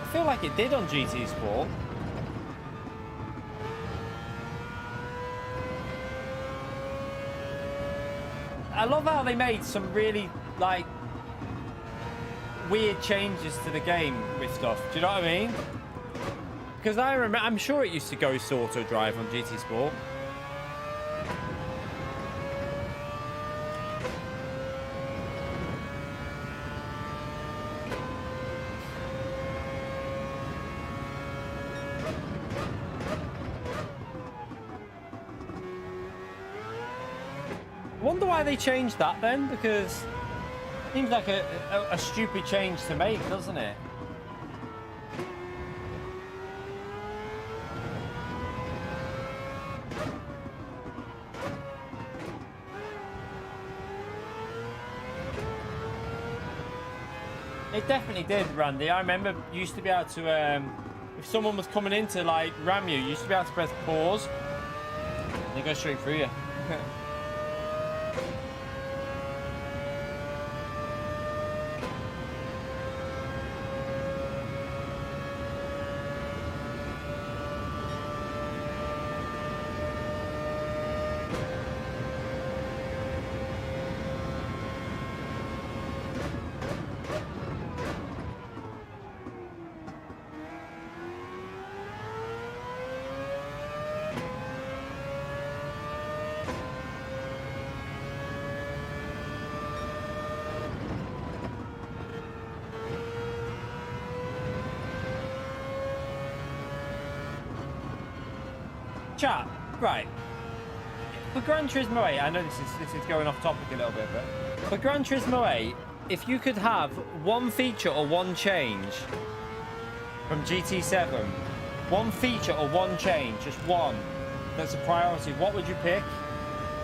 I feel like it did on GT Sport. I love how they made some really, like, weird changes to the game with stuff. Do you know what I mean? Because I'm sure it used to go auto drive on GT Sport. I wonder why they changed that then, because it seems like a stupid change to make, doesn't it? It definitely did, Randy. I remember you used to be able to, if someone was coming in to like ram you, you used to be able to press pause and they go straight through you. Chat, right. For Gran Turismo 8, I know this is going off topic a little bit, but for Gran Turismo 8, if you could have one feature or one change from GT7, one feature or one change, just one, that's a priority, what would you pick?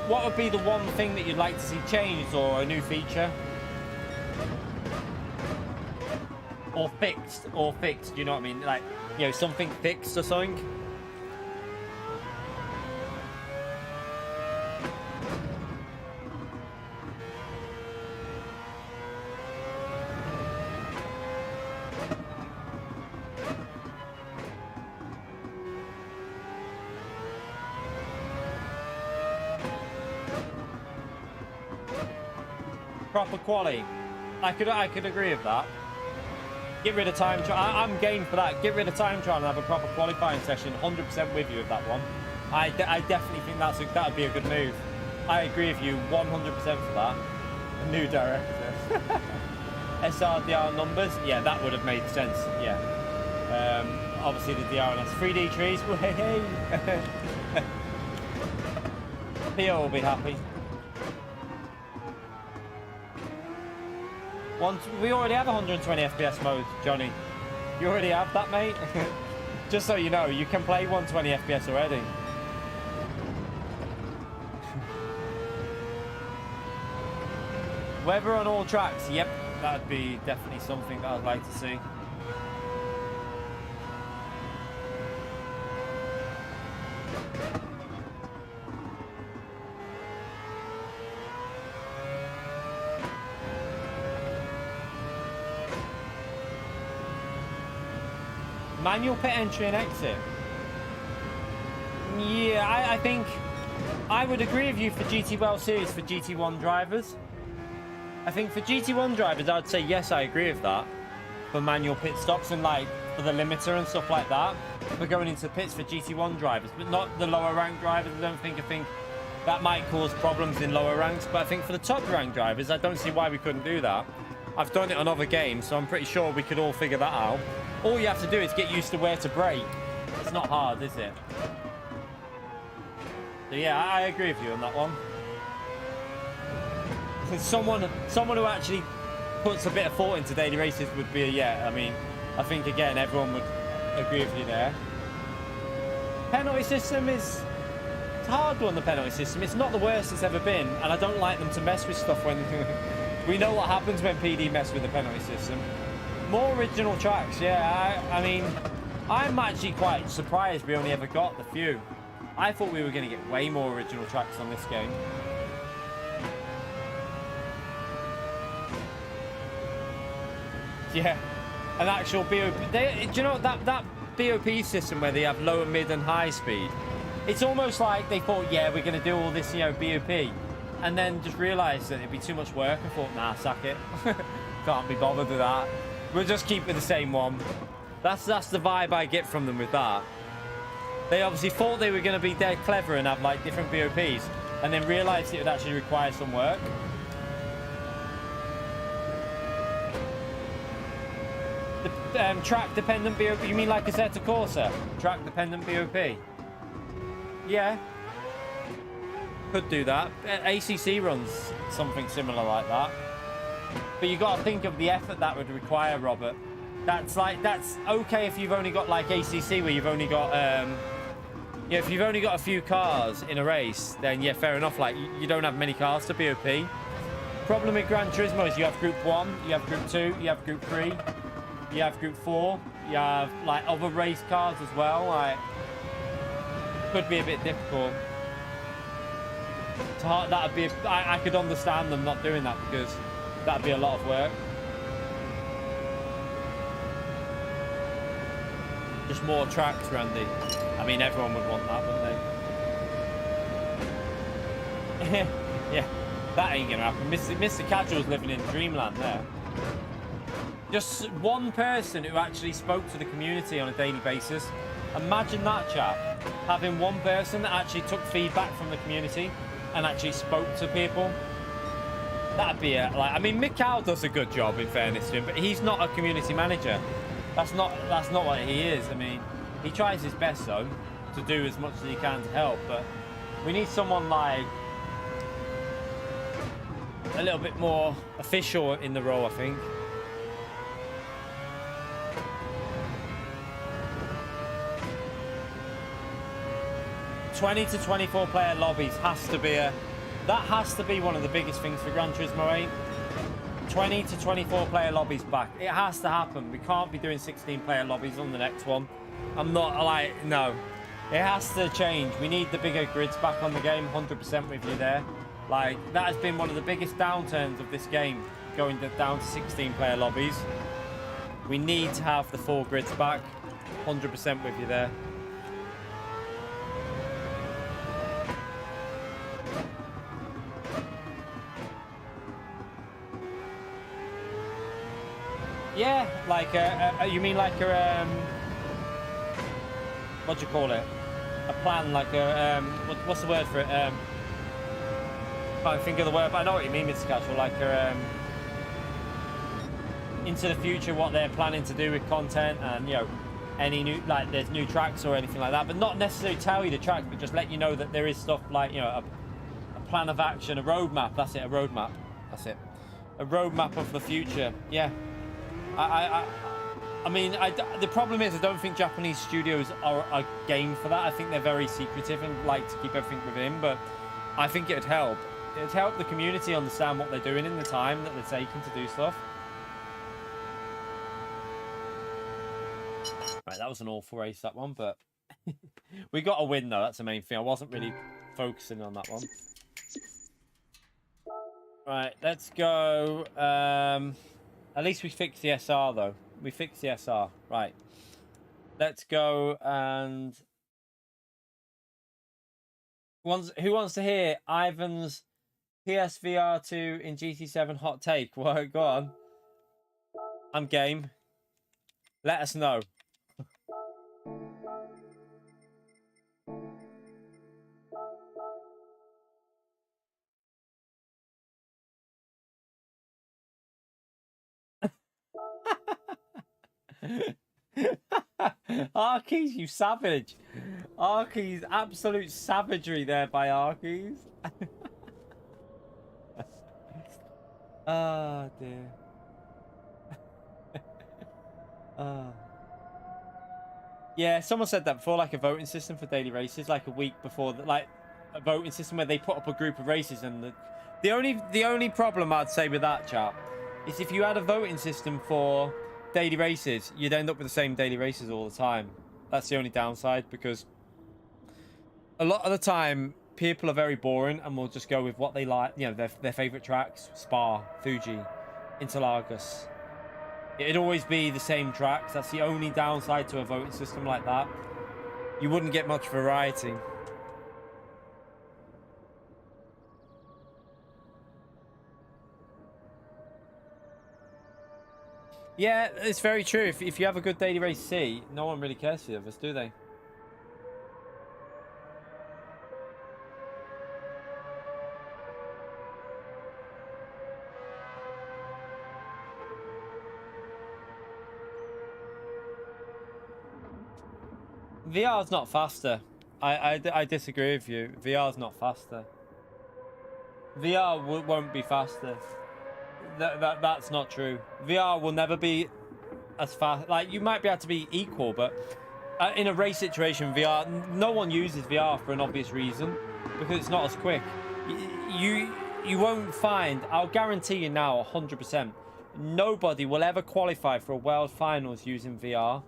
What would be the one thing that you'd like to see changed or a new feature? Or fixed, you know what I mean? Like, you know, something fixed or something. Proper quality. I could agree with that. Get rid of time trial. I'm game for that. Get rid of time trial and have a proper qualifying session. 100% with you with that one. I definitely think that would be a good move. I agree with you 100% for that. A new director. SRDR numbers. Yeah, that would have made sense. Yeah. Obviously the DRNS 3D trees. Hey. Theo will be happy. We already have 120 FPS mode, Johnny. You already have that, mate. Just so you know, you can play 120 FPS already. Weather on all tracks. Yep, that'd be definitely something that I'd like to see. Manual pit entry and exit. Yeah, I think I would agree with you for GT World Series for GT1 drivers. I think for GT1 drivers, I'd say yes, I agree with that. For manual pit stops and like for the limiter and stuff like that. We're going into pits for GT1 drivers, but not the lower rank drivers. I think that might cause problems in lower ranks. But I think for the top rank drivers, I don't see why we couldn't do that. I've done it on other games, so I'm pretty sure we could all figure that out. All you have to do is get used to where to brake. It's not hard, is it? So yeah, I agree with you on that one. Someone who actually puts a bit of thought into daily races would be a yeah. I mean, I think again everyone would agree with you there. Penalty system is it's a hard one. The penalty system. It's not the worst it's ever been, and I don't like them to mess with stuff when we know what happens when PD mess with the penalty system. More original tracks, yeah. I mean, I'm actually quite surprised we only ever got the few. I thought we were going to get way more original tracks on this game. Yeah, an actual BOP. Do you know that BOP system where they have lower, mid, and high speed? It's almost like they thought, yeah, we're going to do all this, you know, BOP, and then just realised that it'd be too much work and thought, nah, sack it. Can't be bothered with that. We'll just keep with the same one. That's the vibe I get from them with that. They obviously thought they were going to be dead clever and have like different BOPs, and then realised it would actually require some work. The track dependent BOP. You mean like Assetto Corsa? Track dependent BOP. Yeah. Could do that. ACC runs something similar like that. But you got to think of the effort that would require, Robert. That's okay if you've only got like ACC where you've only got yeah, if you've only got a few cars in a race, then yeah, fair enough. Like you don't have many cars to BOP. Problem with Gran Turismo is you have Group 1, you have Group 2, you have Group 3, you have Group 4, you have like other race cars as well. Like could be a bit difficult. It's hard. That'd be. I could understand them not doing that because that'd be a lot of work. Just more tracks, Randy. I mean, everyone would want that, wouldn't they? Yeah, that ain't gonna happen. Mr. Casual's living in dreamland there. Just one person who actually spoke to the community on a daily basis. Imagine that, chap. Having one person that actually took feedback from the community and actually spoke to people. That'd be it. Like, I mean, Mikhail does a good job, in fairness to him, but he's not a community manager. That's not what he is. I mean, he tries his best though to do as much as he can to help, but we need someone like a little bit more official in the role, I think. $20 to 24 player lobbies has to be that has to be one of the biggest things for Gran Turismo 8. 20 to 24 player lobbies back. It has to happen. We can't be doing 16 player lobbies on the next one. I'm not like, no. It has to change. We need the bigger grids back on the game. 100% with you there. Like, that has been one of the biggest downturns of this game, going down to 16 player lobbies. We need to have the 4 grids back. 100% with you there. Yeah, like you mean like a what do you call it? A plan, like a what's the word for it? Can't think of the word, but I know what you mean, Mr. Casual. Like into the future, what they're planning to do with content, and you know, any new, like there's new tracks or anything like that, but not necessarily tell you the tracks, but just let you know that there is stuff like, you know, a plan of action, a roadmap. That's it, a roadmap. That's it, a roadmap of the future. Yeah. I mean, the problem is I don't think Japanese studios are game for that. I think they're very secretive and like to keep everything within, but I think it'd help. It'd help the community understand what they're doing in the time that they're taking to do stuff. Right, that was an awful race, that one, but we got a win, though. That's the main thing. I wasn't really focusing on that one. Right, let's go. At least we fixed the SR, though. We fixed the SR. Right. Let's go and... Who wants to hear Ivan's PSVR 2 in GT7 hot take? Well, go on. I'm game. Let us know. Arkeys, you savage. Arkeys, absolute savagery there by Arkeys. Oh dear. Yeah, someone said that before, like a voting system for daily races, like a week before, like a voting system where they put up a group of races, and the only problem I'd say with that, chap, is if you had a voting system for daily races, you'd end up with the same daily races all the time. That's the only downside, because a lot of the time people are very boring and will just go with what they like, you know, their favorite tracks. Spa, Fuji, Interlagos. It'd always be the same tracks. That's the only downside to a voting system like that. You wouldn't get much variety. Yeah, it's very true. If you have a good daily race C, no one really cares for the others, do they? VR's not faster. I disagree with you. VR's not faster. VR won't be faster. That's not true. VR will never be as fast. Like, you might be able to be equal, but in a race situation, VR, no one uses VR for an obvious reason, because it's not as quick. You won't find, I'll guarantee you now 100%, nobody will ever qualify for a world finals using VR.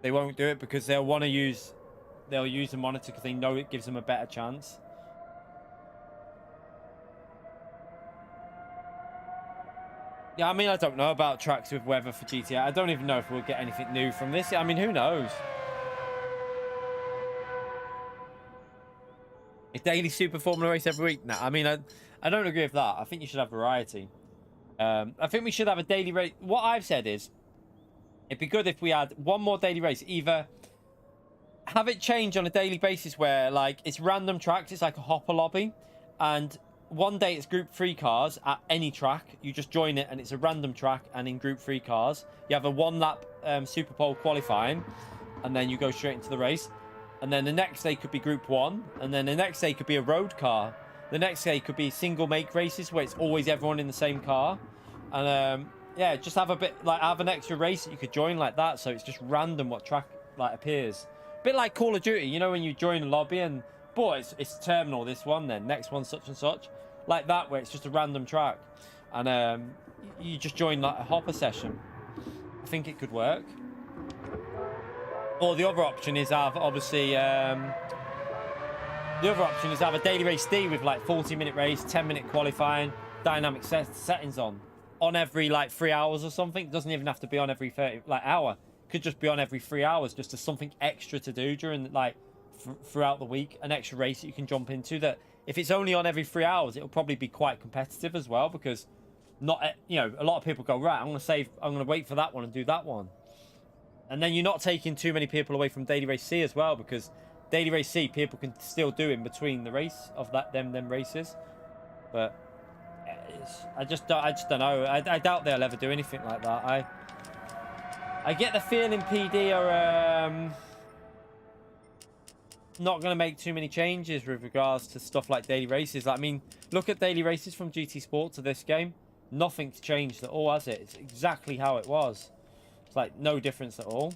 They won't do it because they'll use the monitor because they know it gives them a better chance. Yeah, I mean, I don't know about tracks with weather for GTA. I don't even know if we'll get anything new from this. I mean, who knows? A daily Super Formula race every week? Nah, I mean, I don't agree with that. I think you should have variety. I think we should have a daily race. What I've said is, it'd be good if we had one more daily race. Either have it change on a daily basis where, like, it's random tracks. It's like a hopper lobby. And one day it's group 3 cars at any track. You just join it and it's a random track, and in group 3 cars you have a 1-lap Superpole qualifying, and then you go straight into the race. And then the next day could be group 1, and then the next day could be a road car. the next day could be single make races where it's always everyone in the same car. And yeah, just have a bit, like, have an extra race that you could join like that. So it's just random what track, like, appears. A bit like Call of Duty, you know, when you join a lobby and, boy, it's terminal, this one, then next one, such and such. Like that, where it's just a random track. And you just join, like, a hopper session. I think it could work. Or the other option is have, obviously, the other option is have a daily race D with, like, 40-minute race, 10-minute qualifying, dynamic settings on every, like, 3 hours or something. It doesn't even have to be on every 30, like, hour. Could just be on every 3 hours, just as something extra to do during, like, throughout the week. An extra race that you can jump into that, if it's only on every 3 hours, it'll probably be quite competitive as well, because not, you know, a lot of people go, right, I'm going to wait for that one and do that one. And then you're not taking too many people away from Daily Race C as well, because Daily Race C, people can still do in between the race of them races. But I just don't know. I doubt they'll ever do anything like that. I get the feeling PD are not going to make too many changes with regards to stuff like daily races. Like, I mean, look at daily races from GT Sport to this game. Nothing's changed at all, has it? It's exactly how it was. It's like no difference at all.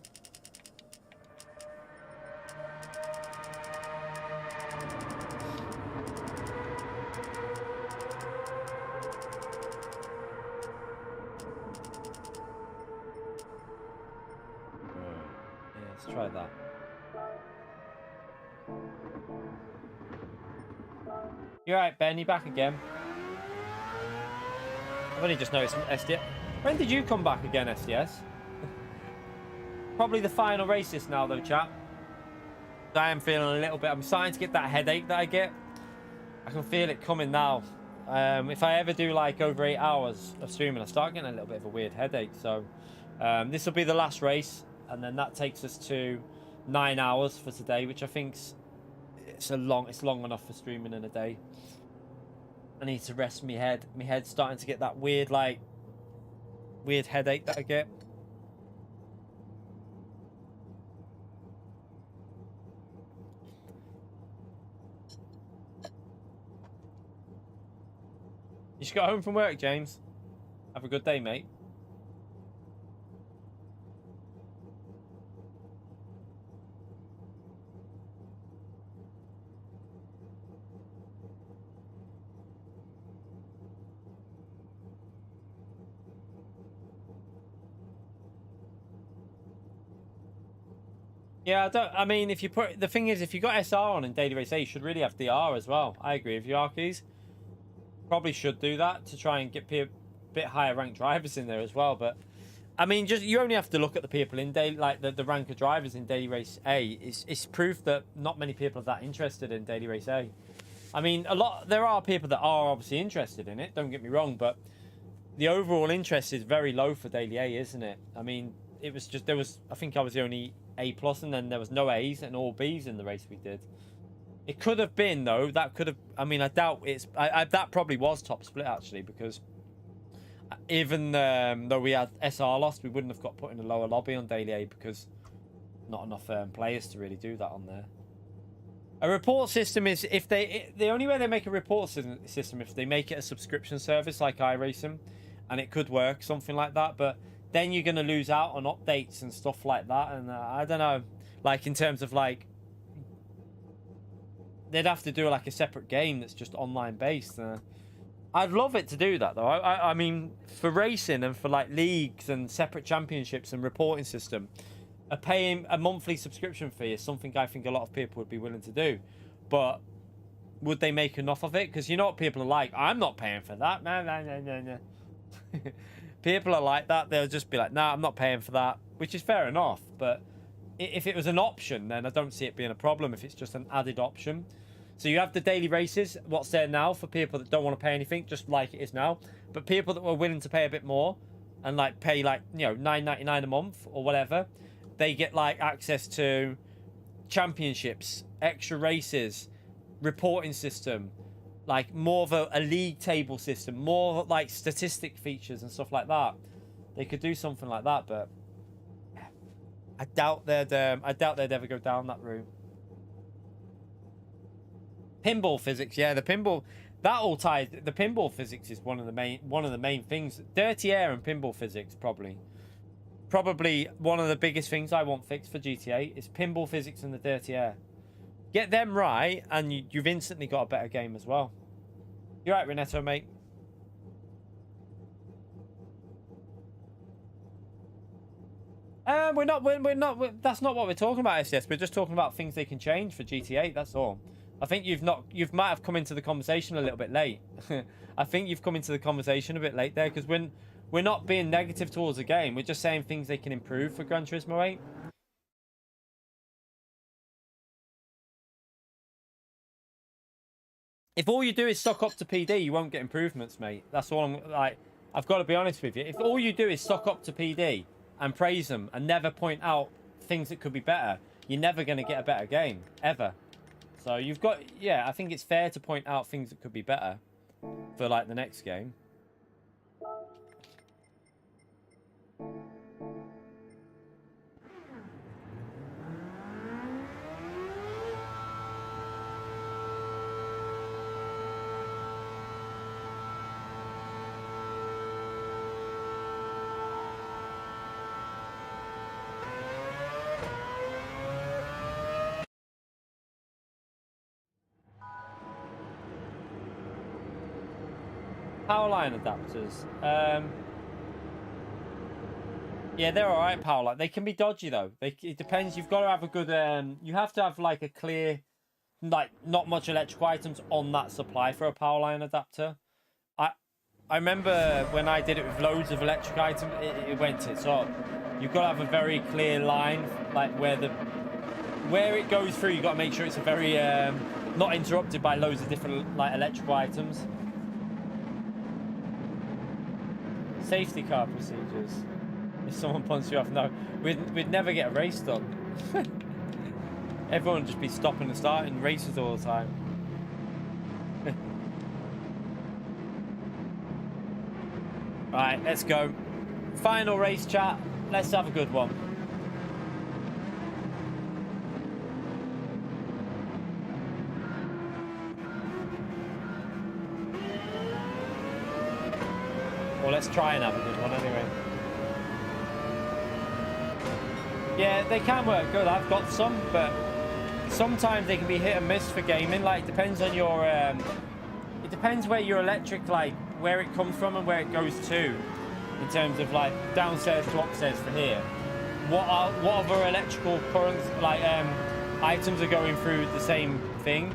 Yeah, let's try that. You're right, Ben. You back again? I've only just noticed SDS. When did you come back again, SDS? Probably the final races now, though, chap. I am feeling a little bit. I'm starting to get that headache that I get. I can feel it coming now. If I ever do like over 8 hours of streaming, I start getting a little bit of a weird headache. So this will be the last race, and then that takes us to 9 hours for today, which I think's it's long enough for streaming in a day. I need to rest my head. My head's starting to get that weird headache that I get. You just got home from work, James. Have a good day, mate. Yeah, I mean, if you put... The thing is, if you got SR on in Daily Race A, you should really have DR as well. I agree with you, Arkeys. Probably should do that to try and get a bit higher ranked drivers in there as well. But, I mean, just you only have to look at the people in Daily... Like, the rank of drivers in Daily Race A. It's proof that not many people are that interested in Daily Race A. I mean, there are people that are obviously interested in it, don't get me wrong, but the overall interest is very low for Daily A, isn't it? I mean, it was just... I think I was the only... A+, and then there was no A's and all B's in the race we did. It could have been, though. That could have... I mean, I doubt it's... that probably was top split, actually, because even though we had SR lost, we wouldn't have got put in a lower lobby on Daily A because not enough players to really do that on there. A report system is... the only way they make a report system if they make it a subscription service like iRacing, and it could work, something like that, but... Then you're going to lose out on updates and stuff like that. And I don't know, like in terms of like, they'd have to do like a separate game that's just online based. I'd love it to do that though. I mean, for racing and for like leagues and separate championships and reporting system, paying a monthly subscription fee is something I think a lot of people would be willing to do. But would they make enough of it? Because you know what people are like, I'm not paying for that. No. People are like that. They'll just be like, nah, I'm not paying for that, which is fair enough. But if it was an option, then I don't see it being a problem if it's just an added option. So you have the daily races, what's there now for people that don't want to pay anything, just like it is now. But people that were willing to pay a bit more and like pay like, you know, $9.99 a month or whatever, they get like access to championships, extra races, reporting system, like more of a league table system, more like statistic features and stuff like that. They could do something like that, but I doubt they'd ever go down that route. Pinball physics, yeah, the pinball, that all ties. The pinball physics is one of the main things. Dirty air and pinball physics, probably one of the biggest things I want fixed for GTA is pinball physics and the dirty air. Get them right, and you've instantly got a better game as well. You're right, Reneto, mate. We're not. That's not what we're talking about, SDS. We're just talking about things they can change for GTA. That's all. I think you might have come into the conversation a little bit late. I think you've come into the conversation a bit late there, because we're not being negative towards the game. We're just saying things they can improve for Gran Turismo 8. If all you do is stock up to PD, you won't get improvements, mate. That's all I'm like. I've got to be honest with you. If all you do is stock up to PD and praise them and never point out things that could be better, you're never going to get a better game, ever. So you've got, yeah, I think it's fair to point out things that could be better for, like, the next game. Power line adapters. Yeah, they're all right. Power line. They can be dodgy though. It depends. You've got to have a good. You have to have like a clear, like not much electrical items on that supply for a power line adapter. I remember when I did it with loads of electric items, it went tits up. You've got to have a very clear line, like where it goes through. You've got to make sure it's a very not interrupted by loads of different like electrical items. Safety car procedures. If someone punts you off, no, we'd never get a race done. Everyone would just be stopping and starting races all the time. Right, let's go. Final race chat. Let's have a good one. Well, let's try and have a good one anyway. Yeah, they can work good. I've got some, but sometimes they can be hit and miss for gaming. Like, it depends on your... it depends where your electric, like, where it comes from and where it goes to. In terms of, like, downstairs to upstairs for here. What other electrical currents, like, items are going through the same thing?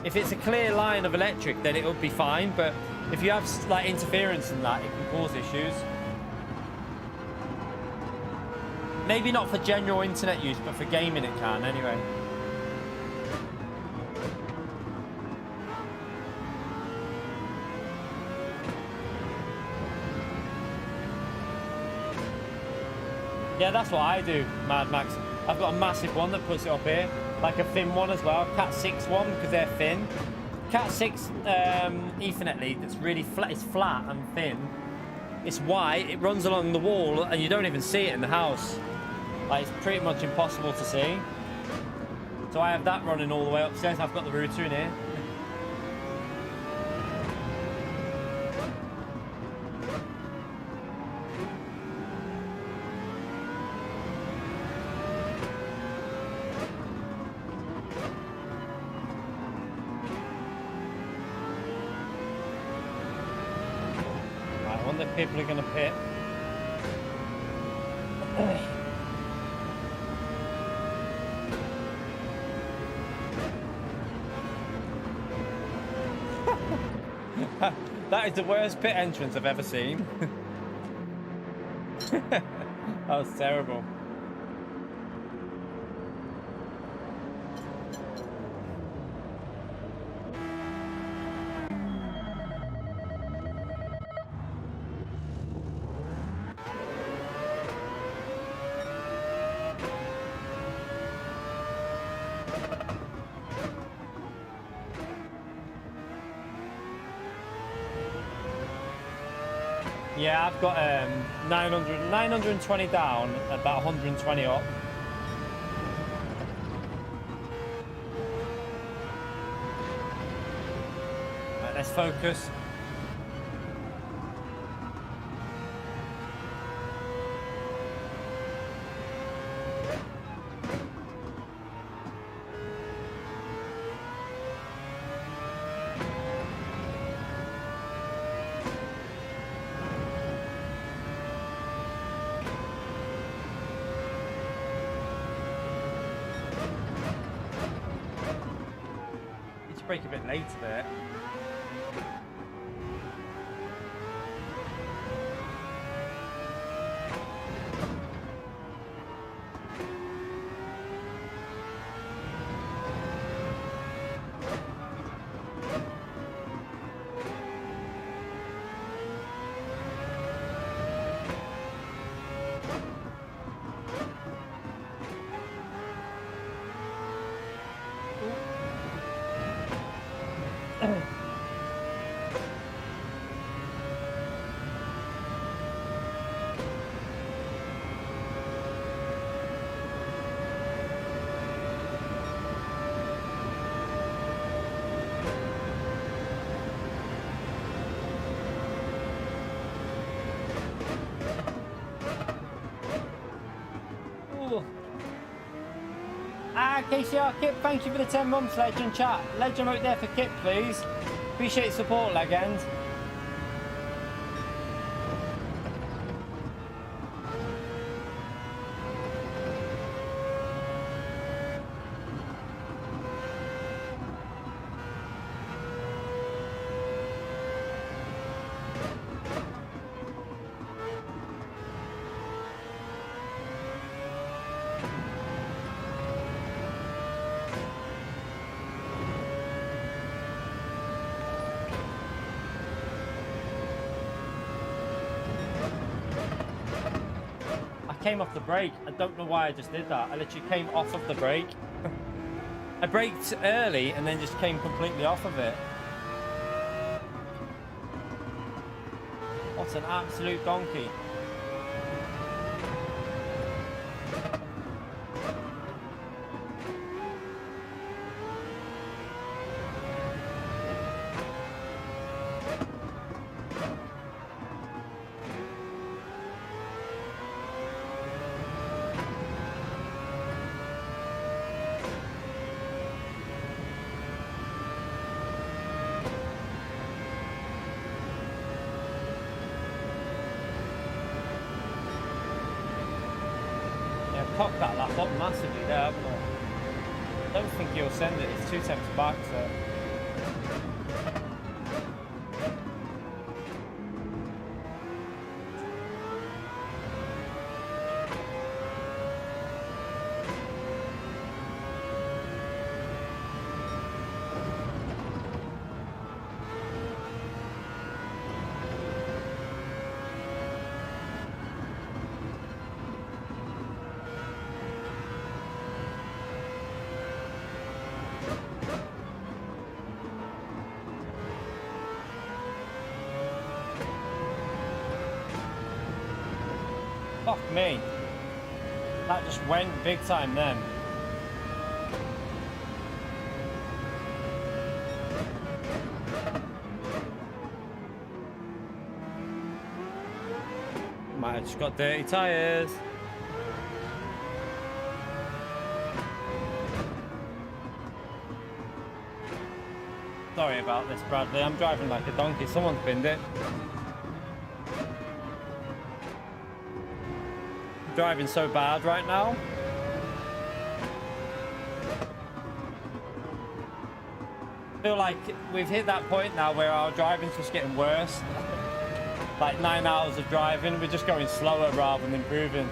If it's a clear line of electric, then it'll be fine, but... if you have like interference in that, it can cause issues. Maybe not for general internet use, but for gaming it can anyway. Yeah, that's what I do, Mad Max. I've got a massive one that puts it up here, like a thin one as well, Cat 6 one, because they're thin. Cat 6 Ethernet lead that's really flat. It's flat and thin. It's white. It runs along the wall, and you don't even see it in the house. Like, it's pretty much impossible to see. So I have that running all the way upstairs. I've got the router in here. People are going to pit. That is the worst pit entrance I've ever seen. That was terrible. Yeah, I've got 920 down, about 120 up. focus. Break a bit later there. KCR Kip, thank you for the 10 months, Legend chat. Legend right there for Kip, please. Appreciate support, Legend. Came off the brake. I don't know why I just did that. I literally came off of the brake. I braked early and then just came completely off of it. What an absolute donkey. Cocked that lap up massively there, but I don't think he'll send it. It's 2 temps back, so. Fuck me. That just went big time then. Might have just got dirty tyres. Sorry about this, Bradley. I'm driving like a donkey. Someone's binned it. Driving so bad right now. I feel like we've hit that point now where our driving's just getting worse. Like 9 hours of driving, we're just going slower rather than improving.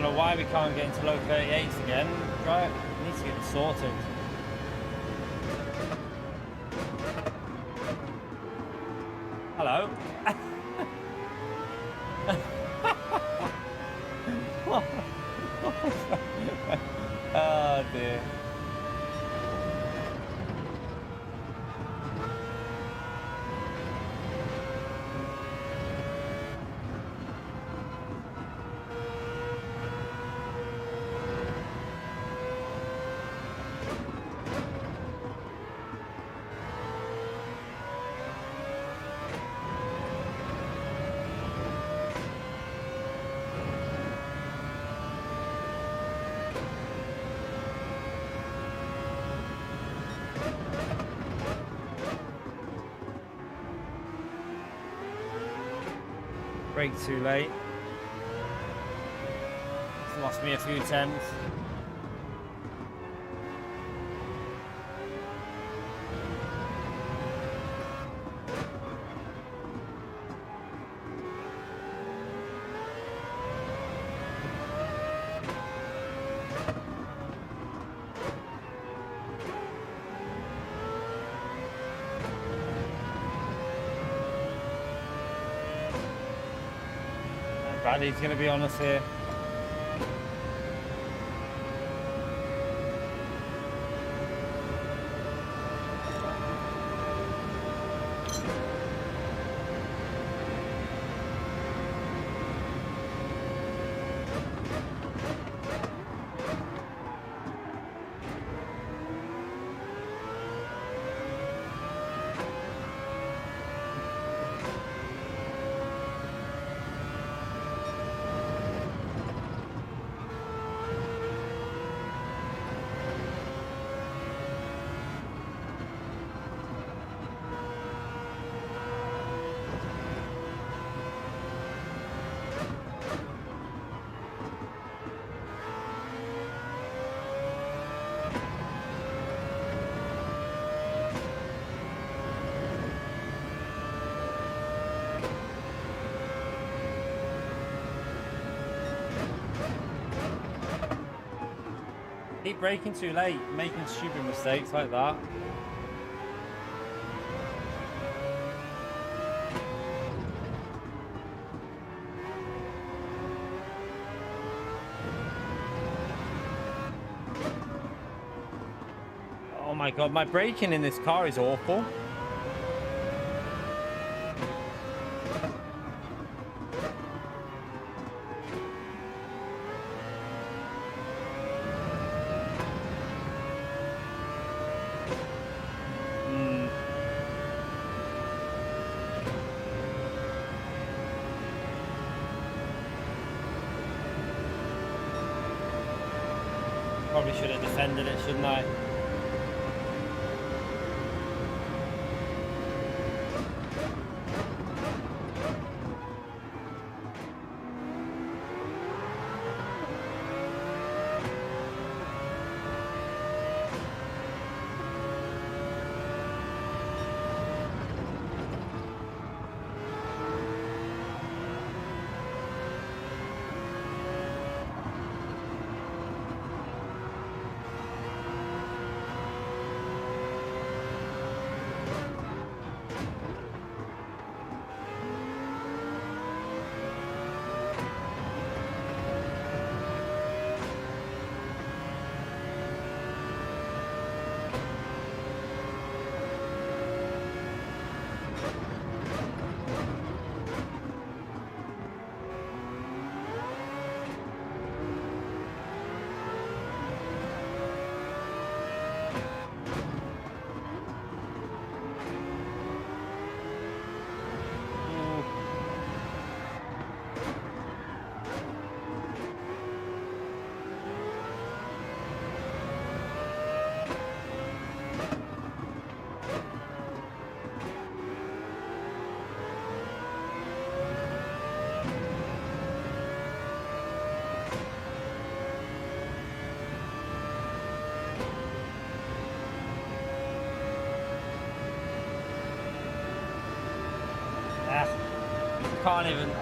don't know why we can't get into low 38s again. Right, we need to get this sorted. Hello. Oh dear. Brake too late. It's lost me a few tenths. Bradley's going to be on us here. Keep braking too late, making stupid mistakes like that. Oh my god, my braking in this car is awful. Probably should have defended it, shouldn't I?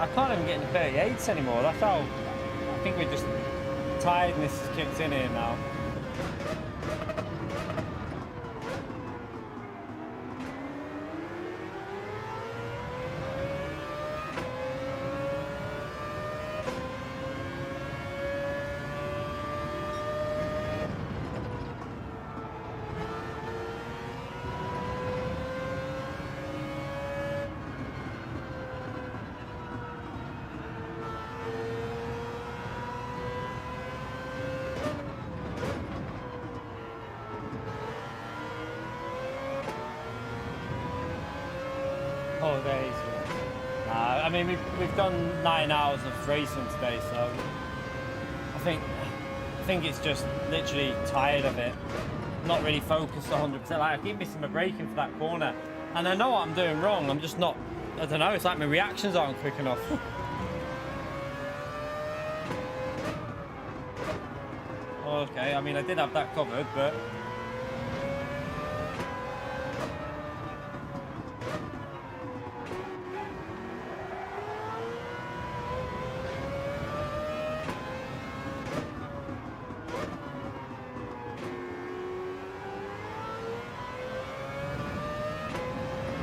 I can't even get into 38s anymore. That's how I think we're just tiredness has kicked in here now. Oh, days. I mean, we've done 9 hours of racing today, so I think it's just literally tired of it. Not really focused 100%. Like, I keep missing my braking for that corner, and I know what I'm doing wrong. I'm just not. I don't know. It's like my reactions aren't quick enough. Okay. I mean, I did have that covered, but.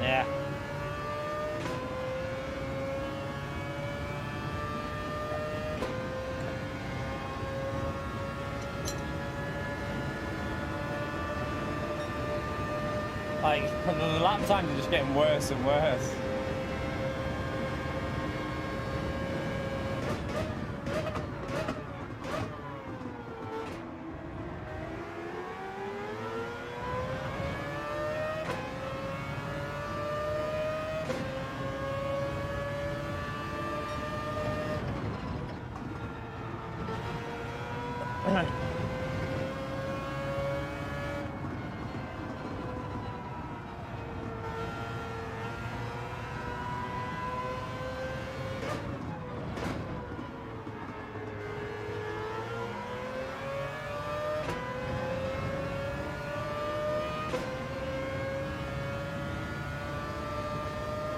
Yeah. Like, the lap times are just getting worse and worse.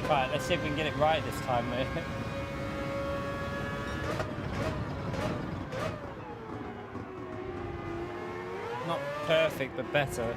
Right, let's see if we can get it right this time, mate. Not perfect, but better.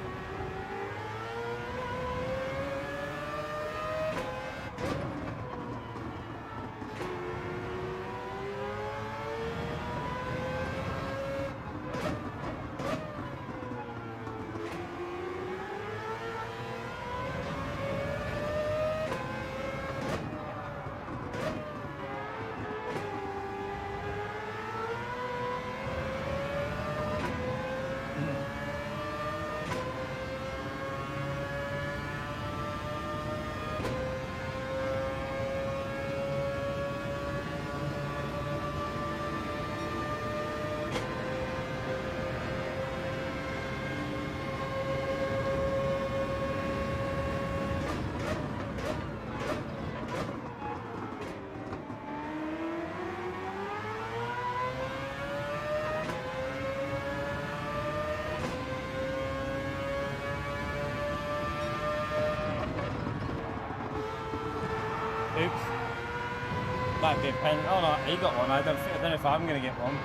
Oops. Might be a pen. Oh no, he got one. I don't know if I'm gonna get one.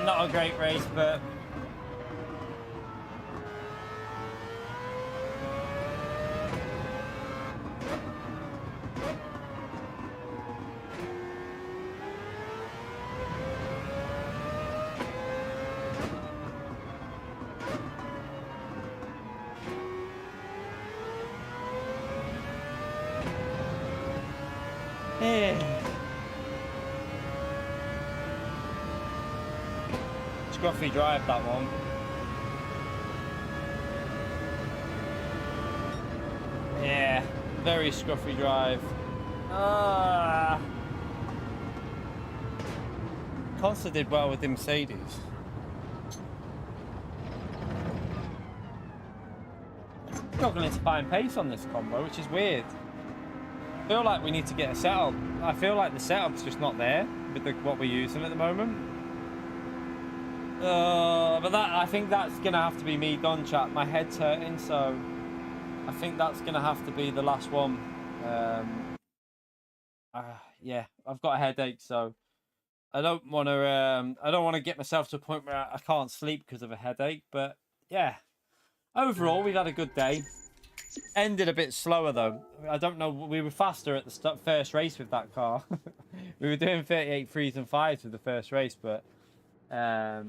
Not a great race, but scruffy drive, that one. Yeah, very scruffy drive. Constantly did well with the Mercedes. Struggling to find pace on this combo, which is weird. I feel like we need to get a setup. I feel like the setup's just not there with what we're using at the moment. But I think that's gonna have to be me done, chat. My head's hurting, so I think that's gonna have to be the last one. Yeah, I've got a headache, so I don't want to get myself to a point where I can't sleep because of a headache. But yeah, overall we've had a good day. Ended a bit slower though. I don't know. We were faster at the first race with that car. We were doing 38 3s and 5s with the first race, but yeah,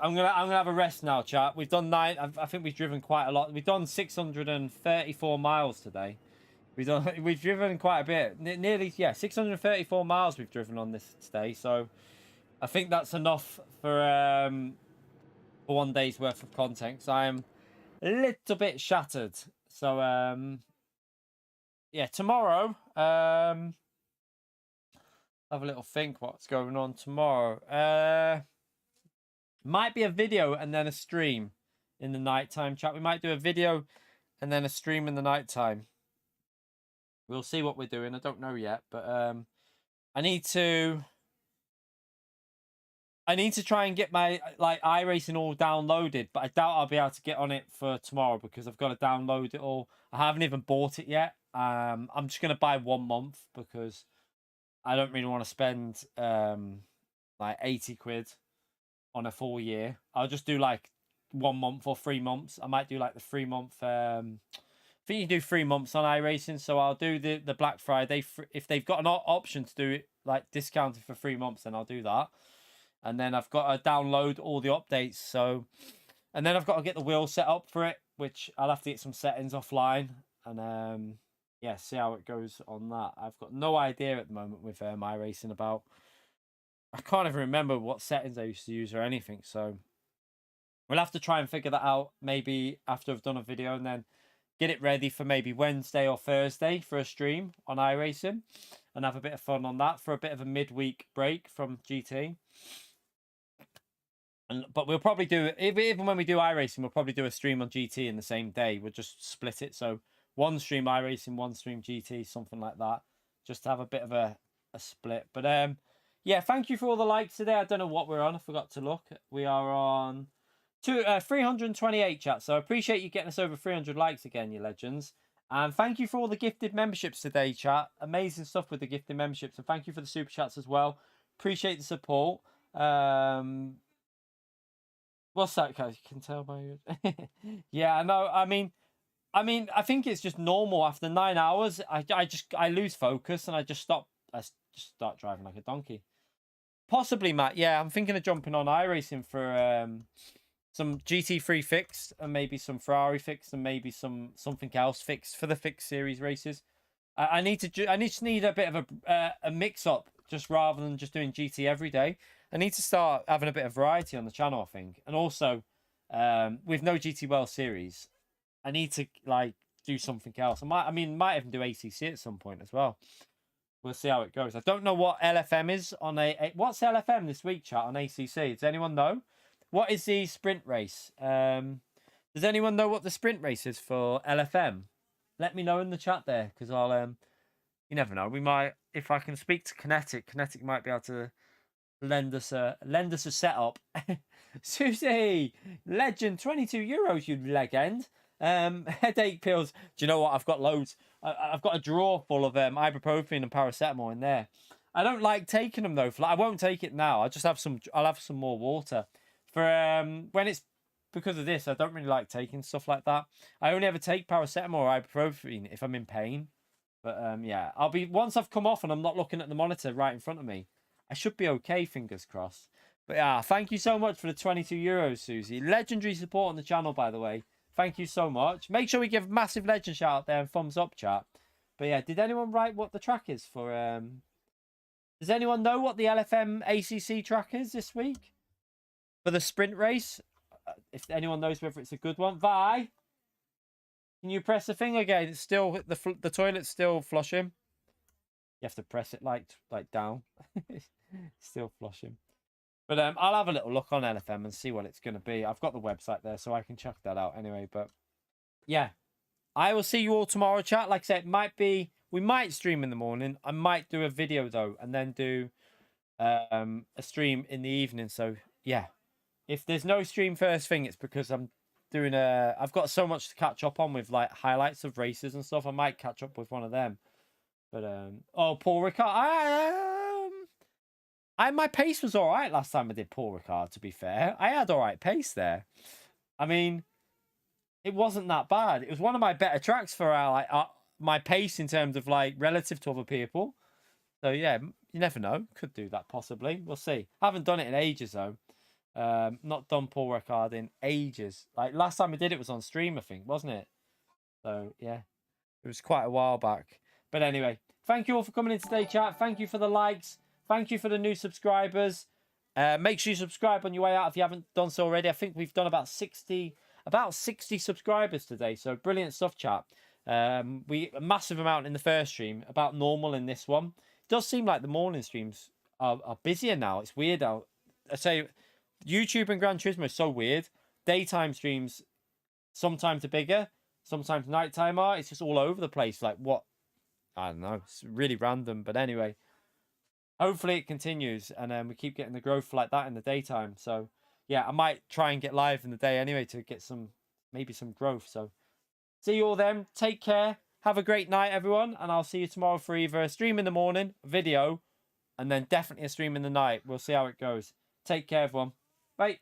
I'm gonna have a rest now, chat. We've done I think we've driven quite a lot. We've done 634 miles today. We've driven quite a bit. Nearly 634 miles we've driven on this today. So I think that's enough for 1 day's worth of content. Because I am a little bit shattered. So yeah, tomorrow have a little think what's going on tomorrow. Might be a video and then a stream in the nighttime, chat. We might do a video and then a stream in the nighttime. We'll see what we're doing. I don't know yet, but I need to try and get my iRacing all downloaded, but I doubt I'll be able to get on it for tomorrow because I've got to download it all. I haven't even bought it yet. I'm just gonna buy 1 month because I don't really want to spend like 80 quid on a full year. I'll just do like 1 month or 3 months. I might do like the 3 month. I think you can do 3 months on iRacing, so I'll do the Black Friday. If they've got an option to do it like discounted for 3 months, then I'll do that. And then I've got to download all the updates. So, and then I've got to get the wheel set up for it, which I'll have to get some settings offline and yeah, see how it goes on that. I've got no idea at the moment with iRacing about. I can't even remember what settings I used to use or anything. So we'll have to try and figure that out maybe after I've done a video and then get it ready for maybe Wednesday or Thursday for a stream on iRacing and have a bit of fun on that for a bit of a midweek break from GT. But we'll probably do, even when we do iRacing, we'll probably do a stream on GT in the same day. We'll just split it. So 1 stream iRacing, 1 stream GT, something like that. Just to have a bit of a split. But yeah, thank you for all the likes today. I don't know what we're on. I forgot to look. We are on 328 chat. So I appreciate you getting us over 300 likes again, you legends. And thank you for all the gifted memberships today, chat. Amazing stuff with the gifted memberships. And thank you for the super chats as well. Appreciate the support. What's that, guys? You can tell by your... Yeah, I know. I mean, I think it's just normal. After 9 hours, I lose focus and I just start driving like a donkey. Possibly, Matt. Yeah, I'm thinking of jumping on iRacing for some GT3 fixed and maybe some Ferrari fixed and maybe something else fixed for the fixed series races. I just need a bit of a mix up, just rather than just doing GT every day. I need to start having a bit of variety on the channel, I think. And also, with no GT World Series, I need to like do something else. Might even do ACC at some point as well. We'll see how it goes. I don't know what LFM is on what's LFM this week, chat, on ACC? Does anyone know? What is the sprint race? Does anyone know what the sprint race is for LFM? Let me know in the chat there, because I'll you never know. We might, if I can speak to Kinetic might be able to lend us a setup. Susie, legend, €22, you legend. Headache pills. Do you know what? I've got loads. I've got a drawer full of ibuprofen and paracetamol in there. I don't like taking them though. I won't take it now. I'll have some more water for when it's, because of this. I don't really like taking stuff like that. I only ever take paracetamol or ibuprofen if I'm in pain. But yeah, once I've come off and I'm not looking at the monitor right in front of me, I should be okay, fingers crossed. But yeah, thank you so much for the €22, Susie. Legendary support on the channel, by the way. Thank you so much. Make sure we give massive legend shout out there and thumbs up, chat. But yeah, did anyone write what the track is for? Does anyone know what the LFM ACC track is this week for the sprint race? If anyone knows whether it's a good one, Vi, can you press the thing again? It's still the toilet's still flushing. You have to press it like down. Still flushing. But I'll have a little look on LFM and see what it's going to be. I've got the website there, so I can check that out anyway. But yeah, I will see you all tomorrow, chat. Like I said, we might stream in the morning. I might do a video though, and then do a stream in the evening. So yeah, if there's no stream first thing, it's because I'm doing I've got so much to catch up on with like highlights of races and stuff. I might catch up with one of them. But oh, Paul Ricard, my pace was all right last time I did Paul Ricard. To be fair, I had all right pace there. I mean, it wasn't that bad. It was one of my better tracks for my pace in terms of like relative to other people. So yeah, you never know. Could do that possibly. We'll see. I haven't done it in ages though. Not done Paul Ricard in ages. Like last time I did it was on stream, I think, wasn't it? So yeah, it was quite a while back. But anyway, thank you all for coming in today, chat. Thank you for the likes. Thank you for the new subscribers. Make sure you subscribe on your way out if you haven't done so already. I think we've done about 60 subscribers today. So brilliant stuff, chat. A massive amount in the first stream, about normal in this one. It does seem like the morning streams are busier now. It's weird out. I say YouTube and Gran Turismo is so weird. Daytime streams sometimes are bigger, sometimes nighttime are. It's just all over the place. Like what? I don't know. It's really random. But anyway, hopefully it continues and we keep getting the growth like that in the daytime. So yeah, I might try and get live in the day anyway to get maybe some growth. So see you all then. Take care. Have a great night, everyone. And I'll see you tomorrow for either a stream in the morning, video, and then definitely a stream in the night. We'll see how it goes. Take care, everyone. Bye.